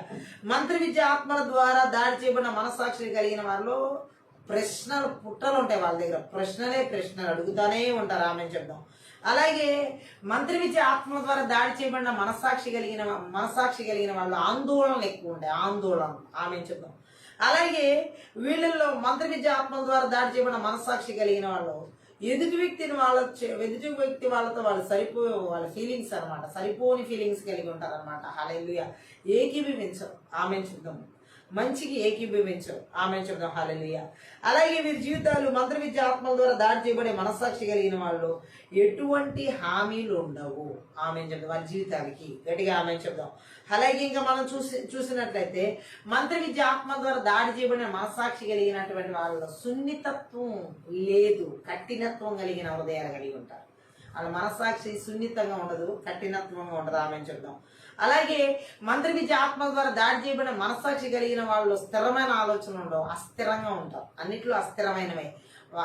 మంత్ర విద్య ఆత్మల ద్వారా దాడి చేయబడిన మనస్సాక్షి కలిగిన వాళ్ళు ప్రశ్నలు పుట్టలు ఉంటాయి వాళ్ళ దగ్గర, ప్రశ్నలు అడుగుతానే ఉంటారు. ఆమె చెప్దాం. అలాగే మంత్రి విద్య ఆత్మ ద్వారా దాడి చేయబడిన మనస్సాక్షి కలిగిన వాళ్ళు ఆందోళనలు ఎక్కువ ఉంటాయి. ఆమె చెప్దాం. అలాగే వీళ్ళల్లో మంత్రి విద్య ఆత్మల ద్వారా దాడి చేయబడిన మనస్సాక్షి కలిగిన వాళ్ళు ఎదుటి వ్యక్తి వాళ్ళతో వాళ్ళ ఫీలింగ్స్ అనమాట, సరిపోని ఫీలింగ్స్ కలిగి ఉంటారు అనమాట. హల్లెలూయా. ఏకీభవించరు. ఆమె చెప్దాం. మంచికి ఏకీభవించరు. ఆమె చెప్దాం. హల్లెలూయా. అలాగే వీరి జీవితాలు మంత్ర విద్య ఆత్మల ద్వారా దాడి చేయబడే మనస్సాక్షి కలిగిన వాళ్ళు ఎటువంటి హామీలు ఉండవు. ఆమె చెప్దాం. వారి జీవితాలకి గట్టిగా ఆమె చెప్దాం. అలాగే ఇంకా మనం చూసినట్లయితే మంత్ర విద్య ఆత్మ ద్వారా దాడి చేయబడిన మనస్సాక్షి కలిగినటువంటి వాళ్ళలో సున్నితత్వం లేదు, కఠినత్వం కలిగిన హృదయాలు కలిగి ఉంటారు. వాళ్ళ మనస్సాక్షి సున్నితంగా ఉండదు, కఠినత్వంగా ఉండదు. ఆమె చెప్దాం. అలాగే మంత్ర విద్య ఆత్మ ద్వారా దాడి చేయబడిన మనస్సాక్షి కలిగిన వాళ్ళు స్థిరమైన ఆలోచనలు ఉండవు, అస్థిరంగా ఉంటారు. అన్నిట్లో అస్థిరమైనవే,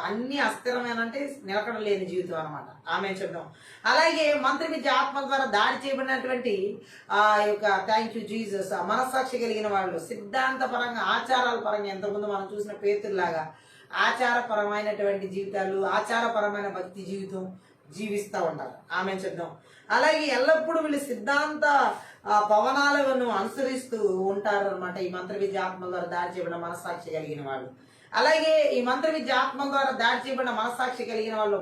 అన్ని అస్థిరమైన అంటే నిలకడ లేని జీవితం అనమాట. ఆమె చెప్దాం. అలాగే మంత్ర విద్య ఆత్మ ద్వారా దాడి చేయబడినటువంటి థ్యాంక్ యూ జీసస్ మనస్సాక్షి కలిగిన వాళ్ళు సిద్ధాంతపరంగా ఆచారాల పరంగా ఎంతమంది మనం చూసిన పేతుల్లాగా ఆచారపరమైనటువంటి జీవితాలు, ఆచారపరమైన భక్తి జీవితం జీవిస్తూ ఉంటారు. ఆమె చెప్దాం. అలాగే ఎల్లప్పుడూ వీళ్ళు సిద్ధాంత పవనాలను అనుసరిస్తూ ఉంటారు అనమాట. ఈ మంత్ర విద్య ఆత్మ ద్వారా దాడి చేయబడిన మనస్సాక్షి కలిగిన వాళ్ళు. అలాగే ఈ మంత్ర విద్య ఆత్మ ద్వారా దాడి చేయబడిన మనస్సాక్షి కలిగిన వాళ్ళు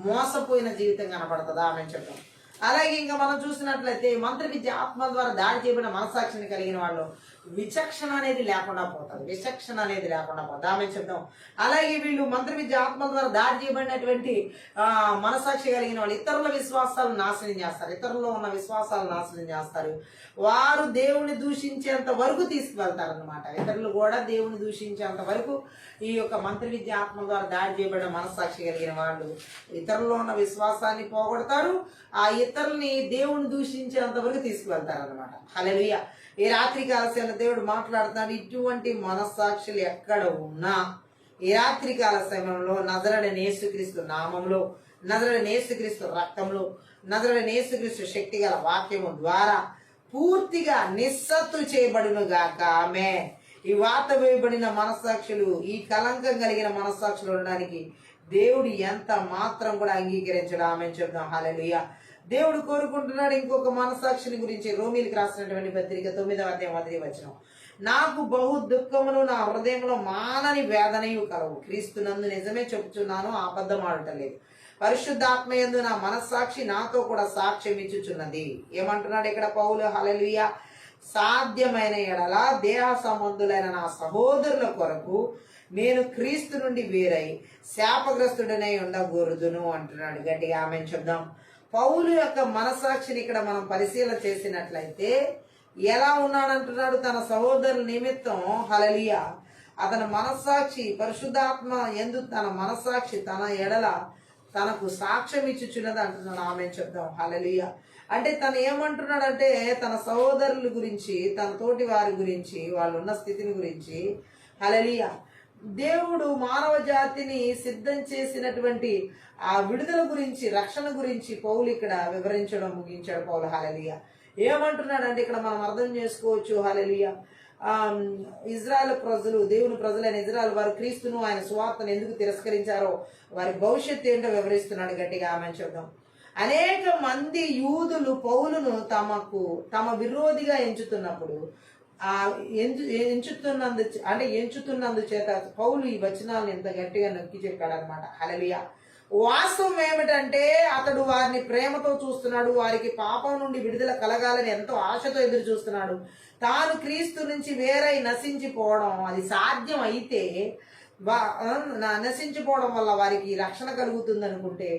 మోసపోయిన జీవితం కనపడుతుంది. ఆమె చెప్తాం. అలాగే ఇంకా మనం చూసినట్లయితే మంత్ర విద్య ఆత్మ ద్వారా దాడి చేయబడిన మనస్సాక్షిని కలిగిన వాళ్ళు విచక్షణ అనేది లేకుండా పోతుంది. ఆమె చెప్తాం. అలాగే వీళ్ళు మంత్ర విద్య ఆత్మ ద్వారా దాడి చేయబడినటువంటి మనస్సాక్షి కలిగిన వాళ్ళు ఇతరుల విశ్వాసాలను నాశనం చేస్తారు, ఇతరుల్లో ఉన్న విశ్వాసాలను నాశనం చేస్తారు. వారు దేవుని దూషించేంత వరకు తీసుకువెళ్తారు అనమాట. ఇతరులు కూడా దేవుని దూషించేంత వరకు ఈ యొక్క మంత్ర విద్య ఆత్మ ద్వారా దాడి చేయబడిన మనస్సాక్షి కలిగిన వాళ్ళు ఇతరుల్లో ఉన్న విశ్వాసాన్ని పోగొడతారు, ఆ ఇతరుల్ని దేవుని దూషించేంత వరకు తీసుకువెళ్తారు అనమాట. హల్లెలూయా. ఈ రాత్రి కాల దేవుడు మాట్లాడుతున్నాడు, ఇటువంటి మనస్సాక్షులు ఎక్కడ ఉన్నా ఈ రాత్రి కాల సమయంలో నజరుడైన యేసుక్రీస్తు నామంలో, నజరుడైన యేసుక్రీస్తు రక్తంలో, నజరుడైన యేసుక్రీస్తు శక్తి గల వాక్యము ద్వారా పూర్తిగా నిస్సత్తు చేయబడును గాక. ఆమె ఈ వాత వేయబడిన మనస్సాక్షులు, ఈ కలంకం కలిగిన మనస్సాక్షులు ఉండడానికి దేవుడు ఎంత మాత్రం కూడా అంగీకరించడం. ఆమె చెప్దాం. హల్లెలూయా. దేవుడు కోరుకుంటున్నాడు ఇంకొక మనస్సాక్షిని గురించి. రోమీలకు రాసినటువంటి పత్రిక 9వ అధ్యాయం 1వ వచనం, నాకు బహు దుఃఖమును నా హృదయంలో మానని వేదనయు కలవు, క్రీస్తునందు నిజమే చెప్పుచున్నాను, అబద్ధం ఆడటలేదు. పరిశుద్ధాత్మయందు నా మనస్సాక్షి నాతో కూడా సాక్ష్యం ఇచ్చుచున్నది. ఏమంటున్నాడు ఇక్కడ పౌలు? హల్లెలూయా. సాధ్యమైన ఎడల దేహ సంబంధులైన నా సహోదరుల కొరకు నేను క్రీస్తు నుండి వేరై శాపగ్రస్తుడనై ఉండకూడదును అంటున్నాడు. గట్టిగా ఆమె చెప్దాం. పౌలు యొక్క మనసాక్షిని ఇక్కడ మనం పరిశీలన చేసినట్లయితే ఎలా ఉన్నాడంటున్నాడు? తన సహోదరుల నిమిత్తం హల్లెలూయా అతని మనస్సాక్షి పరిశుద్ధాత్మ ఎందు తన మనస్సాక్షి తన ఎడల తనకు సాక్ష్యం ఇచ్చుచున్నది అంటున్నాడు. ఆమె చెప్దాం. హల్లెలూయా అంటే తను ఏమంటున్నాడంటే తన సహోదరుల గురించి, తన తోటి వారి గురించి, వాళ్ళు ఉన్న స్థితిని గురించి, హల్లెలూయా దేవుడు మానవ జాతిని సిద్ధం చేసినటువంటి ఆ విడుదల గురించి, రక్షణ గురించి పౌలు ఇక్కడ వివరించడం ముగించాడు. పౌలు హల్లెలూయా ఏమంటున్నాడంటే ఇక్కడ మనం అర్థం చేసుకోవచ్చు. హల్లెలూయా ఇజ్రాయెల్ ప్రజలు, దేవుని ప్రజలైన ఇజ్రాయెల్ వారు క్రీస్తును ఆయన సువార్తను ఎందుకు తిరస్కరించారో వారి భవిష్యత్తు ఏంటో వివరిస్తున్నాడు. గట్టిగా ఆమె చూద్దాం. అనేక మంది యూదులు పౌలును తమ విరోధిగా ఎంచుతున్నప్పుడు ఎంచుతున్నందు చేత పౌలు ఈ వచనాలను ఎంత గట్టిగా నొక్కి చెప్పాడు అనమాట. హల్లెలూయా వాస్తవం ఏమిటంటే అతడు వారిని ప్రేమతో చూస్తున్నాడు. వారికి పాపం నుండి విడుదల కలగాలని ఎంతో ఆశతో ఎదురు చూస్తున్నాడు. తాను క్రీస్తు నుంచి వేరై నశించిపోవడం అది సాధ్యం అయితే నశించిపోవడం వల్ల వారికి రక్షణ కలుగుతుంది అనుకుంటే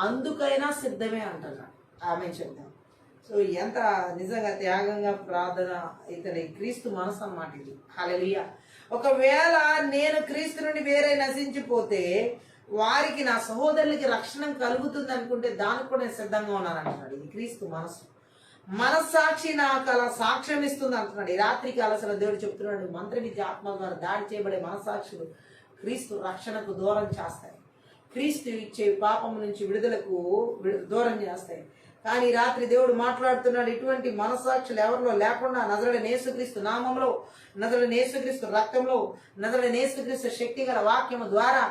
అందుకైనా సిద్ధమే అంటున్నాడు. ఆమె చెప్తాం. సో ఎంత నిజంగా త్యాగంగా ప్రార్థన ఇతని క్రీస్తు మనసు అన్నమాట ఇది. హల్లెలూయా ఒకవేళ నేను క్రీస్తు నుండి వేరే నశించిపోతే వారికి నా సహోదరులకి రక్షణ కలుగుతుంది అనుకుంటే దానికి కూడా నేను సిద్ధంగా ఉన్నాను అంటున్నాడు. ఇది క్రీస్తు మనసు. మనస్సాక్షి నాకు అలా సాక్ష్యం ఇస్తుంది అంటున్నాడు. ఈ రాత్రికి అలసల దేవుడు చెప్తున్నాడు, మంత్ర విద్య ఆత్మ ద్వారా దాడి చేయబడే మనస్సాక్షులు క్రీస్తు రక్షణకు దూరం చేస్తాయి, క్రీస్తు ఇచ్చే పాపం నుంచి విడుదలకు దూరం చేస్తాయి. కానీ రాత్రి దేవుడు మాట్లాడుతున్నాడు, ఇటువంటి మనస్సాక్షులు ఎవరిలో లేకుండా నజరుడైన యేసుక్రీస్తు నామంలో, నజరుడైన యేసుక్రీస్తు రక్తంలో, నజరుడైన యేసుక్రీస్తు శక్తి గల వాక్యము ద్వారా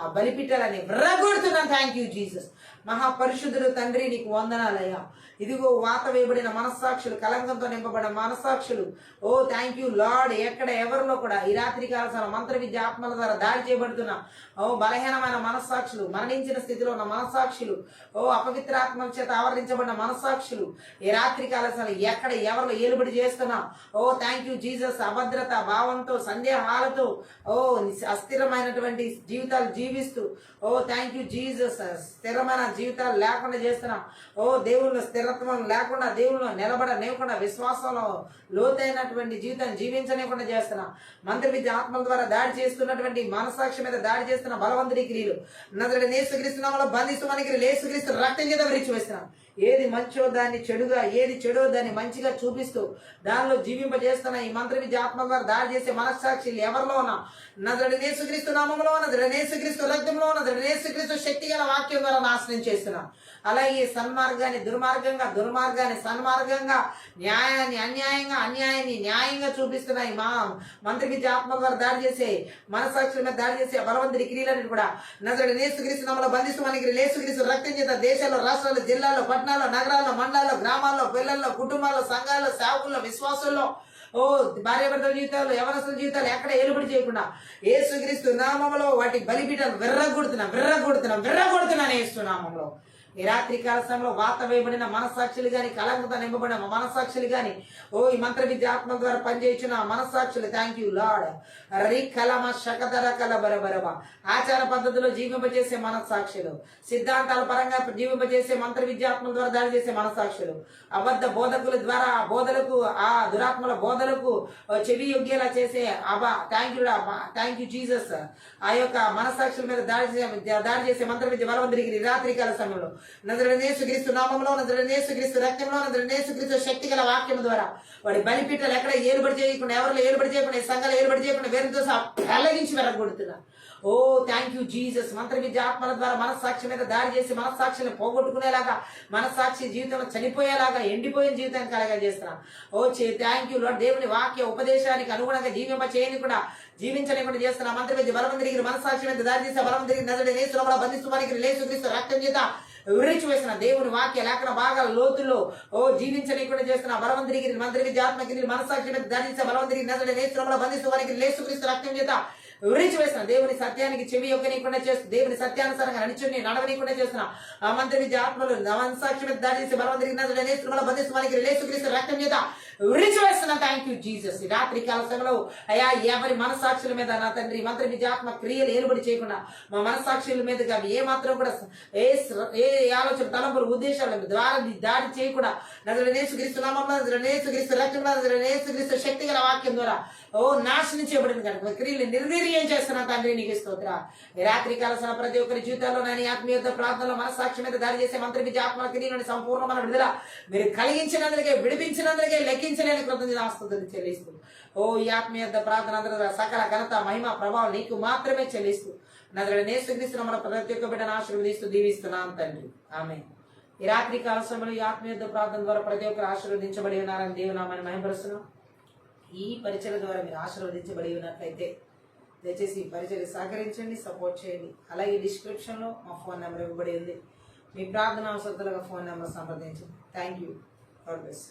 ఆ బలిపిట్టాలని విర్రగొడుతున్నాను. Thank you Jesus. మహాపరిశుద్ధుడు తండ్రి నీకు వందనాలయ్యా. ఇదిగో వాత వేయబడిన మనస్సాక్షులు, కలంకంతో నింపబడిన మనస్సాక్షులు, ఓ థ్యాంక్ యూ లార్డ్. ఎక్కడ ఎవరిలో కూడా ఈ రాత్రి కావాల్సిన మంత్ర విద్య ఆత్మల ద్వారా దాడి చేయబడుతున్న ఓ బలహీనమైన మనస్సాక్షులు, మరణించిన స్థితిలో ఉన్న మనస్సాక్షులు, ఓ అపవిత్రాత్మల చేత ఆవరించబడిన మనస్సాక్షులు ఈ రాత్రి కావాల్సిన ఎక్కడ ఎవరిలో ఏలుబడి చేస్తున్నా ఓ థ్యాంక్ యూ జీసస్. అభద్రత భావంతో, సందేహాలతో, ఓ అస్థిరమైనటువంటి జీవితాలు జీవిస్తూ, ఓ థ్యాంక్ యూ జీసస్, స్థిరమైన జీవితాలు లేకుండా చేస్తున్నా ఓ దేవుళ్ళు స్థిరత్వం లేకుండా, దేవుళ్ళు నిలబడనివ్వకుండా, విశ్వాసంలో లోతైనటువంటి జీవితాన్ని జీవించనివ్వకుండా చేస్తున్నా మంత్ర విద్య ఆత్మల ద్వారా దాడి చేస్తున్నటువంటి మనసాక్షి మీద దాడి చేస్తున్న బలవంతుడి క్రియలు నజరుడైన యేసుక్రీస్తు నామములో బంధిస్తూ మనకి యేసుక్రీస్తు రక్తం చేత విరిచి వేస్తున్నాం. ఏది మంచో దాన్ని చెడుగా, ఏది చెడో దాన్ని మంచిగా చూపిస్తూ దానిలో జీవింపజేస్తున్న ఈ మంత్ర విద్య ఆత్మ ద్వారా దాడి చేసే మనస్సాక్షి ఎవరిలో ఉన్నా నజరుడైన యేసుక్రీస్తు నామములో, నజరుడైన యేసుక్రీస్తు రక్తంలో, నజరుడైన యేసుక్రీస్తు శక్తి గల వాక్యం ద్వారా నాశనం చేస్తున్నాం. అలాగే సన్మార్గాన్ని దుర్మార్గాన్ని సన్మార్గంగా, న్యాయాన్ని అన్యాయంగా, అన్యాయాన్ని న్యాయంగా చూపిస్తున్నాయి మా మంత్ర విద్య ఆత్మ ద్వారా దాడి చేసే మనస్సాక్షుల మీద దాడి చేసే బలవంతుడి క్రియలని కూడా నజరుడైన యేసుక్రీస్తు నామములో బంధిస్తూ మనకి యేసుక్రీస్తు రక్తం చేత దేశాల్లో, రాష్ట్రాల్లో, జిల్లాల్లో, పట్టణాల్లో, నగరాల్లో, మండలాల్లో, గ్రామాల్లో, పిల్లల్లో, కుటుంబాల్లో, సంఘాల్లో, సేవకుల్లో, విశ్వాసుల్లో, ఓ భార్యాభర్తల జీవితాలు, యవనస్తుల జీవితాలు ఎక్కడ ఏలుబడి చేయకుండా యేసుక్రీస్తు నామములో వాటి బలిపీఠాలు విర్రగొడుతున్నాను యేసు నామములో. ఈ రాత్రి కాల సమయంలో వాత వేయబడిన మనస్సాక్షులు గాని, కలంకతో నింపబడిన మనస్సాక్షులు గాని, ఓ ఈ మంత్ర విద్య ఆత్మ ద్వారా పనిచేయించిన మనస్సాక్షులు థ్యాంక్ యూ లార్డ్. రికలమ శకదర కల బరబరమ ఆచార పద్ధతిలో జీవింపజేసే మనస్సాక్షులు, సిద్ధాంతాల పరంగా జీవింపజేసే మంత్ర విద్యాత్మల ద్వారా దాడి చేసే మనస్సాక్షులు, అబద్ధ బోధకుల ద్వారా బోధలకు, ఆ దురాత్మల బోధలకు చెవి యొగ్గేలా చేసే థ్యాంక్ యూ జీసస్. ఆ యొక్క మనస్సాక్షుల మీద దాడి చేసే మంత్ర విద్య బలవంతుడికి రాత్రి కాల సమయంలో నజరుడైన యేసుక్రీస్తు నామములో, నజరుడైన యేసుక్రీస్తు రక్తంలో, నజరుడైన యేసుక్రీస్తు శక్తి గల వాక్యం ద్వారా వాడి బలిపీఠాలు ఎక్కడ ఏలుబడి చేయకుండా, ఎవరిలో ఏలుబడి చేయకుండా, సంఘాలు ఏలుబడి చేయకుండా వేరుతో వెల్లగించి వెరగొడుతున్నా. ఓ థ్యాంక్ యూ జీసస్. మంత్ర విద్య ఆత్మల ద్వారా మనస్సాక్షి మీద దాడి చేసి మనస్సాక్షిని పోగొట్టుకునేలాగా, మనస్సాక్షి జీవితంలో చనిపోయేలాగా, ఎండిపోయిన జీవితాన్ని కలగా చేస్తున్నా. ఓ థ్యాంక్ యూ లార్డ్. దేవుని వాక్య ఉపదేశానికి అనుగుణంగా జీవింపచేయకుండా, జీవించలేకుండా చేస్తున్నా మంత్ర విద్య బలవంతుడికి మనస్సాక్షి మీద దాడి చేసే బలవంతుడికి నజరుడైన యేసు నామములో బంధిస్తూ మనకి యేసుక్రీస్తు రక్తం చేత వివరించి వేసిన దేవుని వాక్య లేఖన బాగా లోతుల్లో ఓ జీవించలేకుండా చేస్తున్న బలవంతుడికి మంత్రి విద్య ఆత్మకి మనస్సాక్షి మీద దాడి చేసే బలవంతుడికి నజరుడైన యేసు నామములో బంధిస్తూ మనకి యేసుక్రీస్తు రక్తం చేత విరిచివేస్తున్నా. దేవుని సత్యానికి చెవి యొక్కనీయకుండా చేస్తూ దేవుని సత్యానుసారంగా నడవనీయకుండా చేస్తున్నా. ఆ మంత్రి విద్య ఆత్మలు మనసాక్షి మీద దాడి చేసి బలవంతులు బంధిస్తూ మనకి యేసుక్రీస్తు రక్తం మీద విరిచివేస్తున్నా. Thank you Jesus. ఈ రాత్రి కాల సమయంలో అయా ఎవరి మనసాక్షుల మీద నా తండ్రి మంత్రి విద్యాత్మ క్రియలు ఏలుబడి చేయకుండా మా మనసాక్షుల మీదుగా ఏ మాత్రం కూడా ఏ ఆలోచన తలంపులు ఉద్దేశాల ద్వారా దాడి చేయకుండా యేసుక్రీస్తు రక్తం యేసుక్రీస్తు శక్తి గల వాక్యం ద్వారా నాశనం చేయబడింది కనుక క్రియలు నిర్వీర్యం చేస్తున్నా తండ్రి నీకు స్తోత్ర. ఈ రాత్రి కాల సమయంలో ప్రతి ఒక్కరి జీవితాల్లో నేను ఆత్మీయత ప్రార్థనలో మనసాక్షి మీద దాడి చేసే మంత్రి విద్యాత్మ క్రియలను సంపూర్ణమైన విడుదల మీరు కలిగించినందుకే విడిపించినందుకే లెక్కించలేని కృతజ్ఞతాస్తుతులు చెల్లిస్తూ ఈ ఆత్మీయత ప్రార్థన అందరూ సకల ఘనత మహిమ ప్రభావం నీకు మాత్రమే చెల్లిస్తూ నదులని యేసుక్రీస్తు మన ప్రతి ఒక్క బిడ్డను ఆశీర్వదిస్తూ దీవిస్తున్నాం తండ్రి. ఆమేన్. ఈ రాత్రి కాల సమయంలో ఈ ఆత్మీయత ప్రార్థన ద్వారా ప్రతి ఒక్కరు ఆశీర్వదించబడి ఉన్నారని దేవునామని మహిమపరుస్తున్నాం. ఈ పరిచయ ద్వారా మీరు ఆశీర్వదించబడి ఉన్నట్లయితే దయచేసి ఈ పరిచయకు సహకరించండి, సపోర్ట్ చేయండి. అలాగే డిస్క్రిప్షన్లో మా ఫోన్ నెంబర్ ఇవ్వబడి ఉంది. మీ ప్రార్థన అవసరతలుగా ఫోన్ నెంబర్ సంప్రదించండి. Thank you. God bless.